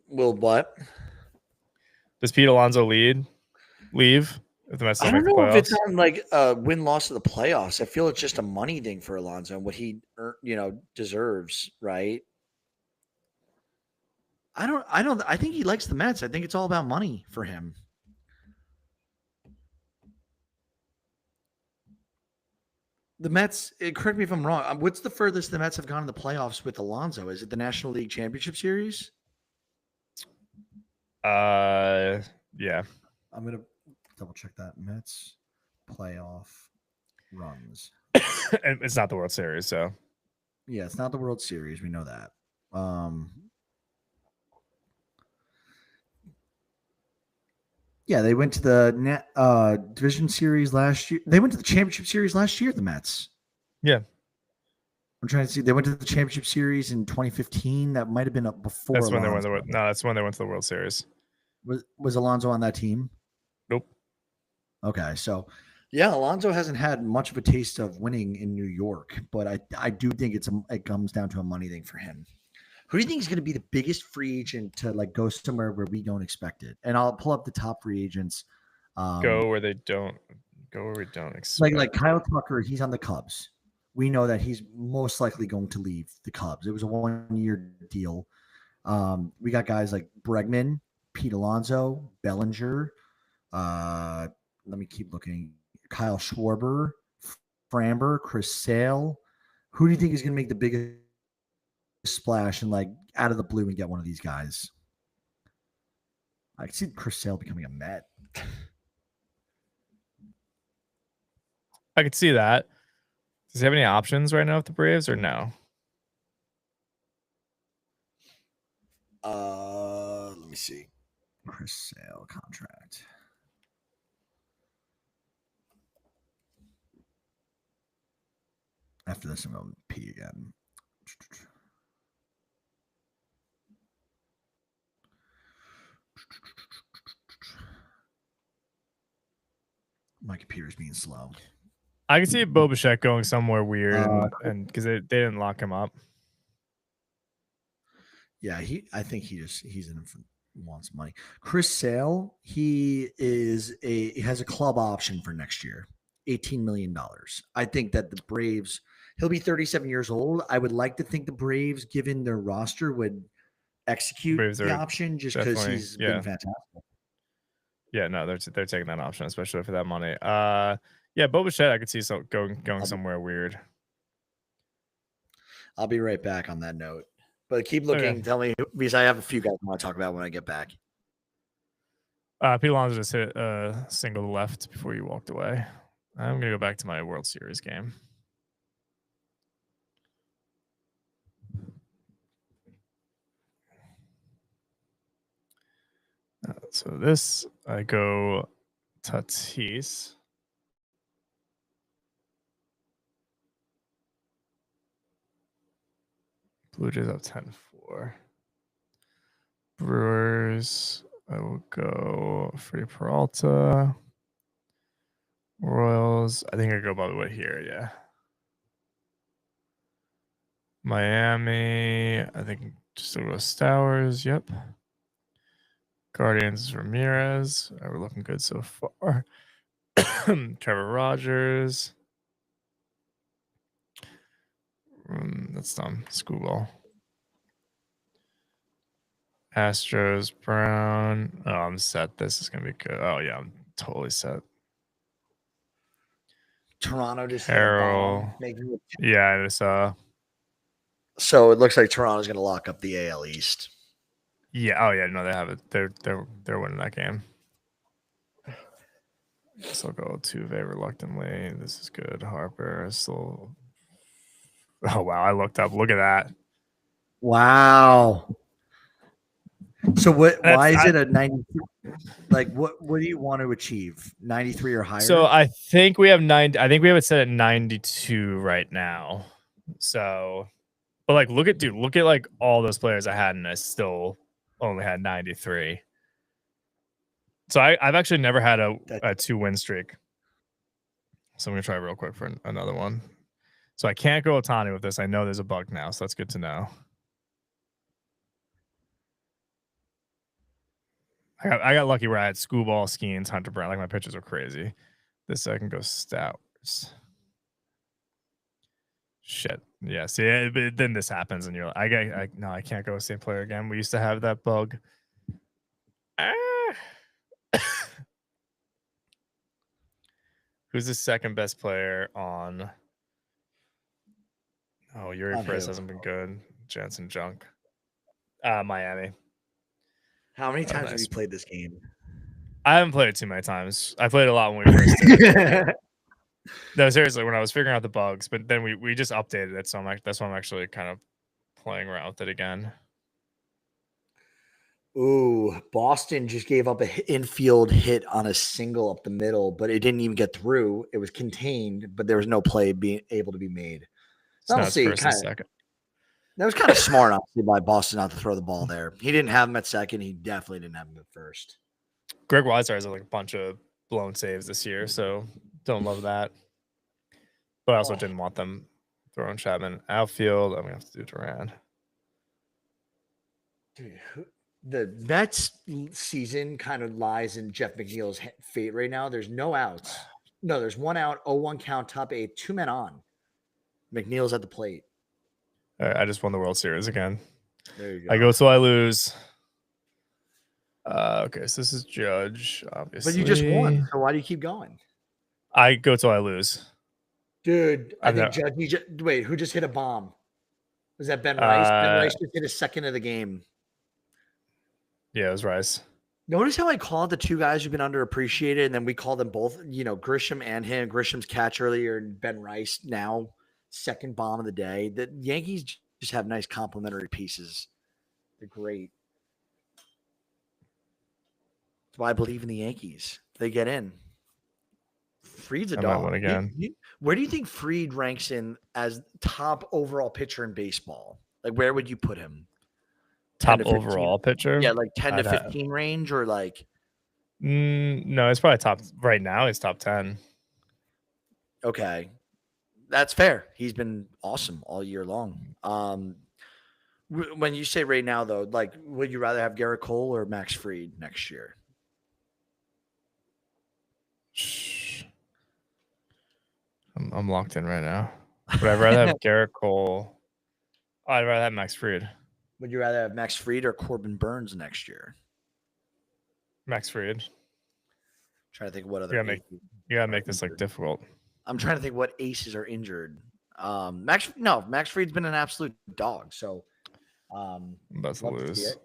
Will what? does Pete Alonso leave if the Mets I don't make don't the know if it's playoffs? on like a win loss of the playoffs. I feel it's just a money thing for Alonso and what he deserves, right? I think he likes the Mets. I think it's all about money for him. The Mets, correct me if I'm wrong. What's the furthest the Mets have gone in the playoffs with Alonso? Is it the National League Championship Series? Yeah. I'm gonna double check that. Mets playoff runs. It's not the World Series, so Yeah, it's not the World Series. We know that. Yeah, they went to the division series last year. They went to the championship series last year. The Mets. yeah, I'm trying to see. They went to the championship series in 2015. That might have been up before. that's when they went Alonso. that's when they went to the World Series. Was Alonso on that team? Nope. Okay, so yeah, Alonso hasn't had much of a taste of winning in New York, but I do think it comes down to a money thing for him. Who do you think is going to be the biggest free agent to like go somewhere where we don't expect it? And I'll pull up the top free agents. Go where we don't expect. Like Kyle Tucker, he's on the Cubs. We know that he's most likely going to leave the Cubs. It was a 1-year deal. We got guys like Bregman, Pete Alonso, Bellinger. Let me keep looking. Kyle Schwarber, Framber, Chris Sale. Who do you think is going to make the biggest splash and like out of the blue and get one of these guys? I can see Chris Sale becoming a Met. I could see that. Does he have any options right now with the Braves or no? Let me see. Chris Sale contract. After this, I'm going to pee again. My computer's being slow. I could see Bo Bichette going somewhere weird and because they didn't lock him up. Yeah, I think he's in for wants money. Chris Sale, he has a club option for next year, $18 million. I think that the Braves, he'll be 37 years old. I would like to think the Braves, given their roster, would execute the option just because he's been fantastic. Yeah, no, they're taking that option, especially for that money. Yeah, Bo Bichette, I could see going somewhere weird. I'll be right back on that note. But keep looking. Okay. Tell me, because I have a few guys I want to talk about when I get back. Pete Alonso just hit a single left before you walked away. I'm going to go back to my World Series game. So this, I go Tatis. Blue Jays up 10-4. Brewers, I will go Freddie Peralta. Royals, I think I go by the way here, yeah. Miami, I think just go Stowers, yep. Guardians, Ramirez. We're looking good so far. Trevor Rogers. That's dumb. Schoolball. Astros, Brown. Oh, I'm set. This is going to be good. Oh, yeah, I'm totally set. Toronto just Carroll. Yeah, I saw. So it looks like Toronto's going to lock up the AL East. Yeah. Oh, yeah. No, they have it. They're winning that game. So I'll go Tuve reluctantly. This is good. Harper still. Oh wow! I looked up. Look at that. Wow. So why is it a 93? Like what do you want to achieve? 93 or higher? So I think we have 90. I think we have it set at 92 right now. So, but like, look at like all those players I had, and I still only had 93. So I've actually never had a 2-win streak. So I'm gonna try real quick for another one. So I can't go Otani with this. I know there's a bug now, so that's good to know. I got lucky where I had Schoolball, Skeens, Hunter Brown. Like my pitches were crazy. This I can go Stowers. Shit. Yeah. See, then this happens, and you're like, no, I can't go with the same player again. We used to have that bug. Who's the second best player on? Oh, Yuri Perez hasn't been good. Jansen Junk. Miami. How many times have you played this game? I haven't played it too many times. I played a lot when we first did. No, seriously, when I was figuring out the bugs, but then we just updated it, so that's why I'm actually kind of playing around with it again. Ooh, Boston just gave up an infield hit on a single up the middle, but it didn't even get through. It was contained, but there was no play being able to be made. So now it's first and second. That was kind of smart, honestly, by Boston not to throw the ball there. He didn't have him at second. He definitely didn't have him at first. Greg Weiser has like a bunch of blown saves this year, so don't love that. But I also didn't want them throwing Chapman. Outfield, I'm going to have to do Duran. Dude, the Mets season kind of lies in Jeff McNeil's fate right now. There's no outs. No, there's 1 out, 0-1 count, top 8, 2 men on. McNeil's at the plate. All right, I just won the World Series again. There you go. I go till I lose. Okay, so this is Judge, obviously. But you just won, so why do you keep going? I go till I lose. Dude, I think Judge. Wait, who just hit a bomb? Was that Ben Rice? Ben Rice just hit his second of the game. Yeah, it was Rice. Notice how I called the two guys who've been underappreciated, and then we call them both, Grisham and him. Grisham's catch earlier, and Ben Rice now second bomb of the day. The Yankees just have nice complementary pieces. They're great. That's why I believe in the Yankees. They get in. Fried's a dog. Again. Where do you think Fried ranks in as top overall pitcher in baseball? Like, where would you put him? Top overall pitcher? Yeah, like 10 to 15 range, or like? No, it's probably top. Right now, it's top 10. Okay. That's fair. He's been awesome all year long. When you say right now, though, like, would you rather have Garrett Cole or Max Fried next year? I'm locked in right now. Would I rather have Garrett Cole? Oh, I'd rather have Max Fried. Would you rather have Max Fried or Corbin Burns next year? Max Fried. Trying to think what other. You gotta make this like difficult. I'm trying to think what aces are injured. Max Fried's been an absolute dog. So, I'm about to lose.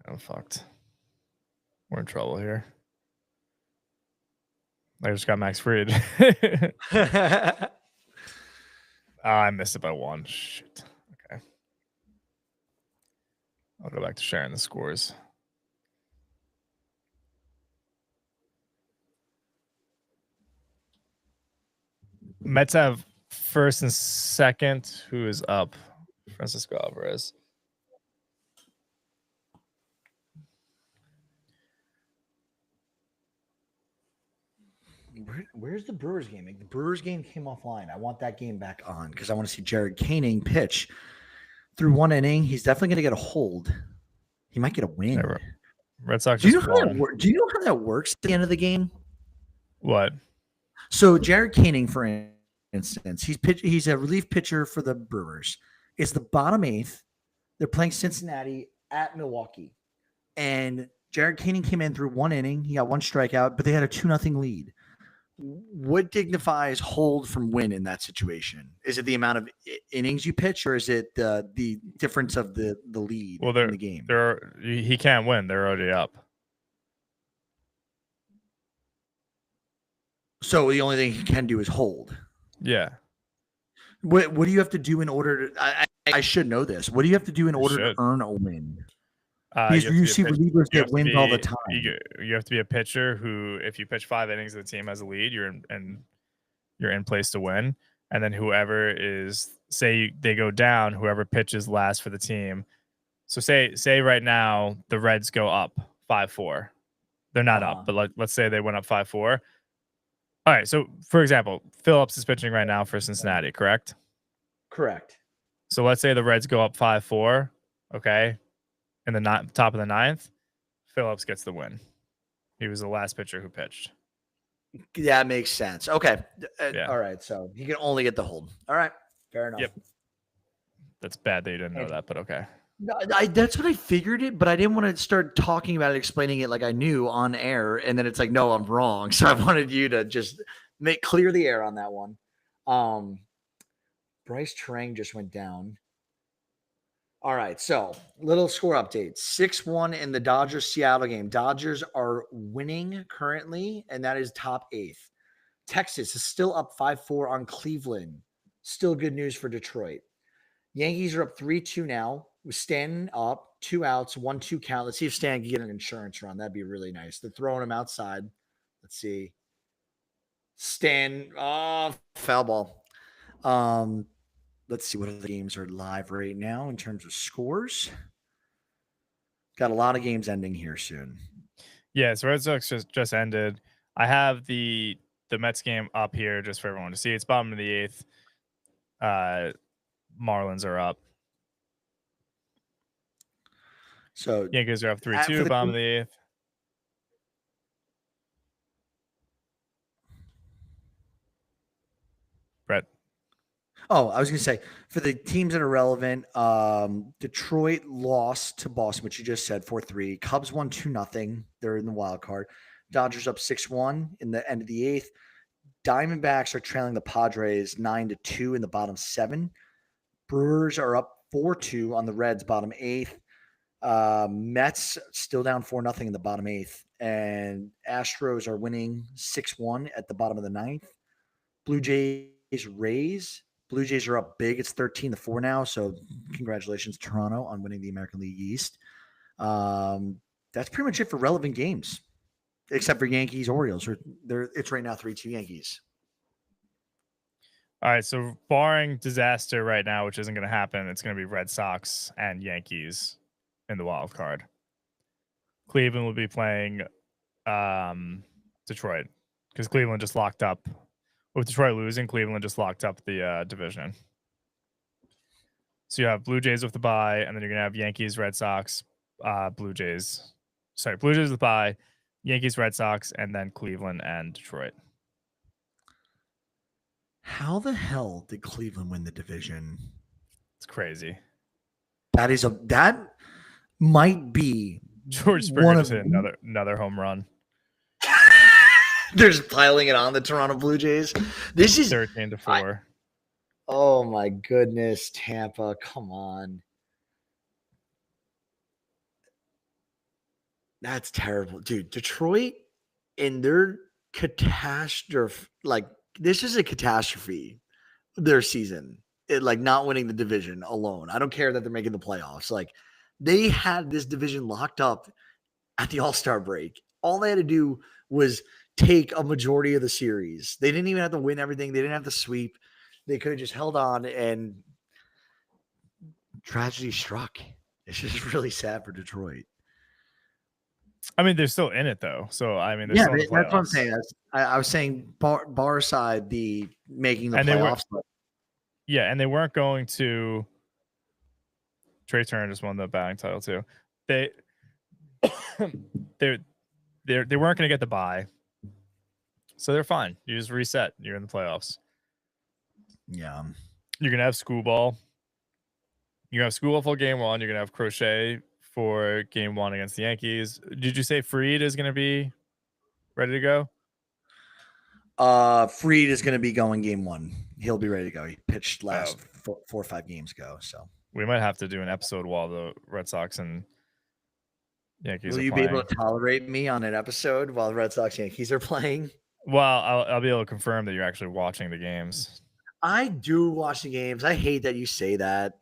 I'm fucked. We're in trouble here. I just got Max Fried. I missed it by 1. Shit. Okay. I'll go back to sharing the scores. Mets have first and second. Who is up? Francisco Alvarez. Where's the Brewers game? The Brewers game came offline. I want that game back on because I want to see Jared Koenig pitch through 1 inning. He's definitely going to get a hold. He might get a win. Yeah, Red Sox. Do you know how that works at the end of the game? What? So Jared Koenig, for instance, he's a relief pitcher for the Brewers. It's the bottom 8th. They're playing Cincinnati at Milwaukee, and Jared Koenig came in through 1 inning. He got 1 strikeout, but they had a 2-0 lead. What dignifies hold from win in that situation? Is it the amount of innings you pitch, or is it the difference of the lead in the game? He can't win. They're already up. So the only thing he can do is hold. Yeah. What do you have to do in order to? I should know this. What do you have to do in order to earn a win? Because you see relievers get wins all the time. You have to be a pitcher who, if you pitch 5 innings and the team has a lead, you're in place to win. And then whoever is, say they go down, whoever pitches last for the team. So say right now the Reds go up 5-4. They're not up, but let's say they went up 5-4. All right. So, for example, Phillips is pitching right now for Cincinnati, correct? Correct. So let's say the Reds go up 5-4, okay, in the top of the ninth. Phillips gets the win. He was the last pitcher who pitched. That makes sense. Okay. Yeah. All right. So he can only get the hold. All right. Fair enough. Yep. That's bad that you didn't know that, but okay. No, that's what I figured it, but I didn't want to start talking about it, explaining it like I knew on air, and then it's like, no, I'm wrong. So I wanted you to just clear the air on that one. Bryce Trang just went down. All right, so little score update. 6-1 in the Dodgers-Seattle game. Dodgers are winning currently, and that is top 8th. Texas is still up 5-4 on Cleveland. Still good news for Detroit. Yankees are up 3-2 now. With Stanton up, 2 outs, 1-2 count. Let's see if Stan can get an insurance run. That'd be really nice. They're throwing him outside. Let's see. Stan, foul ball. Let's see what other games are live right now in terms of scores. Got a lot of games ending here soon. Yeah, so Red Sox just ended. I have the Mets game up here just for everyone to see. It's bottom of the 8th. Marlins are up. So Yankees are up 3-2, bottom of the 8th. Brett. Oh, I was going to say, for the teams that are relevant, Detroit lost to Boston, which you just said, 4-3. Cubs won 2-0. They're in the wild card. Dodgers up 6-1 in the end of the 8th. Diamondbacks are trailing the Padres 9-2 in the bottom 7. Brewers are up 4-2 on the Reds, bottom 8th. Mets still down 4-0 in the bottom 8th. And Astros are winning 6-1 at the bottom of the 9th. Blue Jays, Rays. Blue Jays are up big. It's 13-4 now. So congratulations, Toronto, on winning the American League East. That's pretty much it for relevant games, except for Yankees, Orioles. It's right now 3-2 Yankees. All right, so barring disaster right now, which isn't going to happen, it's going to be Red Sox and Yankees in the wild card. Cleveland will be playing Detroit because Cleveland just locked up. With Detroit losing, Cleveland just locked up the division. So you have Blue Jays with the bye, and then you're going to have Yankees, Red Sox, Blue Jays. Sorry, Blue Jays with the bye, Yankees, Red Sox, and then Cleveland and Detroit. How the hell did Cleveland win the division? It's crazy. That might be George Springer just hit another home run. They're just piling it on the Toronto Blue Jays. This is 13-4. Oh my goodness, Tampa! Come on, that's terrible, dude. Detroit in their catastrophe, this is a catastrophe. Their season, not winning the division alone. I don't care that they're making the playoffs. They had this division locked up at the All-Star break. All they had to do was take a majority of the series. They didn't even have to win everything. They didn't have to sweep. They could have just held on, and tragedy struck. It's just really sad for Detroit. I mean, they're still in it though. So I mean, yeah, that's what I'm saying. I was saying bar aside the making the playoffs. Yeah, and they weren't going to. Trey Turner just won the batting title too. They weren't going to get the bye, so they're fine. You just reset. You're in the playoffs. Yeah, you're gonna have Schoolball. You're gonna have Schoolball for game 1. You're gonna have Crochet for game 1 against the Yankees. Did you say Fried is gonna be ready to go? Fried is going to be going game 1. He'll be ready to go. He pitched last 4 or 5 games ago. So we might have to do an episode while the Red Sox and Yankees. Will you be able to tolerate me on an episode while the Red Sox Yankees are playing? Well, I'll be able to confirm that you're actually watching the games. I do watch the games. I hate that you say that.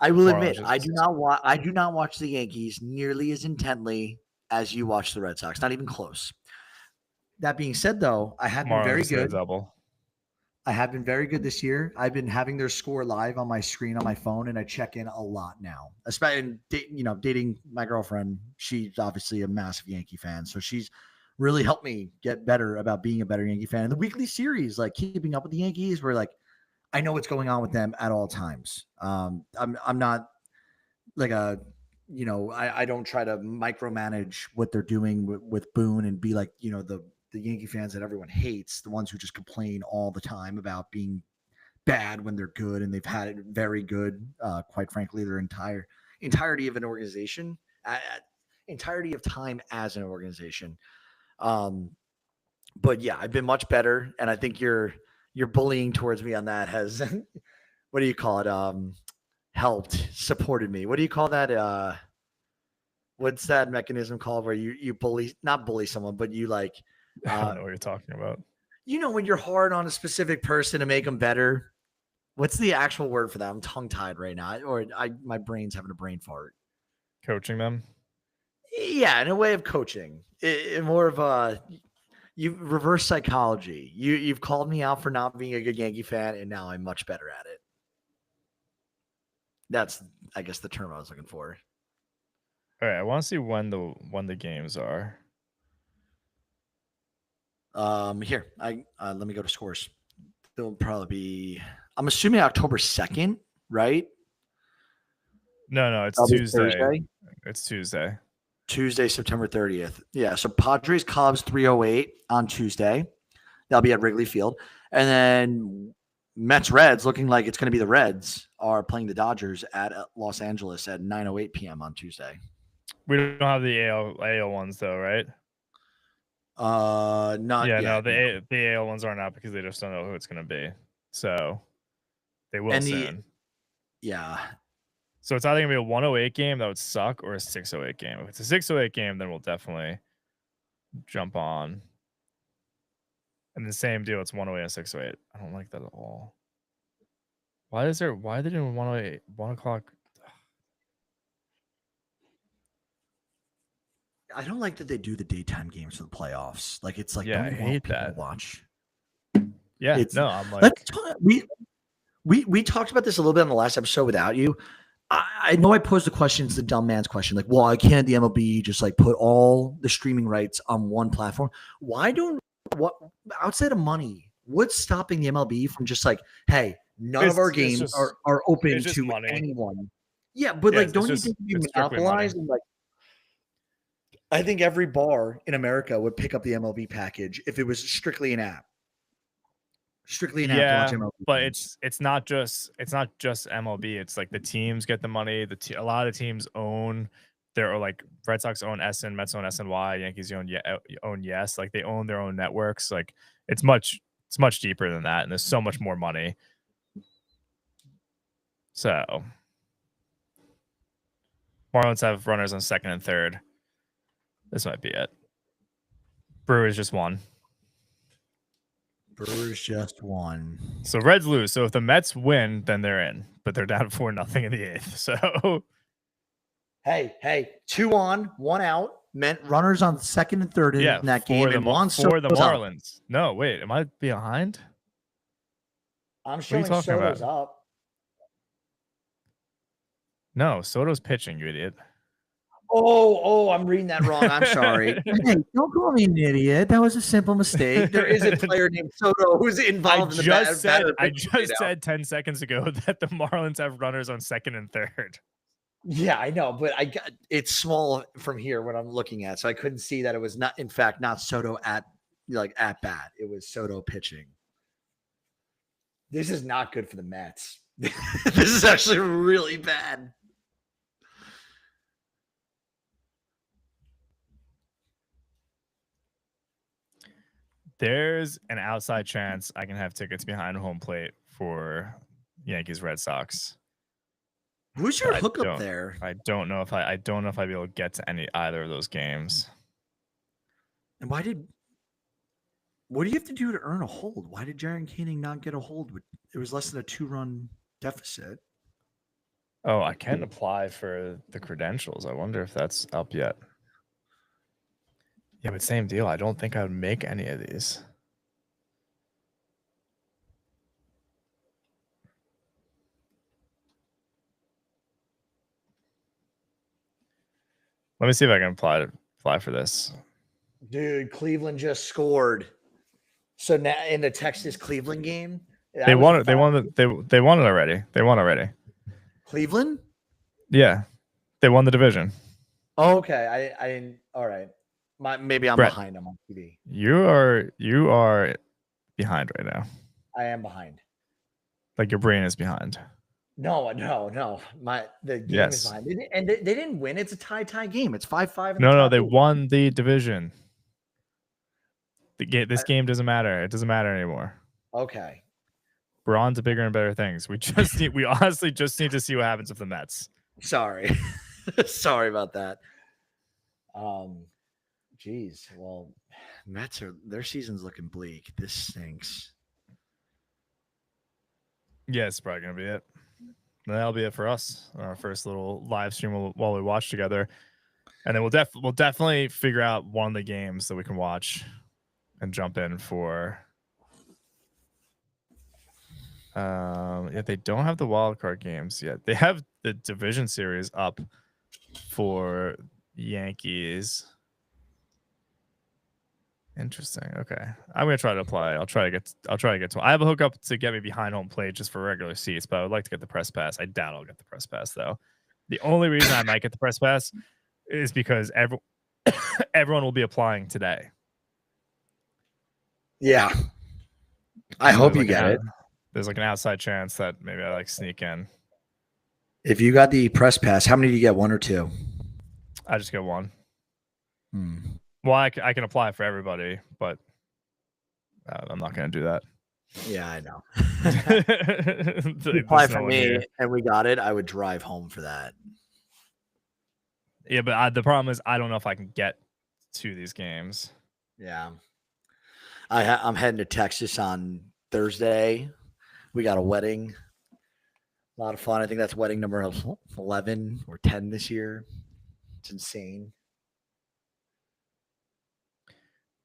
I will admit, I do not watch the Yankees nearly as intently as you watch the Red Sox. Not even close. That being said, though, I have been very good. I have been very good this year. I've been having their score live on my screen on my phone, and I check in a lot now. Especially, dating my girlfriend. She's obviously a massive Yankee fan, so she's really helped me get better about being a better Yankee fan. And the weekly series, like keeping up with the Yankees, where like I know what's going on with them at all times. I'm not like I don't try to micromanage what they're doing with Boone and be like, the Yankee fans that everyone hates, the ones who just complain all the time about being bad when they're good, and they've had it very good, quite frankly, their entirety of an organization, entirety of time as an organization. But yeah, I've been much better, and I think your bullying towards me on that has what do you call it? Helped, supported me. What do you call that? What's that mechanism called where you bully, not bully someone, but you like I don't know what you're talking about. When you're hard on a specific person to make them better. What's the actual word for that? I'm tongue tied right now, or my brain's having a brain fart. Coaching them. Yeah, in a way of coaching, more of a you reverse psychology. You've called me out for not being a good Yankee fan, and now I'm much better at it. That's, I guess, the term I was looking for. All right, I want to see when the games are. Here, let me go to scores. They'll probably be, I'm assuming October 2nd, right? No, it's That'll be Tuesday. Thursday? It's Tuesday. Tuesday, September 30th. Yeah, so Padres Cubs 3:08 on Tuesday. That'll be at Wrigley Field. And then Mets Reds, looking like it's going to be the Reds, are playing the Dodgers at Los Angeles at 9:08 p.m. on Tuesday. We don't have the AL ones though, right? Not yeah, yet. no, the AL ones aren't out because they just don't know who it's going to be. So they will soon. Yeah. So it's either going to be a 108 game that would suck or a 608 game. If it's a 608 game, then we'll definitely jump on. And the same deal, it's 108 and 608. I don't like that at all. Why are they doing 108, 1 o'clock? I don't like that they do the daytime games for the playoffs. Like, it's like, Yeah, don't I you want hate people that. to watch? Yeah, It's, no, I'm like, let's talk, we talked about this a little bit in the last episode without you. I know I posed the question, it's the dumb man's question. Like, why can't the MLB just like put all the streaming rights on one platform? Why don't, what outside of money, what's stopping the MLB from just like, hey, none of our games are open to money. anyone? Yeah, but like, don't you think you monopolize? And like, I think every bar in America would pick up the MLB package if it was strictly an app. Strictly an app to watch MLB. But games. it's not just MLB. It's like the teams get the money. A lot of the teams own like Red Sox own SN, Mets own SNY, Yankees own Yes. Like they own their own networks. Like it's much deeper than that, and there's so much more money. So Marlins have runners on second and third. This might be it. Brewers just won. Brewers just won. So Reds lose. So if the Mets win, then they're in. But they're down 4-0 in the eighth. So hey, 2 on, 1 out. Meant runners on second and third in that game. And Juan for the Marlins. Up. No, wait, am I behind? I'm showing Soto's up. No, Soto's pitching, you idiot. Oh, I'm reading that wrong. I'm sorry. Hey, don't call me an idiot. That was a simple mistake. There is a player named Soto who's involved in the batter. I just said 10 seconds ago that the Marlins have runners on second and third. Yeah, I know, but it's small from here when I'm looking at, so I couldn't see that it was not, in fact, not Soto at bat. It was Soto pitching. This is not good for the Mets. This is actually really bad. There's an outside chance I can have tickets behind home plate for Yankees Red Sox. Who's your hookup there? I don't know if I'd be able to get to either of those games. And what do you have to do to earn a hold? Why did Jaron Koenig not get a hold? It was less than a 2-run deficit. Oh, I can't apply for the credentials. I wonder if that's up yet. Yeah, but same deal. I don't think I would make any of these. Let me see if I can apply for this. Dude, Cleveland just scored. So now in the Texas Cleveland game, They won it. They won it already. They won already. Cleveland? Yeah. They won the division. Oh, okay. I didn't. All right. Maybe I'm Brett, behind them on TV. You are behind right now. I am behind. Like your brain is behind. No. The game is behind. And they didn't win. It's a tie game. It's 5-5. No, they won the division. This game doesn't matter. It doesn't matter anymore. Okay. We're on to bigger and better things. We honestly just need to see what happens with the Mets. Sorry. Sorry about that. Geez. Well, Mets their season's looking bleak. This stinks. Yeah, it's probably gonna be it. That'll be it for us. Our first little live stream while we watch together, and then we'll definitely figure out one of the games that we can watch and jump in for. Yeah, they don't have the wild card games yet. They have the division series up for Yankees. Interesting. Okay, I'm gonna try to apply. I'll try to get to. I have a hookup to get me behind home plate just for regular seats, but I would like to get the press pass. I doubt I'll get the press pass though. The only reason I might get the press pass is because everyone will be applying today. Yeah. I hope you get it. There's like an outside chance that maybe I sneak in. If you got the press pass, how many do you get? 1 or 2? I just get 1. Well, I can apply for everybody, but I'm not going to do that. Yeah, I know. You apply for me and we got it. I would drive home for that. Yeah, but the problem is I don't know if I can get to these games. Yeah. I'm heading to Texas on Thursday. We got a wedding. A lot of fun. I think that's wedding number 11 or 10 this year. It's insane.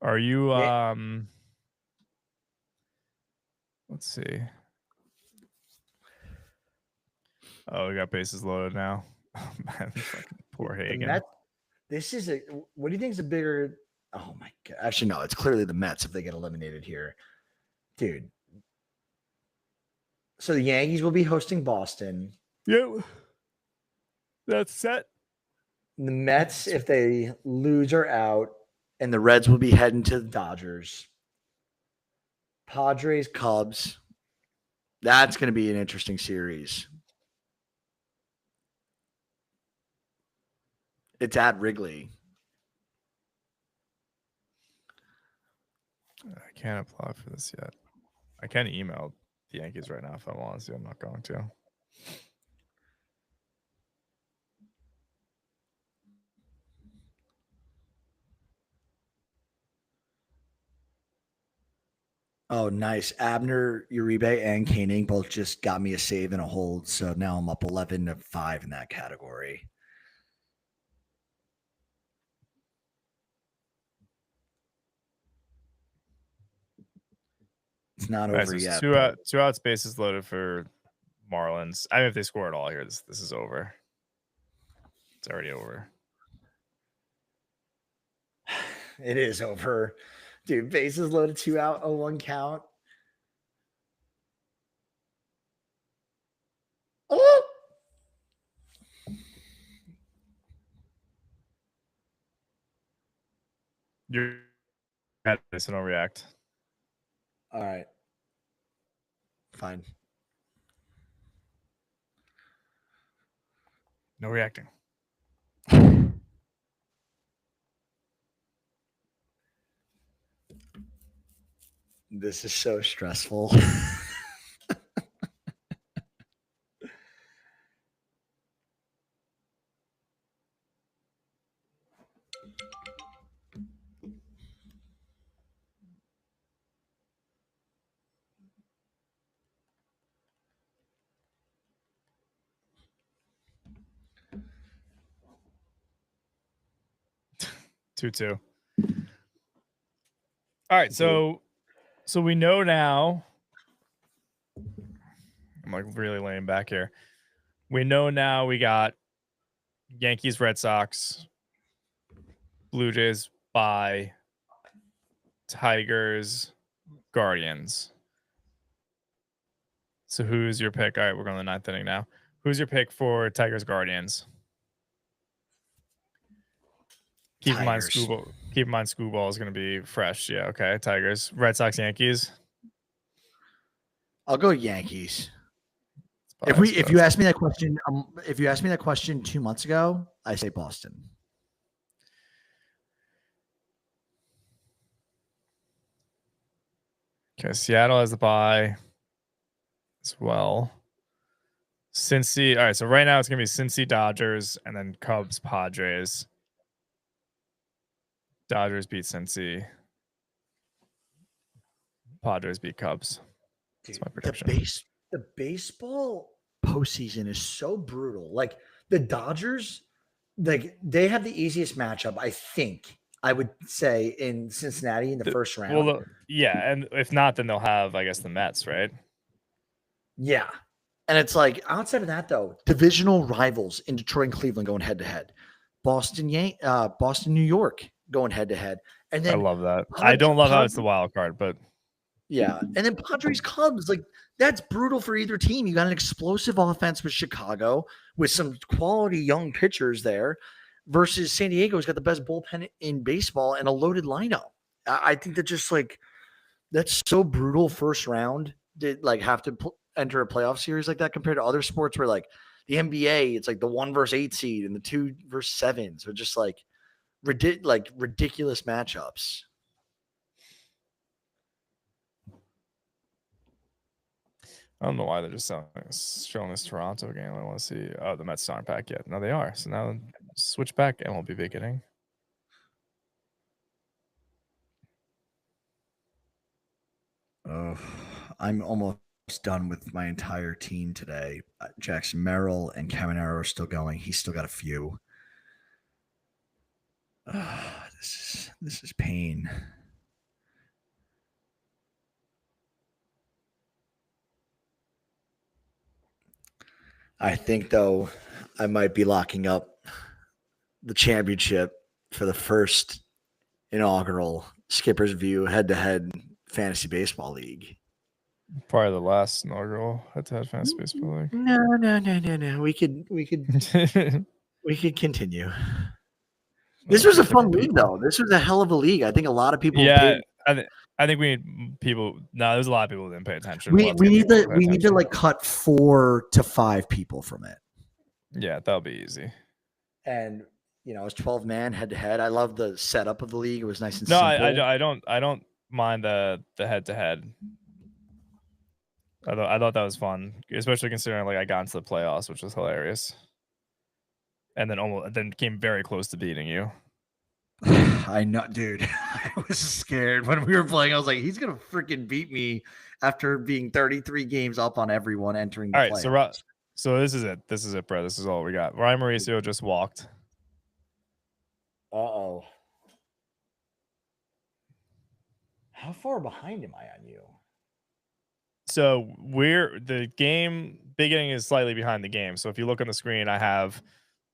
Are you let's see. Oh, we got bases loaded now. Oh man, fucking poor Hagen. This is what do you think is a bigger oh my god. Actually, no, it's clearly the Mets if they get eliminated here. Dude. So the Yankees will be hosting Boston. Yep. That's set. The Mets, if they lose, are out. And the Reds will be heading to the Dodgers. Padres, Cubs. That's going to be an interesting series. It's at Wrigley. I can't apply for this yet. I can email the Yankees right now if I want to. I'm not going to. Oh, nice. Abner, Uribe, and Koenig both just got me a save and a hold. So now I'm up 11-5 in that category. It's not over yet. Two outs, bases loaded for Marlins. I mean, if they score at all here, this is over. It's already over. It is over. Dude, bases loaded, 2 out, 0-1 count. Oh! You're at this and don't react. All right. Fine. No reacting. This is so stressful. Two. All right, so we know now. I'm like really laying back here. We know now we got Yankees, Red Sox, Blue Jays bye, Tigers, Guardians. So who's your pick? All right, we're going to the ninth inning now. Who's your pick for Tigers, Guardians? Keep in mind, Screwball is going to be fresh. Yeah, okay. Tigers, Red Sox, Yankees. I'll go Yankees. If you asked me that question 2 months ago, I say Boston. Okay, Seattle has the bye as well. Cincy. All right, so right now it's gonna be Cincy, Dodgers, and then Cubs, Padres. Dodgers beat Cincy. Padres beat Cubs. That's my prediction. The baseball postseason is so brutal. Like the Dodgers, like they have the easiest matchup, I think. I would say in Cincinnati in the first round. Well, yeah, and if not, then they'll have, I guess, the Mets, right? Yeah. And it's like outside of that, though, divisional rivals in Detroit and Cleveland going head to head. Boston, New York going head to head. And then I love that. I don't love how it's the wild card, but yeah. And then Padres Cubs, like that's brutal for either team. You got an explosive offense with Chicago with some quality young pitchers there versus San Diego's got the best bullpen in baseball and a loaded lineup. I think that just like that's so brutal first round to like have to enter a playoff series like that compared to other sports where like the NBA, it's like the 1 versus 8 seed and the 2 versus 7. So just like ridiculous matchups. I don't know why they're just showing this Toronto game. I want to see. Oh, the Mets aren't back yet. No, they are. So now switch back and we'll be beginning. Oh, I'm almost done with my entire team today. Jackson Merrill and Caminero are still going. He's still got a few. This is pain. I think though I might be locking up the championship for the first inaugural Skipper's View head-to-head fantasy baseball league. Probably the last inaugural head-to-head fantasy baseball league. No. We could we could continue. This was a fun league, though. This was a hell of a league. I think a lot of people. Yeah, I think we need people. No, there's a lot of people who didn't pay attention. We need to like cut 4 to 5 people from it. Yeah, that'll be easy. And you know, it's 12 man head to head. I love the setup of the league. It was nice and simple. I don't mind the head to head. I thought that was fun, especially considering like I got into the playoffs, which was hilarious. And then came very close to beating you. I know, dude. I was scared when we were playing. I was like, he's gonna freaking beat me after being 33 games up on everyone entering the playoffs. All right, so this is it. This is it, bro. This is all we got. Ryan Mauricio just walked. Uh-oh. How far behind am I on you? So the game beginning is slightly behind the game. So if you look on the screen, I have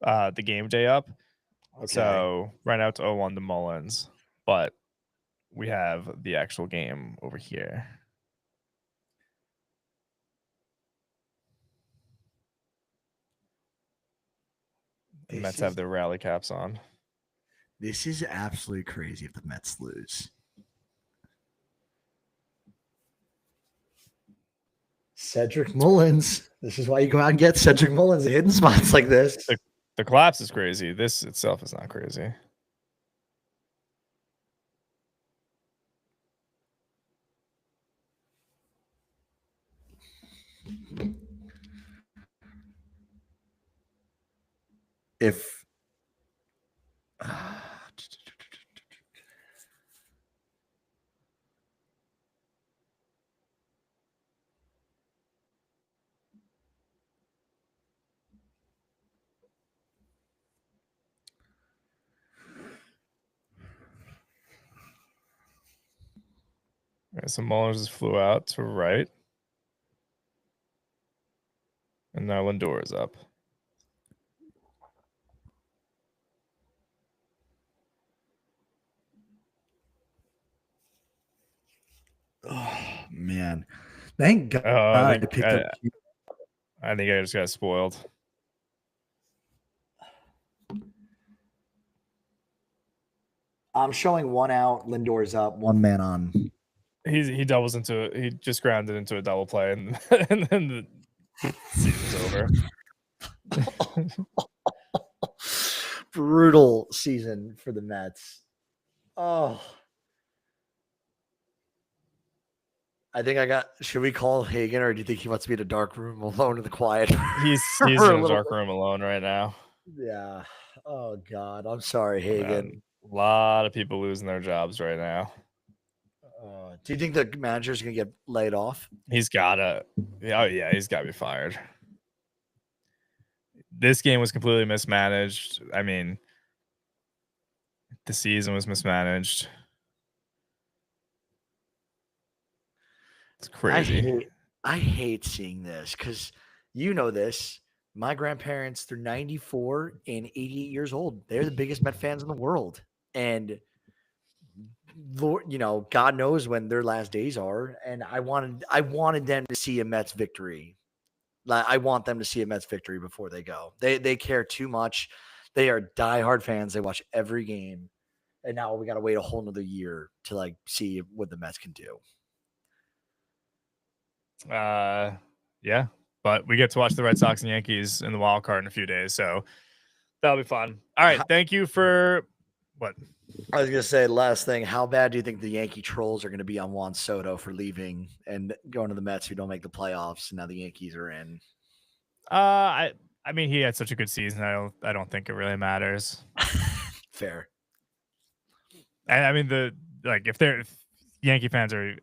the game day up. Okay. So right now it's 0-1 to Mullins, but we have the actual game over here. The Mets have their rally caps on. This is absolutely crazy if the Mets lose. Cedric Mullins. This is why you go out and get Cedric Mullins in hidden spots like this. The collapse is crazy. This itself is not crazy. If so Mullins just flew out to right. And now Lindor is up. Oh man, thank God Oh, I picked up. I think I just got spoiled. I'm showing one out. Lindor's up. One man on. He doubles into he just grounded into a double play and and then the season's over. Brutal season for the Mets. Oh, I think I got. Should we call Hagen, or do you think he wants to be in a dark room alone in the quiet? He's for in a a little dark bit? room alone right now. Yeah. Oh God, I'm sorry, Man, Hagen. a lot of people losing their jobs right now. Do you think the manager's gonna get laid off? He's gotta. Oh yeah, he's gotta be fired. This game was completely mismanaged. I mean, the season was mismanaged. It's crazy. I hate seeing this because you know this. My grandparents, they're 94 and 88 years old. They're the biggest Met fans in the world. And Lord, God knows when their last days are. And I wanted them to see a Mets victory. I want them to see a Mets victory before they go. They care too much. They are diehard fans. They watch every game. And now we got to wait a whole nother year to see what the Mets can do. Yeah, but we get to watch the Red Sox and Yankees in the wild card in a few days, so that'll be fun. All right, thank you for what? I was gonna say last thing. How bad do you think the Yankee trolls are gonna be on Juan Soto for leaving and going to the Mets who don't make the playoffs? And now the Yankees are in. I mean, he had such a good season. I don't think it really matters. Fair. And I mean, if Yankee fans are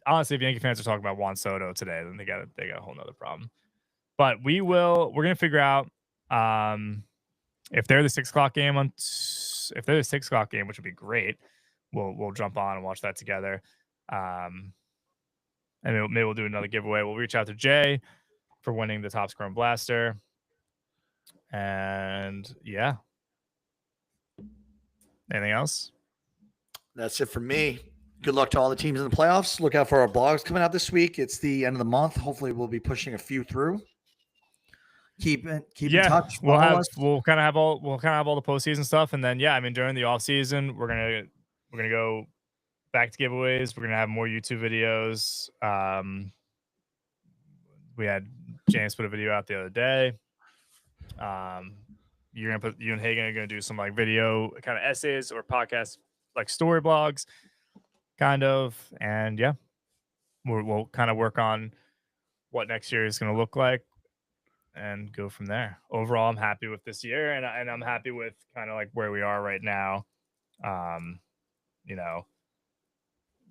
honestly, if Yankee fans are talking about Juan Soto today, then they got a whole nother problem. But we're gonna figure out if they're the 6 o'clock game if they're the 6 o'clock game, which would be great. We'll jump on and watch that together. And maybe we'll do another giveaway. We'll reach out to Jay for winning the Top Scrum Blaster. And yeah. Anything else? That's it for me. Good luck to all the teams in the playoffs. Look out for our blogs coming out this week. It's the end of the month. Hopefully, we'll be pushing a few through. Keep in touch. We'll kind of have all the postseason stuff, and then I mean during the off season, we're gonna go back to giveaways. We're gonna have more YouTube videos. We had James put a video out the other day. You and Hagen are gonna do some video kind of essays or podcasts, story blogs, kind of, and we'll kind of work on what next year is gonna look like and go from there. Overall, I'm happy with this year, and I'm happy with kind of where we are right now.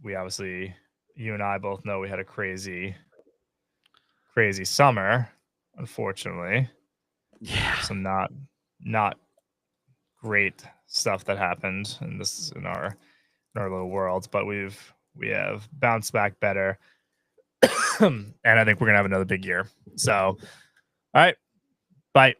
We obviously, you and I both know we had a crazy summer, unfortunately. Yeah. Some not great stuff that happened in our little world, but we have bounced back better. And I think we're gonna have another big year. So, all right, bye.